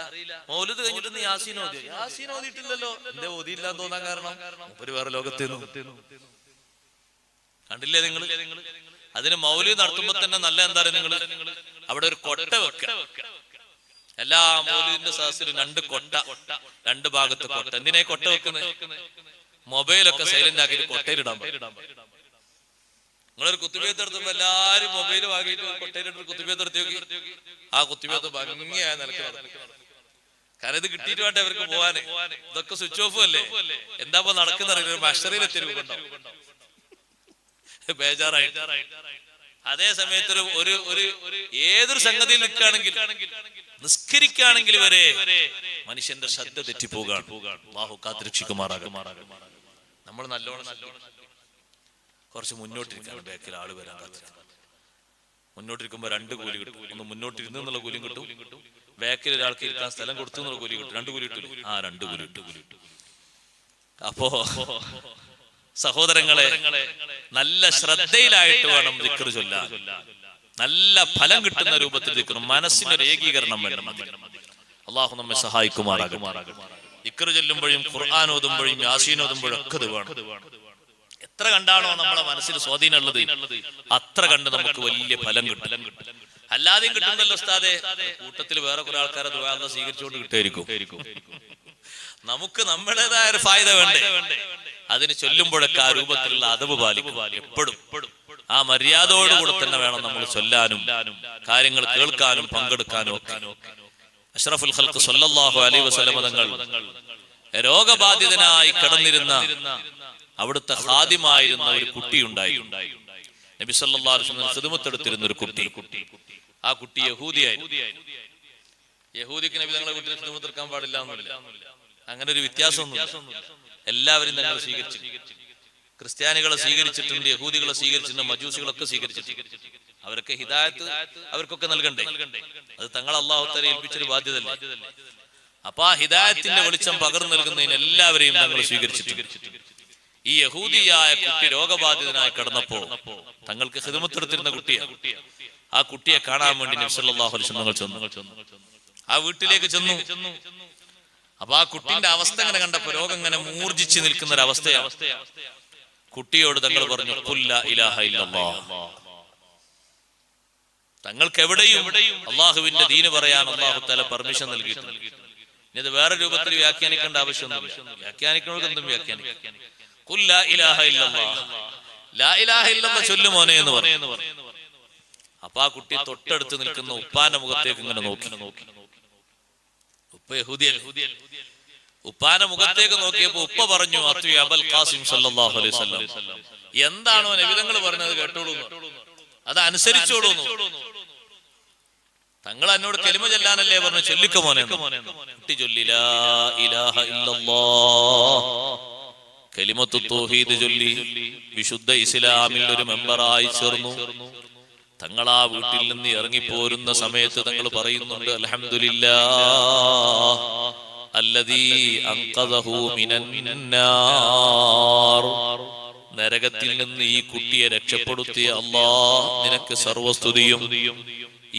മൗലൂദ് കഴിഞ്ഞിട്ട് നീ യാസീൻ ഓതിയോ? യാസീൻ ഓതിയിട്ടില്ലല്ലോ. എന്റെ ഓതിയില്ലാന്ന് തോന്നാൻ കാരണം മൂപ്പര് വേറെ ലോകത്തേന്നു. കണ്ടില്ലേ നിങ്ങൾ? അതിന് മൗലൂദ് നടത്തുമ്പോ തന്നെ നല്ല എന്താ നിങ്ങള് അവിടെ ഒരു കൊട്ട വെക്ക. എല്ലാ മൗലൂദിന്റെ സദസ്സിലും രണ്ട് കൊട്ട, രണ്ട് ഭാഗത്ത് കൊട്ട. എന്തിനാ കൊട്ട വെക്കുന്നത്? മൊബൈലൊക്കെ സൈലന്റ് ആക്കിയിട്ട് കൊട്ടയിലിടാൻ പറ്റും. നിങ്ങളൊരു കുത്തുബിയത്ത് നടത്തുമ്പോ എല്ലാരും മൊബൈൽ വാങ്ങിയിട്ട് കൊട്ടയിലിട്ട് കുത്തുബിയത്ത് നടത്തി നോക്കി. ആ കുത്തുബിയത്ത് ഭംഗിയായ നിലക്ക്. കാരണം ഇത് കിട്ടിയിട്ട് വേണ്ട അവർക്ക് പോവാന്. ഇതൊക്കെ സ്വിച്ച് ഓഫ് അല്ലേ? എന്താ നടക്കുന്ന മഷറിയിലെ തെരുവുണ്ടോ? ബേജാറായിട്ട്. അതേ സമയത്ത് ഏതൊരു സംഗതിയിൽ നിൽക്കുകയാണെങ്കിൽ, നിസ്കരിക്കുകയാണെങ്കിൽ വരെ മനുഷ്യന്റെ ശ്രദ്ധ തെറ്റിപ്പോകാണ്. അല്ലാഹു കാത്തുരക്ഷിക്കുമാറാകും. നമ്മൾ നല്ലോണം കുറച്ച് മുന്നോട്ടിരിക്കാണ്. ബാക്കിൽ ആള് വരാൻ കാത്തിരിക്കണം. മുന്നോട്ടിരിക്കുമ്പോ രണ്ട് കൂലി കിട്ടും. ഒന്ന് മുന്നോട്ടിരുന്നു എന്നുള്ള കൂലിയും കിട്ടും, ബാക്കിൽ ഒരാൾക്ക് ഇരിക്കാൻ സ്ഥലം കൊടുത്തു എന്നുള്ള കൂലി കിട്ടും. രണ്ട് കൂലി കിട്ടും. ആ രണ്ട് കൂലി കിട്ടും. അപ്പോ സഹോദരങ്ങളെ, നല്ല ശ്രദ്ധയിലായിട്ട് വേണം ദിക്ർ ചൊല്ലാൻ. നല്ല ഫലം കിട്ടുന്ന രൂപത്തിൽ ദിക്ർ, മനസ്സിന്റെ ഒരു ഏകീകരണം വേണം. അള്ളാഹു നമ്മെ സഹായിക്കുമാറാകും. ദിക്ർ ചൊല്ലുമ്പോഴും ഖുർആൻ ഓതുമ്പോഴും യാസീൻ ഓതുമ്പോഴും ഒക്കെ ഇത് വേണം. എത്ര കണ്ടാണോ നമ്മളെ മനസ്സിൽ സ്വാധീനമുള്ളത് അത്ര കണ്ട് നമുക്ക് വലിയ ഫലം കിട്ടും. അല്ലാതെയും കിട്ടുന്നല്ലോ ഉസ്താദേ. കൂട്ടത്തിൽ വേറെ കുറെ ആൾക്കാരെ ദുആ സ്വീകരിച്ചുകൊണ്ട് കിട്ടായിരിക്കും. നമുക്ക് നമ്മുടേതായ ഒരു ഫായ്ദ വേണ്ടേ? അതിന് ചൊല്ലുമ്പോഴൊക്കെ ആ രൂപത്തിലുള്ള അദബ് പാലിക്കും. എപ്പോഴും ആ മര്യാദയോടുകൂടെ തന്നെ വേണം നമ്മൾ ചൊല്ലാനും കാര്യങ്ങൾ കേൾക്കാനും പങ്കെടുക്കാനും ഒക്കെ. അഷ്റഫുൽ ഖൽഖ് സ്വല്ലല്ലാഹു അലൈഹി വസല്ലം തങ്ങൾ രോഗബാധിതനായി കിടന്നിരുന്ന അവിടുത്തെ ഖാദിമായിരുന്ന ഒരു കുട്ടി ഉണ്ടായിരുന്നു. നബി സല്ലല്ലാഹു അലൈഹി വസല്ലം ഖിദ്മത്തെടുത്തിരുന്ന ഒരു കുട്ടി. ആ കുട്ടി യഹൂദിയായിരുന്നു. യഹൂദിക്ക് നബി തങ്ങളെ വീട്ടിൽ ഖിദ്മത്തെടുക്കാൻ പാടില്ല എന്നില്ല. അങ്ങനെ ഒരു വ്യത്യാസമൊന്നുമില്ല. എല്ലാവരും തന്നെ സ്വീകരിച്ചു. ക്രിസ്ത്യാനികളെ സ്വീകരിച്ചിട്ടുണ്ട്, യഹൂദികളെ സ്വീകരിച്ചിട്ടുണ്ട്, മജൂസികളൊക്കെ സ്വീകരിച്ചിട്ടുണ്ട്. അവരൊക്കെ ഹിദായത്ത് അവർക്കൊക്കെ നൽകണ്ടേ? അത് തങ്ങൾ അല്ലാഹു തആല ഏൽപ്പിച്ചൊരു ബാധ്യതയല്ലേ? അപ്പൊ ആ ഹിദായത്തിന്റെ വെളിച്ചം പകർന്നു നൽകുന്നതിന് എല്ലാവരെയും തങ്ങൾ സ്വീകരിച്ചിട്ടുണ്ട്. ഈ യഹൂദിയായ കുട്ടി രോഗബാധിതനായി കിടന്നപ്പോ തങ്ങൾക്ക് ഖിദ്മത്തെടുത്തിരുന്ന കുട്ടിയാണ്. ആ കുട്ടിയെ കാണാൻ വേണ്ടി നബി സല്ലല്ലാഹു അലൈഹി വസല്ലം ചെന്നു. ആ വീട്ടിലേക്ക് ചെന്നു. അപ്പൊ ആ കുട്ടിന്റെ അവസ്ഥ ഇങ്ങനെ കണ്ടപ്പോ, രോഗം ഇങ്ങനെ മൂർജിച്ച് നിൽക്കുന്ന ഒരു അവസ്ഥയാണ്. കുട്ടിയോട് തങ്ങൾ പറഞ്ഞു, ഖുൽ ലാ ഇലാഹ ഇല്ലല്ലാഹ്. തങ്ങൾക്ക് എവിടെയും അള്ളാഹുവിന്റെ ദീന് പറയാൻ അല്ലാഹു തആല പെർമിഷൻ നൽകിയിട്ടുണ്ട്. ഇത് വേറെ രൂപത്തിൽ വ്യാഖ്യാനിക്കേണ്ട ആവശ്യമൊന്നുമില്ല. വ്യാഖ്യാനിക്കുന്നവർക്കെന്തും വ്യാഖ്യാനിക്കാം. ഖുൽ ലാ ഇലാഹ ഇല്ലല്ലാഹ്, ലാ ഇലാഹ ഇല്ലല്ലാഹ് ചൊല്ലു മോനെ എന്ന് പറഞ്ഞു. അപ്പൊ ആ കുട്ടി തൊട്ടടുത്ത് നിൽക്കുന്ന ഉപ്പാന്റെ മുഖത്തേക്ക് ഇങ്ങനെ നോക്കി. ഉപ്പ യഹൂദിയല്ലേ. ഉപ്പാന്റെ മുഖത്തേക്ക് നോക്കിയപ്പോ ഉപ്പ പറഞ്ഞു, അത്വി അബൽ ഖാസിം സല്ലല്ലാഹു അലൈഹി വസല്ലം, എന്താണോ നബി തങ്ങൾ പറഞ്ഞത് കേട്ടോളൂ, അത് അനുസരിച്ചോളൂ. തങ്ങൾ എന്നോട് കലിമ ചൊല്ലാനല്ലേ പറഞ്ഞു, ചൊല്ലിക്ക മോനെ. കുട്ടി ചൊല്ലി ലാ ഇലാഹ ഇല്ലല്ലാഹ്. കലിമത്തു തൗഹീദ് ചൊല്ലി വിശുദ്ധ ഇസ്ലാമിൽ ഒരു മെമ്പറായി ചേർന്നു. തങ്ങൾ ആ വീട്ടിൽ നിന്ന് ഇറങ്ങിപ്പോരുന്ന സമയത്ത് തങ്ങൾ പറയുന്നുണ്ട്, അൽഹംദുലില്ലാഹ് അല്ലദീ അൻഖദഹു മിനന്നാർ. നരകത്തിൽ നിന്ന് ഈ കുട്ടിയെ രക്ഷപ്പെടുത്തിയ അല്ലാഹ് നിനക്ക് സർവസ്തുതിയും.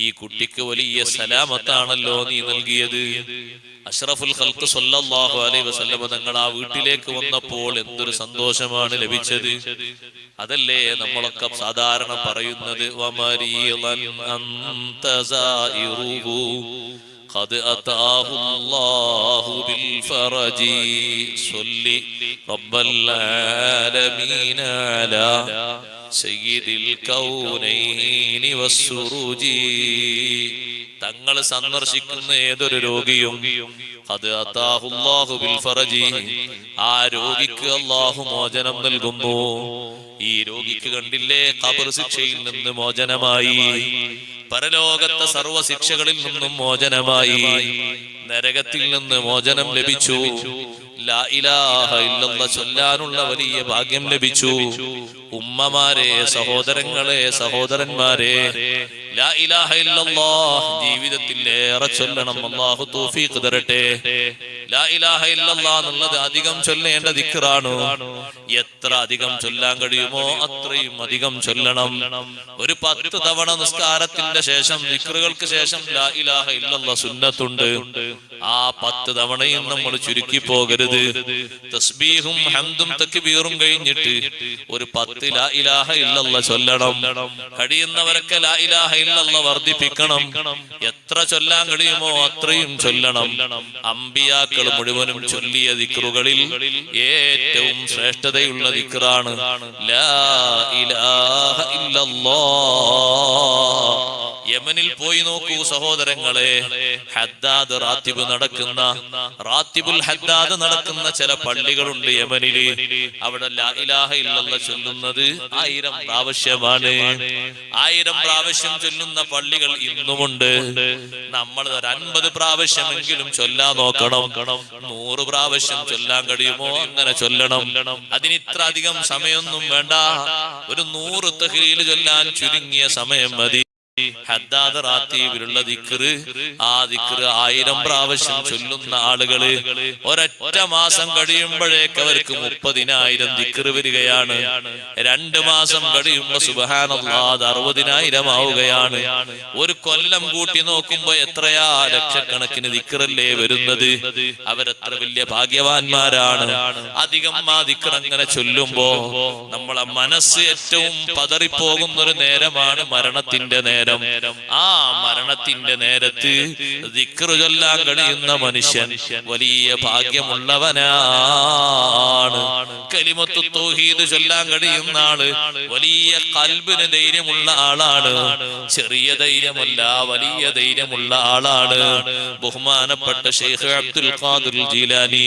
ഈ കുട്ടിക്ക് വലിയ സലാമത്താണല്ലോ നീ നൽകിയത്. അഷ്റഫുൽ ഖൽഖ് സ്വല്ലല്ലാഹു അലൈഹി വസല്ലം തങ്ങൾ ആ വീട്ടിലേക്ക് വന്നപ്പോൾ എന്തൊരു സന്തോഷമാണ് ലഭിച്ചത്. അതല്ലേ നമ്മളൊക്കെ സാധാരണ പറയുന്നത്, വമരീളൻ അൻത സായിറുഹു ഖദ് അതാഹുല്ലാഹു ബിൽ ഫറജി സ്വല്ലി റബ്ബൽ ആലമീന അലാ സയ്യിദിൽ കൗനൈനി വസ്സുറൂജി. തങ്ങൾ സന്ദർശിക്കുന്ന ഏതൊരു രോഗിയും ഖദ് അതാഹുല്ലാഹു ബിൽ ഫറജി, ആ രോഗിക്ക് അല്ലാഹു മോചനം നൽകുന്നു. ഈ രോഗിക്ക് കണ്ടില്ലേ, ഖബർ ശിക്ഷയിൽ നിന്ന് മോചനമായി, പരലോകത്തെ സർവ്വ ശിക്ഷകളിൽ നിന്നും മോചനമായി, നരകത്തിൽ നിന്ന് മോചനം ലഭിച്ചു, ലാ ഇലാഹ ഇല്ലല്ലാഹ് ചൊല്ലാനുള്ള വലിയ ഭാഗ്യം ലഭിച്ചു. ഉമ്മമാരെ, സഹോദരങ്ങളെ, സഹോദരന്മാരെ, ലാ ഇലാഹ ഇല്ലല്ലാഹ് ജീവിതത്തിൽ ഏറെ ചൊല്ലണം. അല്ലാഹു തൗഫീഖ് തരട്ടെ. ലാ ഇലാഹ ഇല്ലല്ലാഹ് എന്നുള്ളത് അധികം ചൊല്ലേണ്ട ദിക്റാണ്. എത്ര അധികം ചൊല്ലാൻ കഴിയുമോ അത്രയും അധികം ചൊല്ലണം. ഒരു 10 തവണ നിസ്കാരത്തിന്റെ ശേഷം, ദിക്റുകൾക്ക് ശേഷം ലാ ഇലാഹ ഇല്ലല്ലാഹ് സുന്നത്തുണ്ട്. ആ 10 തവണയും നമ്മൾ ചുരുക്കി പോകരുത്. തസ്ബീഹും ഹംദും തക്ബീറും കഴിഞ്ഞിട്ട് ഒരു 10 ലാ ഇലാഹ ഇല്ലല്ലാഹ് ചൊല്ലണം. കഴിയുന്നവരൊക്കെ ലാ ഇലാഹ ഇല്ലല്ലാഹ് വർദ്ധിപ്പിക്കണം. എത്ര ചൊല്ലാൻ കഴിയുമോ അത്രയും ചൊല്ലണം. അമ്പിയാക്കൾ മുഴുവനും ചൊല്ലിയ ദിക്റുകളിൽ ഏറ്റവും ശ്രേഷ്ഠതയുള്ള ദിക്റാണ് ലാ ഇലാഹ ഇല്ലല്ലാഹ്. യമനിൽ പോയി നോക്കൂ സഹോദരങ്ങളെ, ഹദ്ദാദ് റാത്തിബ് നടക്കുന്ന, റാത്തിബുൽ ഹദ്ദാദ് നടക്കുന്ന ചില പള്ളികളുണ്ട് യമനില്. അവിടെ ലാ ഇലാഹ ഇല്ലല്ലാഹ് ചൊല്ലുന്നത് 1000 പ്രാവശ്യമാണ്. 1000 പ്രാവശ്യം ചൊല്ലുന്ന പള്ളികൾ ഇന്നുമുണ്ട്. നമ്മൾ ഒരു 50 പ്രാവശ്യമെങ്കിലും ചൊല്ലാൻ നോക്കണം. 100 പ്രാവശ്യം ചൊല്ലാൻ കഴിയുമോ അങ്ങനെ ചൊല്ലണം. അതിന് ഇത്ര അധികം സമയമൊന്നും വേണ്ട. ഒരു 100 തഹ്ലീൽ ചൊല്ലാൻ ചുരുങ്ങിയ സമയം മതി. ഹദ്ദാദ് റാത്തീബിലുള്ള ദിക്റ്, ആ ദിക്റ് 1000 പ്രാവശ്യം ചൊല്ലുന്ന ആളുകള് ഒരൊറ്റ മാസം കഴിയുമ്പോഴേക്ക് അവർക്ക് 30,000 ദിക്റ് വരികയാണ്. 2 മാസം കഴിയുമ്പോ സുബ്ഹാനല്ലാഹ് 60,000 ആവുകയാണ്. ഒരു കൊല്ലം കൂട്ടി നോക്കുമ്പോ എത്രയാ ലക്ഷക്കണക്കിന് ദിക്റല്ലേ വരുന്നത്. അവരെത്ര വലിയ ഭാഗ്യവാന്മാരാണ്. അധികം ആ ദിക്റ് അങ്ങനെ ചൊല്ലുമ്പോ നമ്മളെ മനസ്സ് ഏറ്റവും പതറിപ്പോകുന്ന ഒരു നേരമാണ് മരണത്തിന്റെ നേരം. ആ മരണത്തിന്റെ നേരത്ത് ദിക്റ് ചൊല്ലാൻ കഴിയുന്ന മനുഷ്യൻ വലിയ ഭാഗ്യമുള്ളവനാണ്. കലിമത്തു തൗഹീദ് ചൊല്ലാൻ കഴിയുന്ന ആള് വലിയ ഖൽബിന് ധൈര്യമുള്ള ആളാണ്. ചെറിയ ധൈര്യമല്ല, വലിയ ധൈര്യമുള്ള ആളാണ്. ബഹുമാനപ്പെട്ട ശൈഖ് അബ്ദുൽ ഖാദിർ ജീലാനി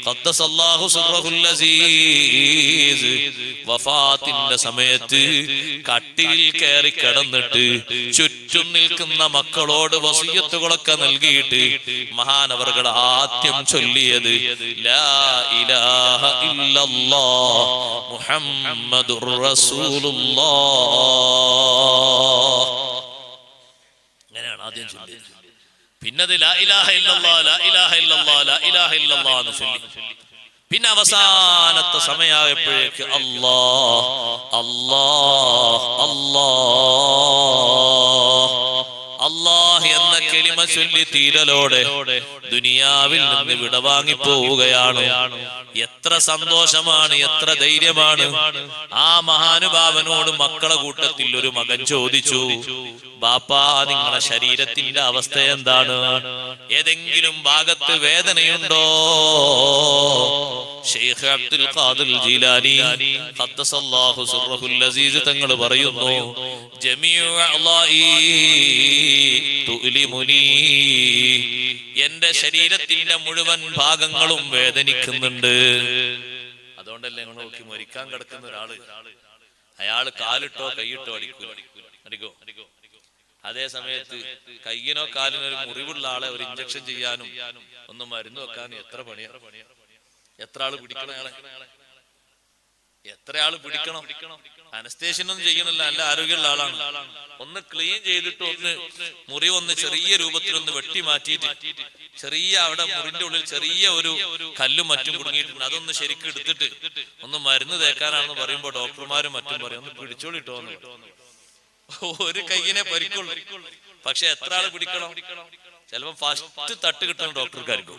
ഖദ്ദസല്ലാഹു സിർറഹുൽ അസീസ് വഫാത്തിന്റെ സമയത്ത് കട്ടിലിൽ കയറി കിടന്നിട്ട് ചുറ്റും നിൽക്കുന്ന മക്കളോട് വസിയത്തുകളൊക്കെ നൽകിയിട്ട് മഹാനവറുകൾ ആദ്യം ചൊല്ലിയത് ലാ ഇലാഹ ഇല്ലല്ലാഹ് മുഹമ്മദുർ റസൂലുള്ളാഹ്. അങ്ങനെയാണ് ആദ്യം ചൊല്ലിയത്. പിന്നത് ലാ ഇലാഹ ഇല്ലല്ലാഹ് ലാ ഇലാഹ ഇല്ലല്ലാഹ് ലാ ഇലാഹ ഇല്ലല്ലാഹ് എന്ന് ചൊല്ലി. പിന്നെ അവസാനത്തെ സമയമായപ്പോഴേക്ക് അല്ലാഹ് അല്ലാഹ് അല്ലാഹ് അല്ലാഹ് എന്ന കലിമ ചൊല്ലി തീരലോടെ ദുനിയാവിൽ നിന്ന് വിടവാങ്ങി പോവുകയാണ്. എത്ര സന്തോഷമാണ്, എത്ര ധൈര്യമാണ്. ആ മഹാനുഭാവനോട് മക്കളെ കൂട്ടത്തിൽ ഒരു മകൻ ചോദിച്ചു, ബാപ്പാ നിങ്ങളുടെ ശരീരത്തിന്റെ അവസ്ഥ എന്താണ്? ഏതെങ്കിലും ഭാഗത്ത് വേദനയുണ്ടോ? ശൈഖ് അബ്ദുൽ ഖാദിർ ജീലാനി ഖദ്ദസല്ലാഹു സിർറഹുൽ അസീസ് തങ്ങൾ പറയുന്നു, ജമീഉ അഅ്ളാഇ തുഅ്ലിമുനി, എന്റെ ശരീരത്തിന്റെ മുഴുവൻ ഭാഗങ്ങളും വേദനിക്കുന്നുണ്ട്. അതുകൊണ്ടല്ലേ നിങ്ങൾ നോക്കി മരിക്കാൻ കിടക്കുന്ന ഒരാള് അയാള് കാലിട്ടോ കൈയിട്ടോ അടിക്കോ. അതേ സമയത്ത് കയ്യിനോ കാലിനോ ഒരു മുറിവുള്ള ആളെ ഒരു ഇഞ്ചക്ഷൻ ചെയ്യാനും ഒന്ന് മരുന്ന് വെക്കാനും എത്ര പണിയാ, എത്ര ആള് പിടിക്കണം അയാളെ. എത്ര ആള് പിടിക്കണം? അനസ്തേഷ്യനൊന്നും ചെയ്യണില്ല, നല്ല ആരോഗ്യമുള്ള ആളാണ്. ഒന്ന് ക്ലീൻ ചെയ്തിട്ട് മുറി ചെറിയ രൂപത്തിൽ വെട്ടി മാറ്റിയിട്ട് ചെറിയ അവിടെ മുറിന്റെ ഉള്ളിൽ ചെറിയ ഒരു കല്ലും മറ്റും കുടുങ്ങിയിട്ടുണ്ട്, അതൊന്ന് ശരിക്കും എടുത്തിട്ട് ഒന്ന് മരുന്ന് തേക്കാനാണെന്ന് പറയുമ്പോ ഡോക്ടർമാരും മറ്റും പറയും ഒന്ന് പിടിച്ചോളിട്ടോ. ഒരു കയ്യിനെ പരിക്കുള്ളൂ, പക്ഷെ എത്ര ആള് പിടിക്കണം? ചിലപ്പോ ഫസ്റ്റ് തട്ട് കിട്ടുന്ന ഡോക്ടർക്കായിരിക്കും.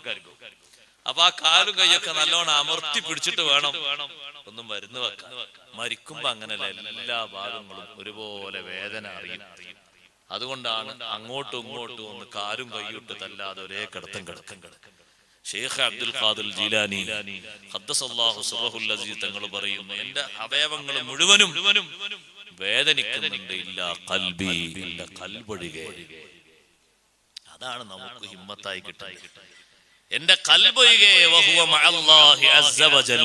അപ്പൊ ആ കാലും കൈയൊക്കെ നല്ലോണം അമർത്തി പിടിച്ചിട്ട് വേണം ഒന്ന് മരുന്ന് വെക്കാൻ. മരിക്കുമ്പോ അങ്ങനല്ല, എല്ലാ ഭാഗങ്ങളും ഒരുപോലെ വേദന അറിയും. അതുകൊണ്ടാണ് അങ്ങോട്ടും ഇങ്ങോട്ടും ഒന്ന് കാലും കൈയിട്ട് തല്ലാതെ ഒരേ കിടത്തം കിടക്കും. ഷെയ്ഖ് അബ്ദുൽ ഖാദിർ ജീലാനി ഖദ്ദസല്ലാഹു സിർറഹുൽ അസീസ് തങ്ങൾ പറയുന്നു, എന്റെ അവയവങ്ങൾ മുഴുവനും വേദനിക്കുന്നുണ്ട്, ഇല്ല ഖൽബി, എന്റെ ഖൽബൊഴികെ. അതാണ് നമുക്ക് ഹിമ്മത്തായി കിട്ടുന്നത്. എന്റെ ഖൽബൊഴികെ വഹുവ മഅല്ലാഹി അസ്സ വജൽ.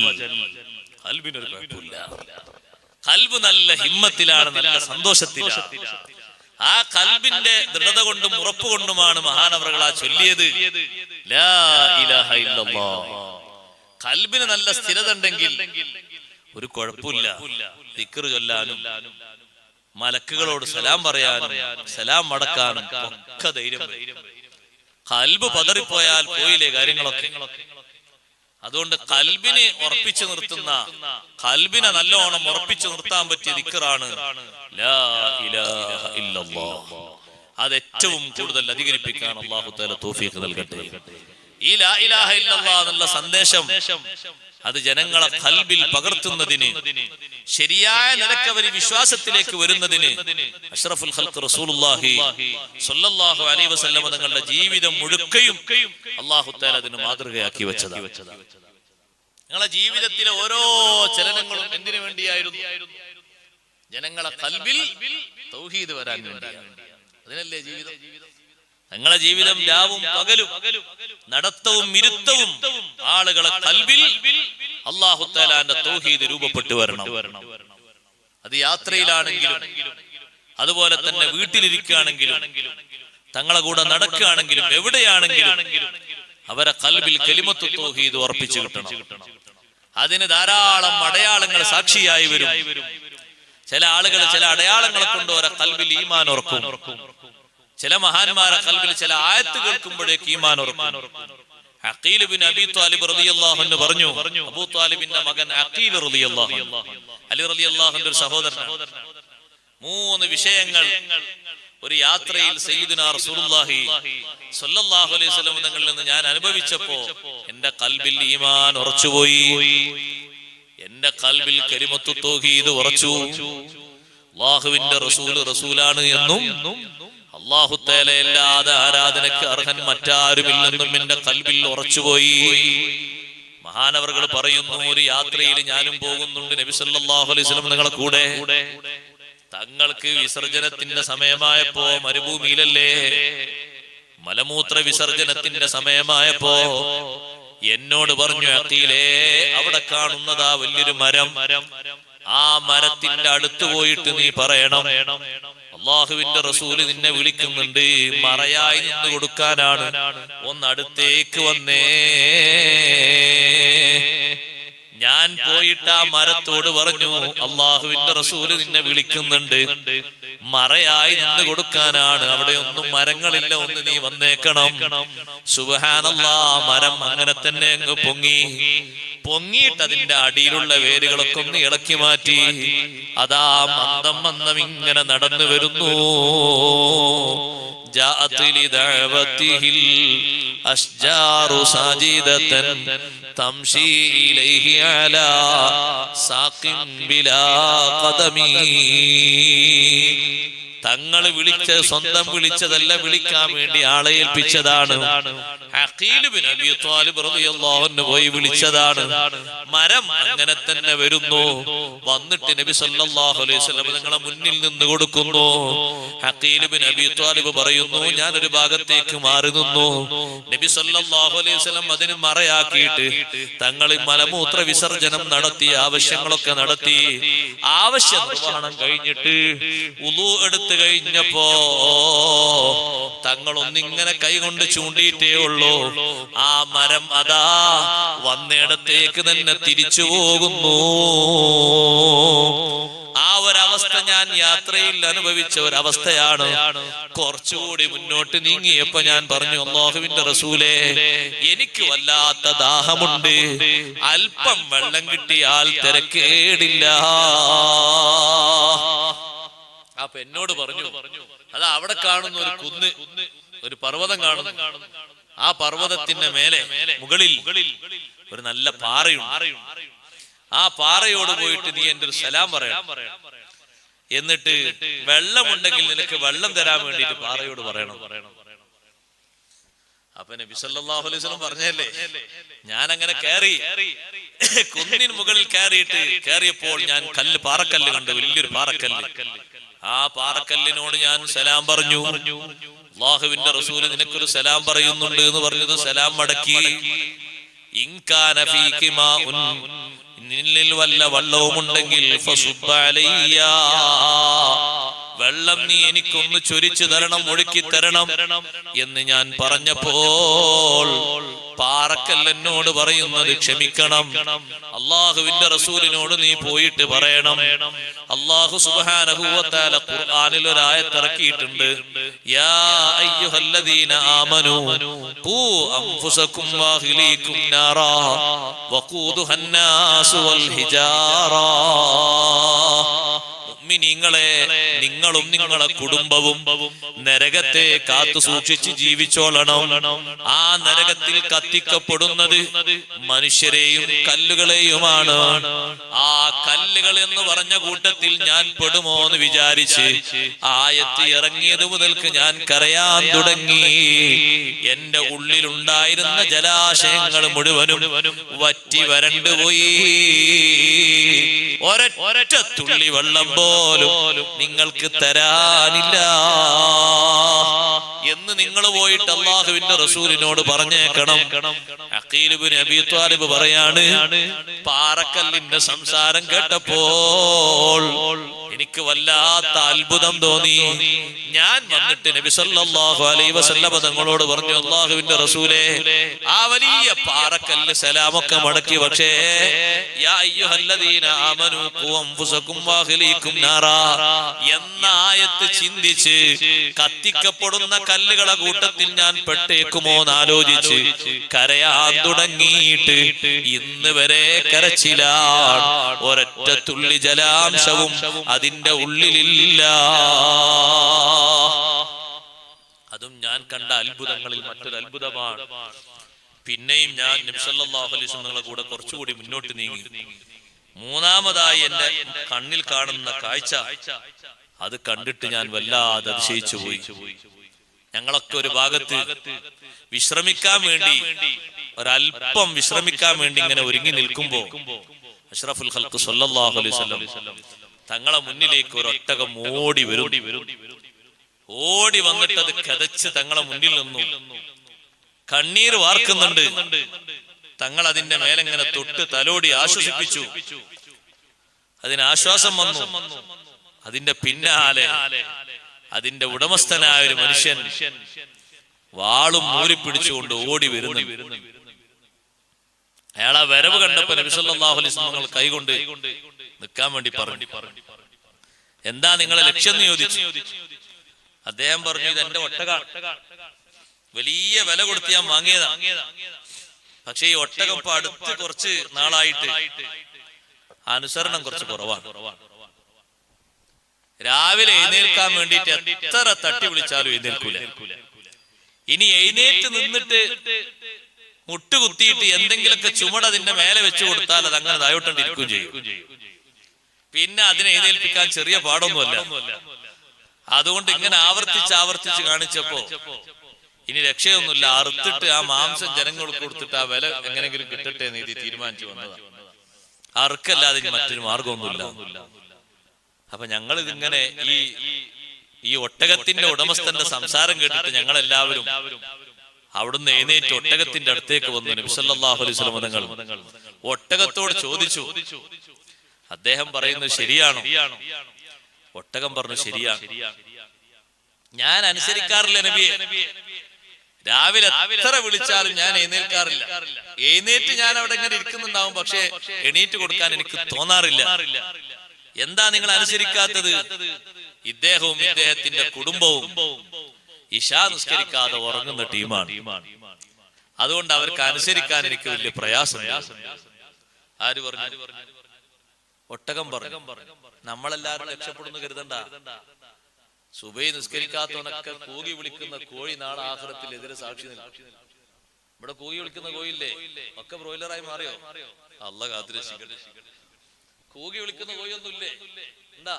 ഖൽബിനൊരു കുഴപ്പമില്ല, ഖൽബ് നല്ല ഹിമ്മത്തിലാണ്, നല്ല സന്തോഷത്തിലാണ്. ആ ഖൽബിന്റെ ദൃഢത കൊണ്ടും ഉറപ്പുകൊണ്ടുമാണ് മഹാനവറുകൾ ആ ചൊല്ലിയത് ലാ ഇലാഹ ഇല്ലല്ലാഹ്. ഖൽബിന് നല്ല സ്ഥിരത ഉണ്ടെങ്കിൽ ഒരു കുഴപ്പമില്ല. ദിക്ർ ചൊല്ലാനും മലക്കുകളോട് സലാം പറയാനും സലാം മടക്കാനും ഒക്കെ ധൈര്യം. ഖൽബ് പതറിപ്പോയാൽ പോയില്ലേ കാര്യങ്ങളൊക്കെ. അതുകൊണ്ട് ഖൽബിനെ ഉറപ്പിച്ചു നിർത്തുന്ന, ഖൽബിനെ നല്ലോണം ഉറപ്പിച്ചു നിർത്താൻ പറ്റിയ ദിക്റാണ് ലാ ഇലാഹ ഇല്ലല്ലാഹ്. അത് ഏറ്റവും കൂടുതൽ അധികരിപ്പിക്കാൻ അല്ലാഹു തആല തൗഫീഖ് നൽകട്ടെ. ഈ ലാ ഇലാഹ ഇല്ലല്ലാഹ് എന്നുള്ള സന്ദേശം അത് ജനങ്ങളെ ഖൽബിൽ പകർത്തുന്നതിന്, ശരിയായ നിലക്ക് അവർ വിശ്വാസത്തിലേക്ക് വരുന്നതിന് അഷ്റഫുൽ ഖൽഖ് റസൂലുള്ളാഹി സ്വല്ലല്ലാഹു അലൈഹി വസല്ലം തങ്ങളുടെ ജീവിതം മുഴുക്കയും അല്ലാഹു തആല അതിന് മാതൃകയാക്കി വെച്ചതാണ്. നിങ്ങളുടെ ജീവിതത്തിലെ ഓരോ ചലനങ്ങളും എന്തിനു വേണ്ടിയായിരുന്നു? ജനങ്ങളെ ഖൽബിൽ തൗഹീദ് വരാൻ വേണ്ടിയാണ്. അതിനല്ലേ ജീവിതം. നിങ്ങളെ ജീവിതം രാവും പകലും നടത്തവും ഇരുത്തവും ആളുകളെ ഖൽബിൽ അല്ലാഹു തആലാന്റെ തൗഹീദ് രൂപപ്പെട്ടു വരണം. അത് യാത്രയിലാണെങ്കിലും അതുപോലെ തന്നെ വീട്ടിലിരിക്കുകയാണെങ്കിലും തങ്ങളെ കൂടെ നടക്കുകയാണെങ്കിലും എവിടെയാണെങ്കിലും അവരെ ഖൽബിൽ കലിമത്തു തൗഹീദ് ഉറപ്പിച്ചു കിട്ടണം. അതിന് ധാരാളം അടയാളങ്ങൾ സാക്ഷിയായി വരും. ചില ആളുകൾ ചില അടയാളങ്ങളെ കൊണ്ട് അവരെ ഖൽബിൽ ഈമാൻ ഉറക്കും. ചില മഹാന്മാരെ ഖൽബിൽ ചില ആയത്ത് കേൾക്കുമ്പോഴേക്ക് ഈമാൻ ഉറക്കും. അഖീൽ ഇബ്നു അബീ ത്വാലിബ് റളിയല്ലാഹു അൻഹു പറഞ്ഞു, അബൂ ത്വാലിബിന്റെ മകൻ അഖീൽ റളിയല്ലാഹു അൻഹു, അലി റളിയല്ലാഹു അൻഹു ഒരു സഹോദരനാണ്. 3 വിഷയങ്ങൾ ഒരു യാത്രയിൽ സയ്യിദുനാ റസൂലുള്ളാഹി സ്വല്ലല്ലാഹു അലൈഹി വസല്ലം തങ്ങളിൽ നിന്ന് ഞാൻ അനുഭവിച്ചപ്പോ എന്റെ ഖൽബിൽ ഈമാൻ ഉറച്ചുപോയി. എന്റെ ഖൽബിൽ കലിമത്തു തൗഹീദ് ഉറച്ചു. അല്ലാഹുവിന്റെ റസൂൽ റസൂലാണ് എന്നും അല്ലാഹു തആല അല്ലാതെ ആരാധനയ്ക്ക് അർഹൻ മറ്റാരുമില്ലെന്നും എന്റെ ഖൽബിൽ ഉറച്ചുപോയി. മഹാനവറുകൾ പറയുന്നു, ഒരു യാത്രയിൽ ഞാനും പോകുന്നുണ്ട് നബി സല്ലല്ലാഹു അലൈഹി വസല്ലം തങ്ങളുടെ കൂടെ. തങ്ങൾക്ക് വിസർജനത്തിന്റെ സമയമായപ്പോ മരുഭൂമിയിലല്ലേ, മലമൂത്ര വിസർജനത്തിന്റെ സമയമായപ്പോ എന്നോട് പറഞ്ഞു, അഖീലേ അവിടെ കാണുന്നതാ വലിയൊരു മരം, ആ മരത്തിന്റെ അടുത്ത് പോയിട്ട് നീ പറയണം അല്ലാഹുവിന്റെ റസൂല് നിന്നെ വിളിക്കുന്നുണ്ട്, മറയായി നിന്ന് കൊടുക്കാനാണ്, ഒന്നടുത്തേക്ക് വന്നേ. ഞാൻ പോയിട്ട് ആ മരത്തോട് പറഞ്ഞു, അല്ലാഹുവിന്റെ റസൂല് നിന്നെ വിളിക്കുന്നുണ്ട്, മറയായി നിന്ന് കൊടുക്കാനാണ്, അവിടെ ഒന്നും മരങ്ങളില്ല, ഒന്ന് നീ വന്നേക്കണം. സുബ്ഹാനല്ലാഹ്, മരം അങ്ങനെ തന്നെ അങ്ങ് പൊങ്ങിയിട്ട് അതിന്റെ അടിയിലുള്ള വേരുകളൊക്കെ ഒന്ന് ഇളക്കി മാറ്റി. അതാ മന്ദം മന്ദം ഇങ്ങനെ നടന്നു വരുന്നു. ജാഅത് ലിദഅവതിഹിൽ അശ്ജാറു സാജിദതൻ തംശി ഇലൈഹി അലാ സാഖിൻ ബിലാ ഖദമി. തങ്ങൾ സ്വന്തം വിളിച്ചതല്ല, വിളിക്കാൻ വേണ്ടി ആളെ ഏൽപ്പിച്ചതാണ്. അഖീൽ ഇബ്നു അബീ ത്വാലിബ് റളിയല്ലാഹു അൻഹു പോയി വിളിച്ചതാണ്. മരം അങ്ങനെ തന്നെ വരുന്നു. വന്നിട്ട് നബി സല്ലല്ലാഹു അലൈഹി വസല്ലം തങ്ങളെ മുന്നിൽ നിന്ന് കൊടുക്കുന്നു. അഖീൽ ഇബ്നു അബീ ത്വാലിബ് പറയുന്നു, ഞാൻ ഒരു ഭാഗത്തേക്ക് മാറി നിന്നു. നബി സല്ലല്ലാഹു അലൈഹി വസല്ലം അതിന് മറയാക്കിയിട്ട് തങ്ങൾ മലമൂത്ര വിസർജനം നടത്തി, ആവശ്യങ്ങളൊക്കെ നടത്തി. ആവശ്യ നിർവഹണം കഴിഞ്ഞിട്ട് വുളൂ എടുത്ത് കഴിഞ്ഞപ്പോ തങ്ങളൊന്നിങ്ങനെ കൈകൊണ്ട് ചൂണ്ടിയിട്ടേ ഉള്ളൂ, ആ മരം അതാ വന്നിടത്തേക്ക് തന്നെ തിരിച്ചു പോകുന്നു. ആ ഒരവസ്ഥ ഞാൻ യാത്രയിൽ അനുഭവിച്ച ഒരവസ്ഥയാണ്. കുറച്ചുകൂടി മുന്നോട്ട് നീങ്ങിയപ്പോ ഞാൻ പറഞ്ഞു, അല്ലാഹുവിന്റെ റസൂലേ, എനിക്ക് വല്ലാത്ത ദാഹമുണ്ട്, അല്പം വെള്ളം കിട്ടിയാൽ തിരക്കേടില്ല. അപ്പൊ എന്നോട് പറഞ്ഞു, അതാ അവിടെ കാണുന്ന ഒരു കുന്ന്, ഒരു പർവ്വതം കാണുന്നു. ആ പർവ്വതത്തിന്റെ മുകളിൽ ഒരു നല്ല പാറയുണ്ട്. ആ പാറയോട് പോയിട്ട് നീ എന്റെ ഒരു സലാം പറയണം. എന്നിട്ട് വെള്ളമുണ്ടെങ്കിൽ നിനക്ക് വെള്ളം തരാൻ വേണ്ടിയിട്ട് പാറയോട് പറയണം. അപ്പൊ നബി സല്ലല്ലാഹു അലൈഹി വസല്ലം പറഞ്ഞല്ലേ, ഞാൻ അങ്ങനെ കയറി കുന്നിൻ മുകളിൽ കയറിയപ്പോൾ ഞാൻ പാറക്കല്ല് കണ്ടു, വലിയൊരു പാറക്കല്ല്. ആ പാറക്കല്ലിനോട് ഞാൻ സലാം പറഞ്ഞു. അല്ലാഹുവിന്റെ റസൂല് നിനക്കൊരു സലാം പറയുന്നുണ്ട് എന്ന് പറഞ്ഞത് സലാം മടക്കി. ഇൻകാന ഫീകി മാഉൻ, നിന്നിൽ വല്ല വെള്ളവുമുണ്ടെങ്കിൽ ഫസുബ്ബ അലയ്യ, വെള്ളം നീ എനിക്കൊന്ന് ചൊരിച്ചു തരണം, ഒഴുക്കി തരണം എന്ന് ഞാൻ പറഞ്ഞപ്പോൾ പാറക്കല്ലെന്നോട് പറയുന്നത്, ക്ഷമിക്കണം, അള്ളാഹുവിന്റെ റസൂലിനോട് നീ പോയിട്ട് പറയണം. അല്ലാഹു സുബ്ഹാനഹു വ തആല ഖുർആനിൽ ഒരു ആയത്ത് ഇറക്കിയിട്ടുണ്ട്, യാ അയ്യുഹല്ലദീന ആമനൂ ഖൂ അൻഫുസകും വഅഹ്ലീകും നാറാ വഖൂദുഹാ അന്നാസു വൽ ഹിജാറാ. മുഅ്മിനീങ്ങളെ, നിങ്ങളും നിങ്ങളെ കുടുംബവും നരകത്തെ കാത്തു സൂക്ഷിച്ച് ജീവിച്ചോളണം. ആ നരകത്തിൽ കത്തിക്കപ്പെടുന്നത് മനുഷ്യരെയും കല്ലുകളെയുമാണ്. ആ കല്ലുകൾ എന്ന് പറഞ്ഞ കൂട്ടത്തിൽ ഞാൻ പെടുമോ എന്ന് വിചാരിച്ച് ആയത്ത് ഇറങ്ങിയത് മുതൽക്ക് ഞാൻ കരയാൻ തുടങ്ങി. എന്റെ ഉള്ളിലുണ്ടായിരുന്ന ജലാശയങ്ങൾ മുഴുവനും വറ്റി വരണ്ടുപോയി. ഒരൊറ്റ തുള്ളി വെള്ളം പോലും നിങ്ങൾക്ക് തരാനില്ല എന്ന് നിങ്ങൾ പോയിട്ട് അല്ലാഹുവിന്റെ റസൂലിനോട് പറഞ്ഞേക്കണം. അഖീൽ ഇബ്നു അബീ ത്വാലിബ് പറയാണ്, പാറക്കല്ലിന്റെ സംസാരം കേട്ടപ്പോൾ എനിക്ക് വല്ലാത്ത അത്ഭുതം തോന്നി. ഞാൻ വന്നിട്ട് നബി സല്ലല്ലാഹു അലൈഹി വസല്ലം തങ്ങളോട് പറഞ്ഞു, അല്ലാഹുവിന്റെ റസൂലേ, ആ വലിയ പാറക്കല്ല് സലാമൊക്കെ മടക്കി, പക്ഷേ യാ അയ്യുഹല്ലദീന ആമനൂ ഖൂ അൻഫുസകും വഅഹ്ലീകും നാറാ എന്ന ആയത്ത് ചിന്തിച്ച് കത്തിക്കപ്പെടുന്ന കല്ലുകളെ കൂട്ടത്തിൽ ഞാൻ പെട്ടേക്കുമോ എന്ന് ആലോചിച്ച് കരയാൻ തുടങ്ങിയിട്ട് ഇന്ന് വരെ കരച്ചിലാണ്. ഒരൊറ്റ തുള്ളി ജലാംശവും അതിന്റെ ഉള്ളിലില്ല. അതും ഞാൻ കണ്ട അത്ഭുതങ്ങളിൽ മറ്റൊരു അത്ഭുതമാണ്. പിന്നെയും ഞാൻ നബി സല്ലല്ലാഹു അലൈഹി വസല്ലം കൂടെ കുറച്ചുകൂടി മുന്നോട്ട് നീങ്ങി. മൂന്നാമതായി എന്റെ കണ്ണിൽ കാണുന്ന കാഴ്ച, അത് കണ്ടിട്ട് ഞാൻ വല്ലാതെ അതിശയിച്ചു പോയി. ഞങ്ങളൊക്കെ ഒരു ഭാഗത്ത് വിശ്രമിക്കാൻ വേണ്ടി, ഒരല്പം വിശ്രമിക്കാൻ വേണ്ടി ഇങ്ങനെ ഒരുങ്ങി നിൽക്കുമ്പോ അഷ്റഫുൽ ഖൽഖ് സല്ലല്ലാഹു അലൈഹി വസല്ലം തങ്ങളെ മുന്നിലേക്ക് ഒരു ഒട്ടകം ഓടി വന്നിട്ട് അത് കതച്ച് തങ്ങളെ മുന്നിൽ നിന്നു. കണ്ണീർ വാർക്കുന്നുണ്ട്. തങ്ങൾ അതിന്റെ മേലെങ്ങനെ തൊട്ട് തലോടി ആശ്വസിപ്പിച്ചു. അതിന് ആശ്വാസം വന്നു. അതിന്റെ പിന്നാലെ അതിന്റെ ഉടമസ്ഥനായ ഒരു മനുഷ്യൻ വാളും മൂരിപ്പിടിച്ചുകൊണ്ട് ഓടി വരുന്നു. അയാൾ ആ വരവ് കണ്ടപ്പോ നബി സല്ലല്ലാഹു അലൈഹി വസല്ലം കൈകൊണ്ട് നിൽക്കാൻ വേണ്ടി പറഞ്ഞു. എന്താ നിങ്ങളെ ലക്ഷ്യം എന്ന് ചോദിച്ചു. അദ്ദേഹം പറഞ്ഞു, ഇത് എന്റെ ഒട്ടകം, വലിയ വില കൊടുത്ത് ഞാൻ വാങ്ങിയതാ. പക്ഷെ ഈ ഒട്ടകം ഇപ്പൊ അടുത്ത് കുറച്ച് നാളായിട്ട് അനുസരണം കുറച്ച് കുറവാണ്. രാവിലെ എഴുന്നേൽക്കാൻ വേണ്ടിയിട്ട് എത്ര തട്ടി വിളിച്ചാലും എഴുന്നേൽക്കൂല. ഇനി എഴുന്നേറ്റ് നിന്നിട്ട് മുട്ടുകുത്തിയിട്ട് എന്തെങ്കിലുമൊക്കെ ചുമട് അതിന്റെ മേലെ വെച്ചു കൊടുത്താൽ അത് അങ്ങനെ താഴോട്ടിരിക്കുകയും ചെയ്യും. പിന്നെ അതിനെ എഴുന്നേൽപ്പിക്കാൻ ചെറിയ പാടൊന്നുമല്ല. അതുകൊണ്ട് ഇങ്ങനെ ആവർത്തിച്ച് കാണിച്ചപ്പോ ഇനി രക്ഷയൊന്നുമില്ല, അറുത്തിട്ട് ആ മാംസം ജനങ്ങൾക്ക് കൊടുത്തിട്ട് ആ വില എങ്ങനെങ്കിലും കിട്ടട്ടെ എന്ന് ഇത് തീരുമാനിച്ചു വന്നതാണ്. അറുക്കല്ലാതെ മറ്റൊരു മാർഗമൊന്നുമില്ല. അപ്പൊ ഞങ്ങൾ ഇതിങ്ങനെ ഈ ഒട്ടകത്തിന്റെ ഉടമസ്ഥന്റെ സംസാരം കേട്ടിട്ട് ഞങ്ങളെല്ലാവരും അവിടുന്ന് എഴുന്നേറ്റ് ഒട്ടകത്തിന്റെ അടുത്തേക്ക് വന്നു. നബി സല്ലല്ലാഹു അലൈഹി വസല്ലം തങ്ങൾ ഒട്ടകത്തോട് ചോദിച്ചു, അദ്ദേഹം പറയുന്നത് ശരിയാണോ? ഒട്ടകം പറഞ്ഞു, ശരിയാണ്. ഞാൻ അനുസരിക്കാറില്ല നബിയെ. രാവിലെ എത്ര വിളിച്ചാലും ഞാൻ എഴുന്നേൽക്കാറില്ല. എഴുന്നേറ്റ് ഞാൻ അവിടെ ഇങ്ങനെ ഇരിക്കുന്നുണ്ടാവും, പക്ഷെ എണീറ്റ് കൊടുക്കാൻ എനിക്ക് തോന്നാറില്ല. എന്താ നിങ്ങൾ അനുസരിക്കാത്തത്? ഇദ്ദേഹവും ഇദ്ദേഹത്തിന്റെ കുടുംബവും ഇശാ നിസ്കരിക്കാതെ ഉറങ്ങുന്ന ടീമാണ്. അതുകൊണ്ട് അവർക്ക് അനുസരിക്കാൻ എനിക്ക് വലിയ പ്രയാസം. ആര് പറഞ്ഞു? ഒട്ടകം പറഞ്ഞു. നമ്മളെല്ലാരും രക്ഷപ്പെടുന്നു കരുതണ്ട. സുബൈ നിസ്കരിക്കാത്തവനൊക്കെ കൂകി വിളിക്കുന്ന കോഴി നാളെ ആഖിറത്തിൽ എതിരെ സാക്ഷി നിൽക്കും. ഇവിടെ കൂകി വിളിക്കുന്ന കോഴിയില്ലേ, ഒക്കെ ബ്രോയിലറായി മാറിയോ? അല്ലാഹ് കാത്തിരക്ഷിക്കട്ടെ. കൂകി വിളിക്കുന്ന കോഴിയൊന്നും ഇല്ലേ? എന്താ?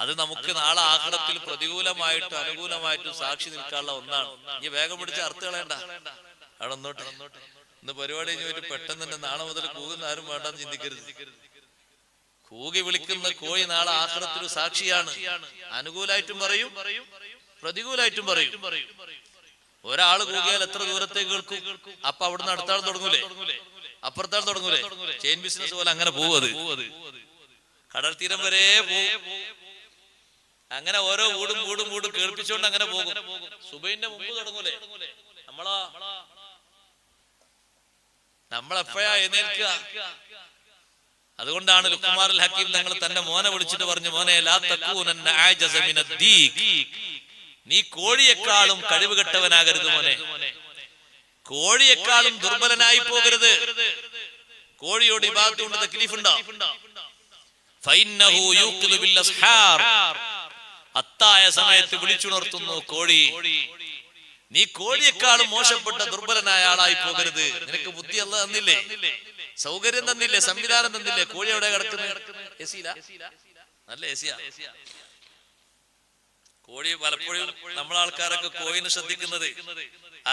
അത് നമുക്ക് നാളെ ആഖിറത്തിൽ പ്രതികൂലമായിട്ടും അനുകൂലമായിട്ടും സാക്ഷി നിൽക്കാനുള്ള ഒന്നാണ്. ഈ വേഗം പിടിച്ച് അർത്ഥ കളയണ്ട, അവിടെ ഒന്നോട്ടെ. ഇന്ന് പരിപാടി കഴിഞ്ഞിട്ട് പെട്ടെന്ന് തന്നെ നാളെ മുതൽ കൂകുന്ന ആരും വേണ്ടെന്ന് ചിന്തിക്കരുത്. കൂകി വിളിക്കുന്ന കോഴി നാളെ ആഖിറത്തിൽ സാക്ഷിയാണ്. അനുകൂലമായിട്ടും പറയും, പ്രതികൂലമായിട്ടും പറയും. ഒരാള് കൂകിയാൽ എത്ര ദൂരത്തേക്ക് കേൾക്കും? അപ്പൊ അവിടുന്ന് അടുത്താൾ തുടങ്ങൂലേ, അപ്പുറത്താൾ തുടങ്ങൂലേ? ചെയിൻ ബിസിനസ് പോലെ അങ്ങനെ പോവത്. കടൽ തീരം വരെ പോകും. അങ്ങനെ ഓരോ വീടും കേൾപ്പിച്ചുകൊണ്ട് അങ്ങനെ പോകും. സുബൈന്റെ മുമ്പ് തുടങ്ങൂലേ? നമ്മളെപ്പോഴാ എഴുന്നേൽക്കുക? അതുകൊണ്ടാണ് ലുഖ്മാനുൽ ഹക്കീം തങ്ങൾ തന്റെ മോനെ വിളിച്ചിട്ട് പറഞ്ഞു, മോനെ ലാ തകൂനന്ന അഅജസ മിനദ്ദീഖ്, നീ കോഴിയെക്കാളും കഴിവുകെട്ടവനാകരുത് മോനെ. കോഴിയെക്കാളും ദുർബലനായി പോകരുത്. കോഴിയോട് ഇബാദത്ത് കൊണ്ട് തക്ലീഫ് ഉണ്ടോ? ഫഇന്നഹു യൂഖിലു ബിൽ അസ്ഹാർ, അത്തായ സമയത്ത് വിളിച്ചുണർത്തുന്നു കോഴി. നീ കോഴിയെക്കാളും മോശപ്പെട്ട ദുർബലനായ ആളായി പോകരുത്. നിനക്ക് ബുദ്ധി അല്ലാഹ് തന്നില്ലേ, സൗകര്യം തന്നില്ലേ, സംവിധാനം തന്നില്ലേ? കോഴി എവിടെ കിടക്കുന്നത്? നല്ല എസിയാ. കോഴി പലപ്പോഴും നമ്മളാൾക്കാരൊക്കെ കോഴിനെ ശ്രദ്ധിക്കുന്നത്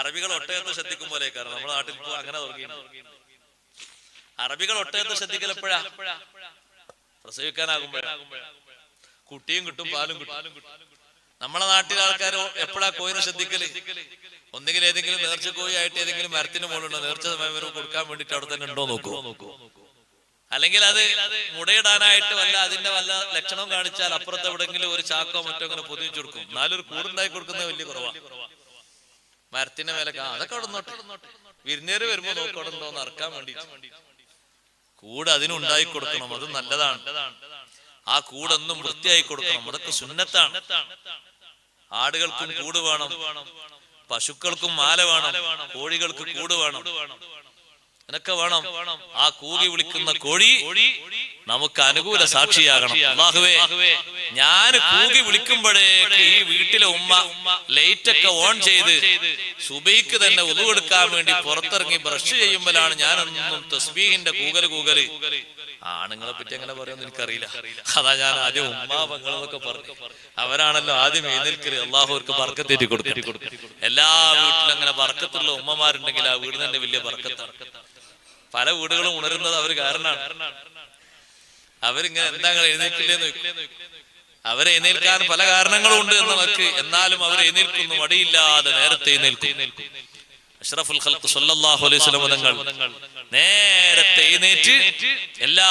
അറബികൾ ഒട്ടകത്തെ ശ്രദ്ധിക്കും പോലെ. കാരണം നമ്മുടെ നാട്ടിൽ ഇപ്പോ അങ്ങനെ തുടങ്ങി. അറബികൾ ഒട്ടകത്തെ ശ്രദ്ധിക്കൽ എപ്പോഴാ? പ്രസവിക്കാനാകുമ്പോഴാ. കുട്ടിയും കിട്ടും, പാലും കിട്ടും. നമ്മളെ നാട്ടിലെ ആൾക്കാർ എപ്പോഴാ കോഴിനെ ശ്രദ്ധിക്കല്? ഒന്നുകിൽ ഏതെങ്കിലും നേർച്ച കോഴി ആയിട്ട് ഏതെങ്കിലും മരത്തിന് മുകളുണ്ടോ, നേർച്ച സമയം വരെ കൊടുക്കാൻ വേണ്ടിട്ട് അവിടെ തന്നെ ഉണ്ടോ നോക്കൂ. അല്ലെങ്കിൽ അത് മുടയിടാനായിട്ട് അതിന്റെ വല്ല ലക്ഷണം കാണിച്ചാൽ അപ്പുറത്ത് എവിടെങ്കിലും ഒരു ചാക്കോ മറ്റോ അങ്ങനെ പൊതിച്ചു കൊടുക്കും. എന്നാലൊരു കൂടുണ്ടായി കൊടുക്കുന്നത് വലിയ കുറവാ. മരത്തിന്റെ മേലെ അതൊക്കെ അവിടെ നോട്ടെ, വിരുന്നേര് വരുമ്പോ നോക്കണുണ്ടോന്ന് അറക്കാൻ വേണ്ടി കൂട് അതിനുണ്ടായി കൊടുക്കണം. അത് നല്ലതാണ്. ആ കൂടൊന്നും വൃത്തിയായി കൊടുക്കണം. അതൊക്കെ സുന്നത്താണ്. ആടുകൾക്കും കൂട് വേണം, പശുക്കൾക്കും മാല വേണം, കോഴികൾക്ക് കൂട് വേണം, എന്നൊക്കെ വേണം. ആ കൂകി വിളിക്കുന്ന കോഴി നമുക്ക് അനുകൂല സാക്ഷിയാകണം. അല്ലാഹുവേ, ഞാൻ കൂകി വിളിക്കുമ്പോഴേക്ക് ഈ വീട്ടിലെ ഉമ്മ ലൈറ്റ് ഒക്കെ ഓൺ ചെയ്ത് സുബഹിക്ക് തന്നെ ഉളു എടുക്കാൻ വേണ്ടി പുറത്തിറങ്ങി ബ്രഷ് ചെയ്യുമ്പോഴാണ് ഞാനൊന്നും തസ്ബീഹിന്റെ കൂകല്. ആണുങ്ങളെ പറ്റി എങ്ങനെ പറയുമെന്ന് എനിക്കറിയില്ല. അതാ ഞാൻ ആദ്യം ഉമ്മാപങ്ങളെന്നൊക്കെ പറഞ്ഞു. അവരാണല്ലോ ആദ്യം എഴുന്നേൽക്കല്. അള്ളാഹു അവർക്ക് ബർക്കത്തേറ്റി കൊടുക്കും. എല്ലാ വീട്ടിലും അങ്ങനെ ബർക്കത്തുള്ള ഉമ്മമാരുണ്ടെങ്കിൽ ആ വീട് തന്നെ വലിയ ബർക്കത്താണ്. പല വീടുകളും ഉണരുന്നത് അവർ കാരണമാണ്. അവരിങ്ങനെ എന്താ എഴുന്നേൽക്കില്ലേന്ന് വെക്കും. അവരെ എഴുന്നേൽക്കാൻ പല കാരണങ്ങളും ഉണ്ട് എന്നവർക്ക്. എന്നാലും അവർ എഴുന്നേൽക്കുന്നു, മടിയില്ലാതെ നേരത്തെ എഴുന്നേൽക്കും. അഷ്റഫുൽ ഖൽഖ് സല്ലല്ലാഹു അലൈഹി വസല്ലം തങ്ങൾ നേരത്തെ എഴുന്നേറ്റ് എല്ലാ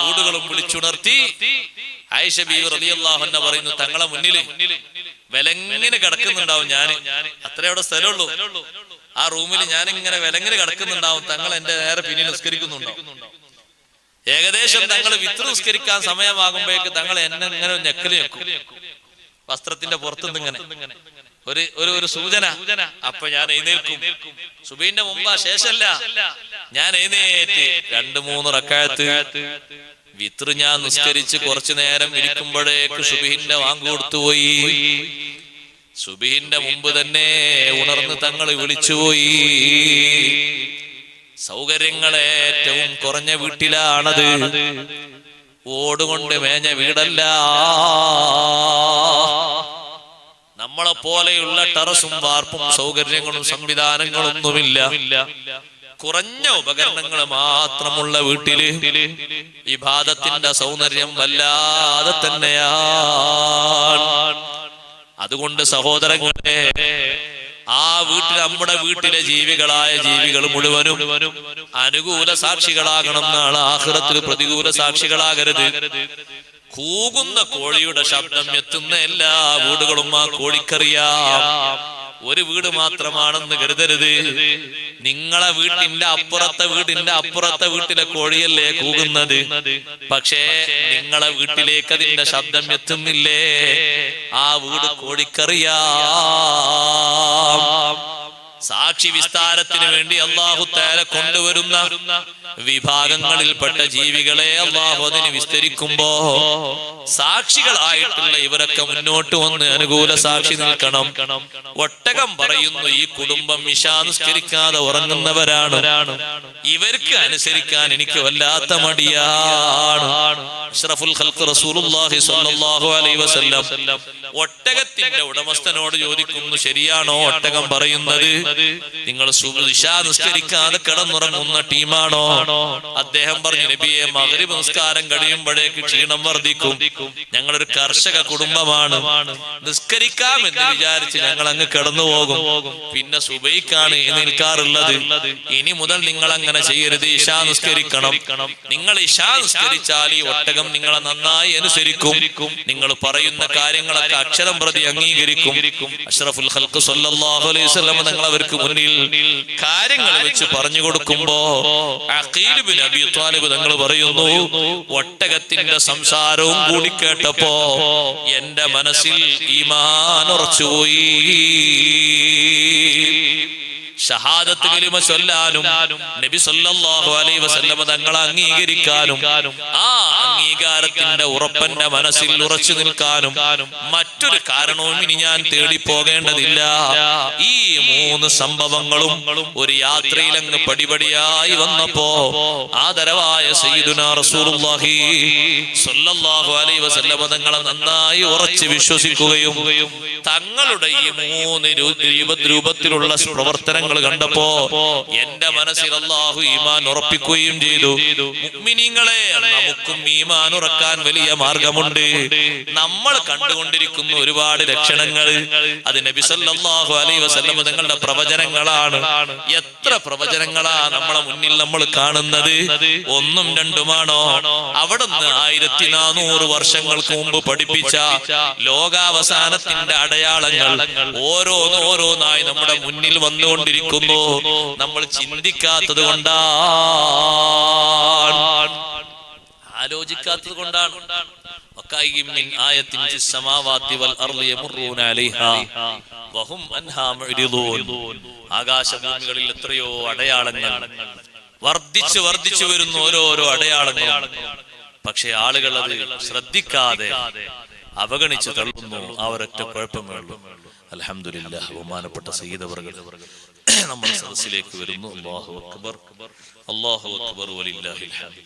വീടുകളും വിളിച്ചുണർത്തി. ആയിഷ ബീവി റളിയല്ലാഹു അൻഹ പറയുന്നു, തങ്ങളെ മുന്നിൽ വിലങ്ങനെ കിടക്കുന്നുണ്ടാവും. അത്രേ അവിടെ സ്ഥലമുള്ളൂ. ആ റൂമിൽ ഞാനിങ്ങനെ വിലങ്ങനെ കിടക്കുന്നുണ്ടാവും. തങ്ങൾ എന്റെ നേരെ പിന്നിൽ നിസ്കരിക്കുന്നുണ്ടാവും. ഏകദേശം തങ്ങൾ വിത്ർ നിസ്കരിക്കാൻ സമയമാകുമ്പോഴേക്ക് തങ്ങൾ എന്നെ ഇങ്ങനെ ഞെക്കല് ഞെക്കും. വസ്ത്രത്തിന്റെ പുറത്തുനിന്നിങ്ങനെ ഒരു സൂചന. അപ്പൊ ഞാൻ എഴുന്നേൽക്കും. സുബഹിന്റെ മുമ്പാ ശേഷമല്ല, ഞാൻ എഴുന്നേറ്റ് 2-3 റക്അത്ത് വിത്ർ ഞാൻ നിസ്കരിച്ച് കുറച്ചു നേരം ഇരിക്കുമ്പോഴേക്ക് സുബഹിന്റെ വാങ്ക് കൊടുത്തുപോയി. സുബഹിന്റെ മുമ്പ് തന്നെ ഉണർന്ന് തങ്ങൾ വിളിച്ചുപോയി. സൗകര്യങ്ങൾ ഏറ്റവും കുറഞ്ഞ വീട്ടിലാണത്. ഓടുകൊണ്ട് മേഞ്ഞ വീടല്ല. നമ്മളെ പോലെയുള്ള ടെറസും വാർപ്പും സൗകര്യങ്ങളും സംവിധാനങ്ങളൊന്നുമില്ല. കുറഞ്ഞ ഉപകരണങ്ങൾ മാത്രമുള്ള വീട്ടില് ഇബാദത്തിന്റെ സൗന്ദര്യം വല്ലാതെ തന്നെയാണ്. അതുകൊണ്ട് സഹോദരങ്ങളെ, ആ വീട്ടിൽ നമ്മുടെ വീട്ടിലെ ജീവികൾ മുഴുവനും അനുകൂല സാക്ഷികളാകണം. നാളെ ആഖിറത്തിൽ പ്രതികൂല സാക്ഷികളാകരുത്. കൂകുന്ന കോഴിയുടെ ശബ്ദം എത്തുന്ന എല്ലാ വീടുകളും ആ കോഴിക്കറിയാം. ഒരു വീട് മാത്രമാണെന്ന് കരുതരുത്. നിങ്ങളെ വീട്ടിന്റെ അപ്പുറത്തെ വീട്ടിലെ കോഴിയല്ലേ കൂകുന്നത്. പക്ഷേ നിങ്ങളെ വീട്ടിലേക്ക് അതിന്റെ ശബ്ദം എത്തുന്നില്ലേ? ആ വീട് കോഴിക്കറിയാം. സാക്ഷി വിസ്താരത്തിന് വേണ്ടി അല്ലാഹു തആല കൊണ്ടുവരുന്ന വിഭാഗങ്ങളിൽപ്പെട്ട ജീവികളെ അല്ലാഹു അതിന് വിസ്തരിക്കുമ്പോ സാക്ഷികളായിട്ടുള്ള ഇവരൊക്കെ മുന്നോട്ട് വന്ന് അനുകൂല സാക്ഷി നിൽക്കണം. ഒട്ടകം പറയുന്നു, ഈ കുടുംബം ഇശാ നിസ്കരിക്കാതെ ഉറങ്ങുന്നവരാണ്, ഇവർക്ക് അനുസരിക്കാൻ എനിക്ക് വല്ലാത്ത മടിയാണ്. അഷ്റഫുൽ ഖൽഖ് റസൂലുള്ളാഹി സ്വല്ലല്ലാഹു അലൈഹി വസല്ലം ഒട്ടകത്തിന്റെ ഉടമസ്ഥനോട് ചോദിക്കുന്നു, ശരിയാണോ ഒട്ടകം പറയുന്നത്? നിങ്ങൾ ഇശാ നിസ്കരിക്കാതെ കിടന്നുറങ്ങുന്ന ടീമാണോ? അദ്ദേഹം പറഞ്ഞു, നബിയെ, മഗ്രിബ് നിസ്കാരം കഴിയുമ്പോഴേക്ക് ക്ഷീണം വർദ്ധിക്കും. ഞങ്ങളൊരു കർഷക കുടുംബമാണ്, നിസ്കരിക്കാമെന്ന് വിചാരിച്ച് ഞങ്ങൾ അങ്ങ് കിടന്നു പോകും. പിന്നെ സുബൈക്കാണ് നിൽക്കാറുള്ളത്. ഇനി മുതൽ നിങ്ങൾ അങ്ങനെ ചെയ്യരുത്, ഇശാ നിസ്കരിക്കണം. നിങ്ങൾ ഇശാ നിസ്കരിച്ചാൽ ഈ ഒട്ടകം നിങ്ങളെ നന്നായി അനുസരിക്കും. നിങ്ങൾ പറയുന്ന കാര്യങ്ങളൊക്കെ അക്ഷരം പ്രതി അംഗീകരിക്കും. അഷ്റഫുൽ ഖൽഖ് സ്വല്ലല്ലാഹു അലൈഹി വസല്ലം തങ്ങൾ അവർക്ക് മുന്നിൽ കാര്യങ്ങൾ വെച്ച് പറഞ്ഞു കൊടുക്കുമ്പോ അഖീൽ ബിൻ അബീ ത്വാലിബ് തങ്ങൾ പറയുന്നു, ഒട്ടകത്തിന്റെ സംസാരവും കൂടി കേട്ടപ്പോ എന്റെ മനസ്സിൽ ഈമാൻ ഉറച്ചുപോയി. ഷഹാദത്ത് കലിമ ചൊല്ലാനും നബി സല്ലല്ലാഹു അലൈഹി വസല്ലം തങ്ങളെ അംഗീകരിക്കാനും ആ അംഗീകാരത്തിന്റെ ഉറപ്പന്റെ മനസ്സിൽ ഉറച്ചു നിൽക്കാനും മറ്റൊരു കാരണവും ഇനി ഞാൻ തേടി പോകേണ്ടതില്ല. ഈ മൂന്ന് സംഭവങ്ങളും ഒരു യാത്രയിൽ അങ്ങ് പടിപടിയായി വന്നപ്പോ ആദരവായ സയ്യിദുനാ റസൂലുള്ളാഹി സ്വല്ലല്ലാഹു അലൈഹി വസല്ലം തങ്ങളെ നന്നായി ഉറച്ചു വിശ്വസിക്കുകയും തങ്ങളുടെ ഈ മൂന്ന് രൂപത്തിലുള്ള പ്രവർത്തനങ്ങൾ കണ്ടപ്പോ എന്റെ മനസ്സിൽ അല്ലാഹു ഈമാൻ ഉറപ്പിക്കുകയും ചെയ്തു. മുഅ്മിനീങ്ങളെ, നമുക്കും ഈമാൻ ഉറക്കാൻ വലിയ മാർഗമുണ്ട്. നമ്മൾ കണ്ടുകൊണ്ടിരിക്കുന്ന ഒരുപാട് ലക്ഷണങ്ങൾ അത് നബി സല്ലല്ലാഹു അലൈഹി വസല്ലം തങ്ങളുടെ പ്രവചനങ്ങളാണ്. എത്ര പ്രവചനങ്ങളാ നമ്മളെ മുന്നിൽ നമ്മൾ കാണുന്നത്? ഒന്നും രണ്ടുമാണോ? അവിടുന്ന് 1400 വർഷങ്ങൾക്ക് മുമ്പ് പഠിപ്പിച്ച ലോകാവസാനത്തിന്റെ അടയാളങ്ങൾ ഓരോന്നായി നമ്മുടെ മുന്നിൽ വന്നുകൊണ്ടിരിക്കുന്നു. നമ്മൾ ചിന്തിക്കാത്തത് കൊണ്ടാണ്, ആലോചിക്കാത്തത് കൊണ്ടാണ്. ആകാശഭൂമികളിൽ എത്രയോ അടയാളങ്ങൾ വർദ്ധിച്ചു വരുന്നു, ഓരോരോ അടയാളങ്ങൾ. പക്ഷെ ആളുകൾ അത് ശ്രദ്ധിക്കാതെ അവഗണിച്ച് തള്ളുന്നു. അവരൊറ്റ കുഴപ്പമേ ഉള്ളൂ. അൽഹംദുലില്ലാഹ്, ബഹുമാനപ്പെട്ട സയ്യിദ് അവർകൾ നമ്മുടെ സദസ്സിലേക്ക് വരുന്നു. അല്ലാഹു അക്ബർ, അല്ലാഹു അക്ബർ, വലില്ലാഹിൽ ഹംദ്.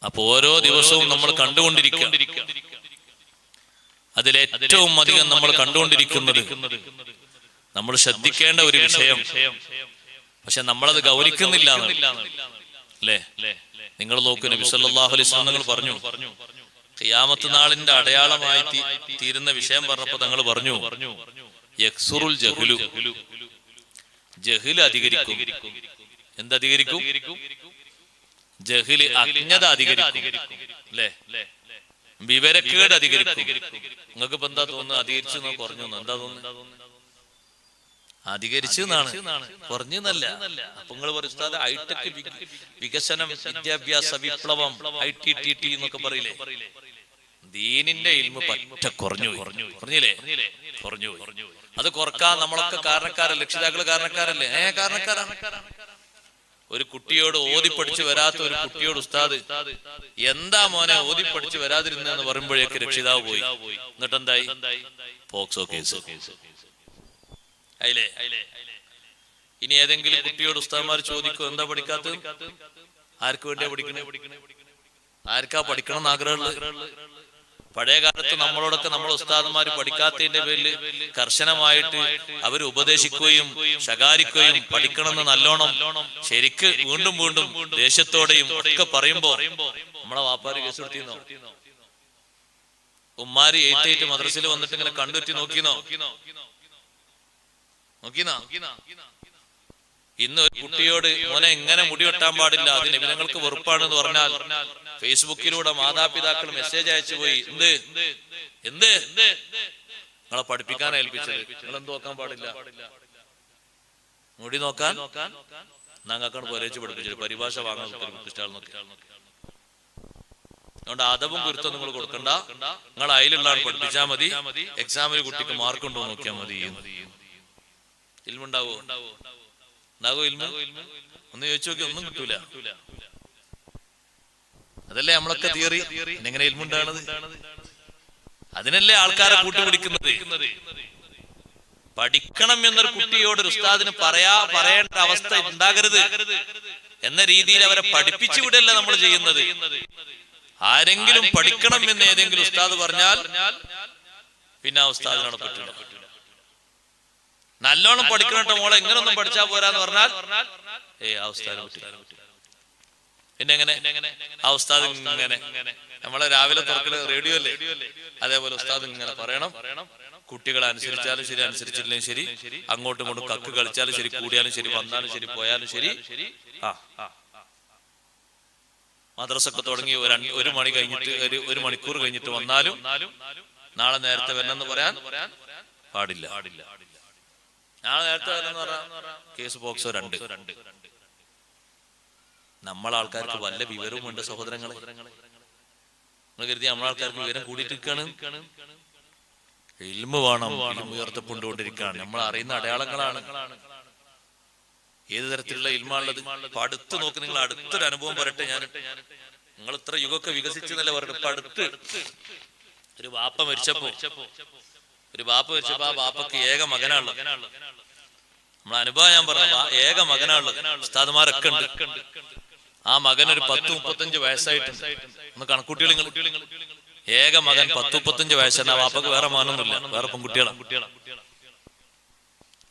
അപ്പൊ ഓരോ ദിവസവും നമ്മൾ കണ്ടുകൊണ്ടിരിക്കുക. അതിലേറ്റവും അധികം നമ്മൾ കണ്ടുകൊണ്ടിരിക്കുന്നത്, നമ്മൾ ശ്രദ്ധിക്കേണ്ട ഒരു വിഷയം, പക്ഷെ നമ്മളത് ഗൗനിക്കുന്നില്ല അല്ലേ? നിങ്ങൾ നോക്കൂ, നബി സല്ലല്ലാഹു അലൈഹി വസല്ലം തങ്ങൾ പറഞ്ഞു, ഖിയാമത്ത് നാളിന്റെ അടയാളമായി തീരുന്ന വിഷയം പറഞ്ഞപ്പോ തങ്ങൾ പറഞ്ഞു, യക്സുറുൽ ജഹ്ലു, ജഹ്ല് അധികരിക്കും. എന്തധികരിക്കും? ജഹ്ല്, അജ്ഞത അധികരിക്കും അല്ലേ? വിവരക്കേട് അധികരിക്കും. നിങ്ങൾക്ക് ഇപ്പൊ എന്താ തോന്നുന്നത്? അധികരിച്ചു എന്നോ കുറഞ്ഞു? എന്താ തോന്നുന്നത്? അധികരിച്ചു എന്നാണ്, കുറഞ്ഞു എന്നല്ല. അപ്പൊ നിങ്ങൾ പറയും, ഹൈടെക് വികസനം, വിദ്യാഭ്യാസ വിപ്ലവം, ITTT എന്നൊക്കെ പറയില്ലേ? ദീനിന്റെ ഇൽമ് പറ്റ കുറഞ്ഞില്ലേ? കുറഞ്ഞു. അത് കുറക്കാൻ നമ്മളൊക്കെ കാരണക്കാരല്ലേ? രക്ഷിതാക്കള് കാരണക്കാരല്ലേ? കാരണക്കാരാണ്. ഒരു കുട്ടിയോട് ഓതിപ്പടിച്ച് വരാത്ത ഒരു കുട്ടിയോട് ഉസ്താദ്, എന്താ മോനെ ഓതിപ്പടിച്ച് വരാതിരുന്നെന്ന് പറയുമ്പോഴേക്ക് രക്ഷിതാവ് പോയി. എന്നിട്ട് എന്തായി? POCSO case. ഇനി ഏതെങ്കിലും കുട്ടിയോട് ഉസ്താദ്മാർ ചോദിക്കും, എന്താ പഠിക്കാത്തത്? ആർക്ക് വേണ്ടിയാ പഠിക്കണേ? ആർക്കാ പഠിക്കണം എന്ന് ആഗ്രഹമുള്ളത്? പഴയ കാലത്ത് നമ്മളോടൊക്കെ നമ്മൾ ഉസ്താദ്മാര് പഠിക്കാത്തതിന്റെ പേരിൽ കർശനമായിട്ട് അവർ ഉപദേശിക്കുകയും ശകാരിക്കുകയും പഠിക്കണമെന്ന് നല്ലോണം ശരിക്ക് വീണ്ടും ദേഷ്യത്തോടെയും ഒക്കെ പറയുമ്പോ നമ്മളെ വാപ്പാര് കേസ് എടുത്തിന്നോ? ഉമ്മാര് 8 മദ്രസയിൽ വന്നിട്ട് ഇങ്ങനെ കണ്ടുറ്റി നോക്കിന്നോ? നോക്കിനാ ഇന്ന് ഒരു കുട്ടിയോട് മോനെ എങ്ങനെ മുടി വെട്ടാൻ പാടില്ല, അത് നബിതങ്ങൾക്ക് വെറുപ്പാണെന്ന് പറഞ്ഞാൽ ഫേസ്ബുക്കിലൂടെ മാതാപിതാക്കൾ മെസ്സേജ് അയച്ചു പോയി, എന്ത് എന്ത് നിങ്ങളെ പഠിപ്പിക്കാൻ ഏൽപ്പിച്ചത്, നിങ്ങൾ എന്ത് നോക്കാൻ പാടില്ല, മുടി നോക്കാൻ ഞങ്ങൾക്കാണ് പൊരേച്ച് പഠിപ്പിച്ചത്, പരിഭാഷ വാങ്ങാൻ നോക്കി. അതുകൊണ്ട് അതവും ഗുരുത്വം നിങ്ങൾ കൊടുക്കണ്ട, നിങ്ങൾ അതിലുള്ള പഠിപ്പിച്ചാൽ മതി, എക്സാമിൽ കുട്ടിക്ക് മാർക്ക് ഉണ്ടോ നോക്കിയാൽ മതി. ഇൽമുണ്ടാവോ? ഉണ്ടാകോ ഇൽമ? ഒന്ന് ചോദിച്ചു നോക്കി, ഒന്നും കിട്ടൂല. അതല്ലേ നമ്മളൊക്കെ തിയറി. എങ്ങനെ ഇൽമുണ്ടാണത്? അതിനല്ലേ ആൾക്കാരെ കൂട്ടുപിടിക്കുന്നത്. പഠിക്കണം എന്നൊരു കുട്ടിയോട് ഒരു ഉസ്താദിന് പറയേണ്ട അവസ്ഥ ഉണ്ടാകരുത് എന്ന രീതിയിൽ അവരെ പഠിപ്പിച്ചു വിടല്ല നമ്മൾ ചെയ്യുന്നത്. ആരെങ്കിലും പഠിക്കണം എന്ന് ഏതെങ്കിലും ഉസ്താദ് പറഞ്ഞാൽ പിന്നെ ആ ഉസ്താദിനോട് പറ്റില്ല. നല്ലോണം പഠിക്കണട്ടോ മോളെ, ഇങ്ങനൊന്നും പഠിച്ചാ പോരാന്ന് പറഞ്ഞാൽ ആ ഉസ്താദിനെ പറ്റില്ല. പിന്നെ എങ്ങനെ ആ ഉസ്താദ് ഇങ്ങനെ നമ്മളെ രാവിലെ തുറക്കല് റേഡിയോ അല്ലേ, അതേപോലെ ഉസ്താദ് ഇങ്ങനെ പറയണം. കുട്ടികളെ അനുസരിച്ചാലും ശരി, അനുസരിച്ചില്ലെങ്കിലും ശരി, അങ്ങോട്ടും ഇങ്ങോട്ടും കക്ക് കളിച്ചാലും ശരി, കൂടിയാലും ശരി, വന്നാലും ശരി, പോയാലും ശരി. മദ്രസൊക്കെ തുടങ്ങി ഒരു മണി കഴിഞ്ഞിട്ട് ഒരു മണിക്കൂർ കഴിഞ്ഞിട്ട് വന്നാലും നാളെ നേരത്തെ വരണമെന്ന് പറയാൻ പാടില്ല. നാളെ നേരത്തെ വരണമെന്ന് പറഞ്ഞാൽ കേസ് പോക്സോ 2. നമ്മളാൾക്കാർക്ക് വല്ല വിവരവും ഉണ്ട് സഹോദരങ്ങളെ. നിങ്ങൾ കരുതി നമ്മളാൾക്കാർക്ക് വിവരം കൂടിയിട്ടിരിക്കാണ്. ഇൽമ വേണം, ഇൽമ ഉയർത്തപ്പെട്ടുകൊണ്ടിരിക്കുകയാണ്. നമ്മൾ അറിയുന്ന അടയാളങ്ങളാണ് ഏത് തരത്തിലുള്ള ഇൽമാണുള്ളത്. ഇപ്പൊ അടുത്ത് നോക്ക്, നിങ്ങൾ അടുത്തൊരു അനുഭവം പറയട്ടെ. നിങ്ങൾ ഇത്ര യുഗമൊക്കെ വികസിച്ചെന്നല്ലേ പറഞ്ഞത്. ഇപ്പൊ അടുത്ത് ഒരു ബാപ്പ മരിച്ചപ്പോ ആ ബാപ്പക്ക് ഏക മകനാണുള്ളത്. നമ്മളെ അനുഭവം ഞാൻ പറഞ്ഞ ഏക മകനാണുള്ളത്. ഉസ്താദുമാരൊക്കെ ഉണ്ട്. ആ മകൻ ഒരു 10-35 വയസ്സായിട്ടുണ്ട്. ഒന്ന് കണക്കുട്ടികൾ, ഏക മകൻ 10-35 വയസ്സാണ്. ആ ബാപ്പക്ക് വേറെ മകനൊന്നുമില്ല, വേറെ പെൺകുട്ടികളാണ്.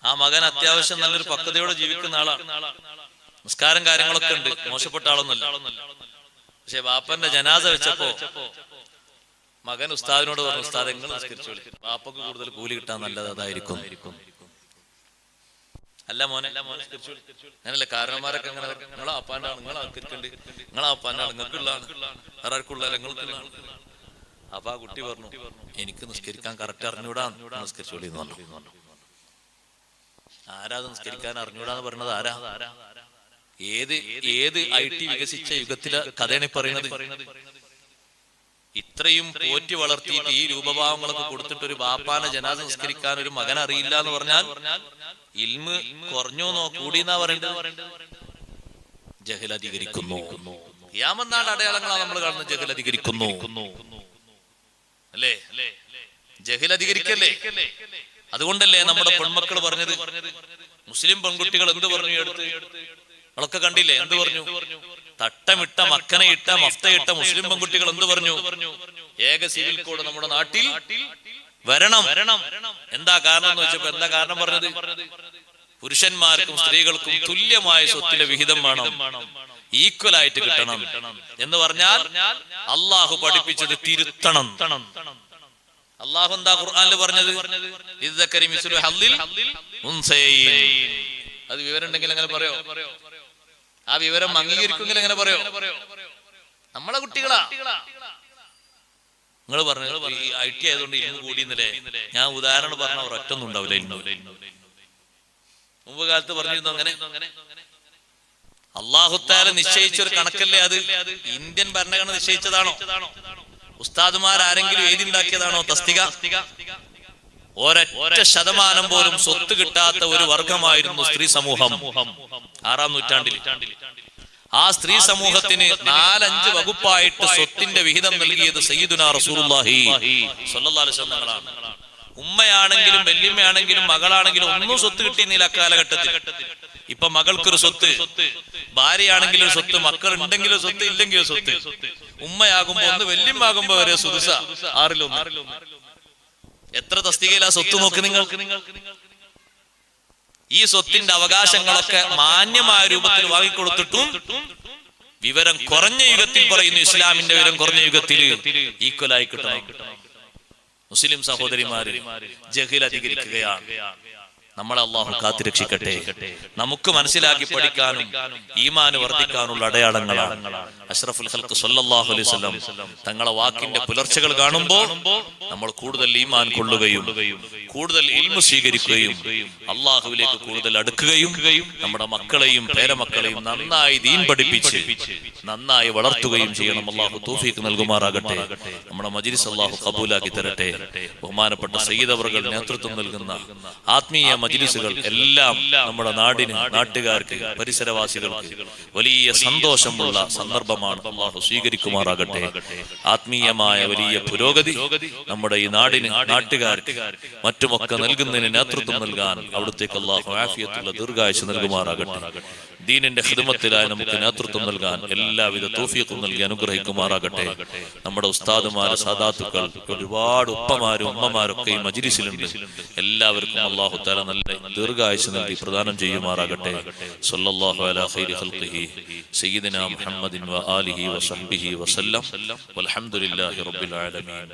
ആ മകൻ അത്യാവശ്യം നല്ലൊരു പക്വതയോടെ ജീവിക്കുന്ന ആളാണ്. നിസ്കാരം കാര്യങ്ങളൊക്കെ ഉണ്ട്, മോശപ്പെട്ട ആളൊന്നുമല്ല. പക്ഷെ ബാപ്പന്റെ ജനാസ വെച്ചപ്പോ മകൻ ഉസ്താദിനോട് പറഞ്ഞു, ഉസ്താദ് നിങ്ങൾ നിസ്കരിച്ചോളി, ബാപ്പക്ക് കൂടുതൽ കൂലി കിട്ടാൻ നല്ലത് അതായിരിക്കും. അല്ല മോനെ അങ്ങനല്ലേ കാരണന്മാരൊക്കെ അങ്ങനെ, നിങ്ങളെ അപ്പാൻ്റെ ആണ്, നിങ്ങളെ ആൾക്കാർക്കുണ്ട്, നിങ്ങളെ അപ്പാൻ്റെ ആണ്, നിങ്ങൾക്കുള്ളതാണ്, വേറെ ആർക്കുള്ള നിങ്ങൾക്കുള്ളതാണ്. അപ്പൊ ആ കുട്ടി പറഞ്ഞു, എനിക്ക് നിസ്കരിക്കാൻ കറക്റ്റ് അറിഞ്ഞൂടാ, നിസ്കരിച്ചോളി എന്ന് പറഞ്ഞു. ആരാ നിസ്കരിക്കാൻ അറിഞ്ഞൂടാന്ന് പറഞ്ഞത്? ആരാ? ഏത് IT വികസിച്ച യുഗത്തിലെ കഥയാണ് പറയുന്നത്. ഇത്രയും പോറ്റി വളർത്തിയിട്ട് ഈ രൂപഭാവങ്ങളൊക്കെ കൊടുത്തിട്ട് ഒരു ബാപ്പാനെ ജനാസ നിസ്കരിക്കാൻ ഒരു മകൻ അറിയില്ല എന്ന് പറഞ്ഞാൽ ഇൽമ് കുറഞ്ഞോന്നോ കൂടിയെന്നാ പറയേണ്ടത്? ജഹലധികരിക്കുന്നു. ഖിയാമത്ത് നാൾ അടയാളങ്ങളാണ് നമ്മൾ കാണുന്നത്. ജഹലധികരിക്കുന്നു അല്ലേ? ജഹലധികരിക്കല്ലേ? അതുകൊണ്ടല്ലേ നമ്മുടെ പെൺമക്കൾ പറഞ്ഞത്, മുസ്ലിം പെൺകുട്ടികൾ എന്ത് പറഞ്ഞു എടുത്ത് നമ്മളൊക്കെ കണ്ടില്ലേ? എന്ത് പറഞ്ഞു? തട്ടമിട്ട മക്കനെ ഇട്ട മഫ്തയിട്ട മുസ്ലിം പെൺകുട്ടികൾ എന്ത് പറഞ്ഞു? ഏക സിവിൽ കോഡ് നമ്മുടെ നാട്ടിൽ വരണം. എന്താ കാരണം എന്ന് വെച്ചപ്പോ എന്താ കാരണം പറഞ്ഞത്? പുരുഷന്മാർക്കും സ്ത്രീകൾക്കും തുല്യമായ സ്വത്തിലെ വിഹിതം വേണം, ഈക്വൽ ആയിട്ട് കിട്ടണം എന്ന് പറഞ്ഞാൽ അള്ളാഹു പഠിപ്പിച്ചത് തിരുത്തണം. അള്ളാഹു എന്താ ഖുർആനിൽ പറഞ്ഞത്? അത് വിവരം ഉണ്ടെങ്കിൽ എങ്ങനെ പറയോ? ആ വിവരം അംഗീകരിക്കുമെങ്കിൽ എങ്ങനെ പറയോ? നമ്മളെ കുട്ടികളാ. നിങ്ങൾ പറഞ്ഞു ഈ IT ആയതുകൊണ്ട് ഇന്ന് കൂടിയെന്നല്ലേ? ഞാൻ ഉദാഹരണം പറഞ്ഞ ഒരൊറ്റൊന്നും ഉണ്ടാവില്ല. മുമ്പ് കാലത്ത് പറഞ്ഞിരുന്നു അങ്ങനെ. അല്ലാഹു തആല നിശ്ചയിച്ചൊരു കണക്കല്ലേ അത്? ഇന്ത്യൻ ഭരണഘടന നിശ്ചയിച്ചതാണോ? ഉസ്താദുമാർ ആരെങ്കിലും എഴുതിണ്ടാക്കിയതാണോ തസ്തിക? ഒരൊറ്റ ശതമാനം പോലും സ്വത്ത് കിട്ടാത്ത ഒരു വർഗമായിരുന്നു സ്ത്രീ സമൂഹം 6-ാം നൂറ്റാണ്ടിൽ. ആ സ്ത്രീ സമൂഹത്തിന് 4-5 വകുപ്പായിട്ട് സ്വത്തിന്റെ വിഹിതം നൽകിയത് സയ്യിദുനാ റസൂലുള്ളാഹി സ്വല്ലല്ലാഹു അലൈഹി വസല്ലം ങ്ങളാണ്. ഉമ്മയാണെങ്കിലും വല്യമ്മയാണെങ്കിലും മകളാണെങ്കിലും ഒന്നും സ്വത്ത് കിട്ടിയിരുന്നില്ല അക്കാലഘട്ടത്തിൽ. ഇപ്പൊ മകൾക്കൊരു സ്വത്ത്, ഭാര്യയാണെങ്കിലും ഒരു സ്വത്ത്, മക്കൾ ഉണ്ടെങ്കിലും സ്വത്ത്, ഇല്ലെങ്കിലും സ്വത്ത്. ഉമ്മയാകുമ്പോ ഒന്ന്, വല്യമ്മാകുമ്പോ വരെ സുദുസ 6-ൽ-1. എത്ര തസ്തികയിലാ സ്വത്ത് നോക്ക് നിങ്ങൾ. ഈ സ്വത്തിന്റെ അവകാശങ്ങളൊക്കെ മാന്യമായ രൂപത്തിൽ വാങ്ങിക്കൊടുത്തിട്ടും വിവരം കുറഞ്ഞ യുഗത്തിൽ പറയുന്നു, ഇസ്ലാമിന്റെ വിവരം കുറഞ്ഞ യുഗത്തിൽ ഈക്വലായി കിട്ടണം. മുസ്ലിം സഹോദരിമാര് ജഹൽ അധികരിക്കുകയാണ്. നമ്മളെ അള്ളാഹു കാത്തിരക്ഷിക്കട്ടെ. നമുക്ക് മനസ്സിലാക്കി പഠിക്കാനും ഈമാൻ വർദ്ധിക്കാനുള്ള അടയാളങ്ങളാണ് അഷ്റഫുൽ ഖൽഖ് സ്വല്ലല്ലാഹു അലൈഹി വസല്ലം തങ്ങളെ വാക്കിന്റെ പുലർച്ചകൾ കാണുമ്പോൾ നമ്മൾ കൂടുതൽ ഈമാൻ കൊള്ളുകയും കൂടുതൽ ഇൽമു സ്വീകരിക്കുകയും അള്ളാഹുവിലേക്ക് കൂടുതൽ അടുക്കുകയും നമ്മുടെ മക്കളെയും പേരമക്കളെയും നന്നായി ദീൻ പഠിപ്പിച്ച് നന്നായി വളർത്തുകയും ചെയ്യണം. അള്ളാഹു തൗഫീഖ് നൽകുമാറാകട്ടെ. നമ്മുടെ മജ്ലിസ് അള്ളാഹു ഖബൂലാക്കി തരട്ടെ. ബഹുമാനപ്പെട്ട സയ്യിദ് അവറുകൾ നേതൃത്വം നൽകുന്ന ആത്മീയ മജ്ലിസുകൾ എല്ലാം നമ്മുടെ നാടിന്, നാട്ടുകാർക്ക്, പരിസരവാസികൾക്ക് വലിയ സന്തോഷമുള്ള സന്ദർഭമാണ്. അള്ളാഹു സ്വീകരിക്കുമാറാകട്ടെ. ആത്മീയമായ വലിയ പുരോഗതി നമ്മുടെ ഈ നാടിന്, നാട്ടുകാർക്ക് മറ്റുമൊക്കെ നൽകുന്നതിന് നേതൃത്വം നൽകാൻ അവിടുത്തേക്ക് അള്ളാഹു ആഫിയത്തുള്ള ദീർഘായുസ്സ് നൽകുമാറാകട്ടെ. ദീനിന്റെ ഖിദ്മത്തിലായി നമുക്ക് നേതൃത്വം നൽകാൻ എല്ലാവിധ തൗഫീഖും നൽകി അനുഗ്രഹിക്കുമാറാകട്ടെ. നമ്മുടെ ഉസ്താദുമാര്, സാദാത്തുക്കൾ, ഒരുപാട് ഉപ്പമാരും ഉമ്മമാരൊക്കെ ഈ മജ്ലിസിലുണ്ട്. എല്ലാവർക്കും അല്ലാഹു തആല നല്ല ദീർഘായുസ്സ് നൽകി പ്രദാനം ചെയ്യുമാറാകട്ടെ. സ്വല്ലല്ലാഹു അലാ ഖൈരി ഖൽഖിഹി സയ്യിദിനാ മുഹമ്മദിൻ വ ആലിഹി വ സഹ്ബിഹി വസല്ലം. വൽഹംദുലില്ലാഹി റബ്ബിൽ ആലമീൻ.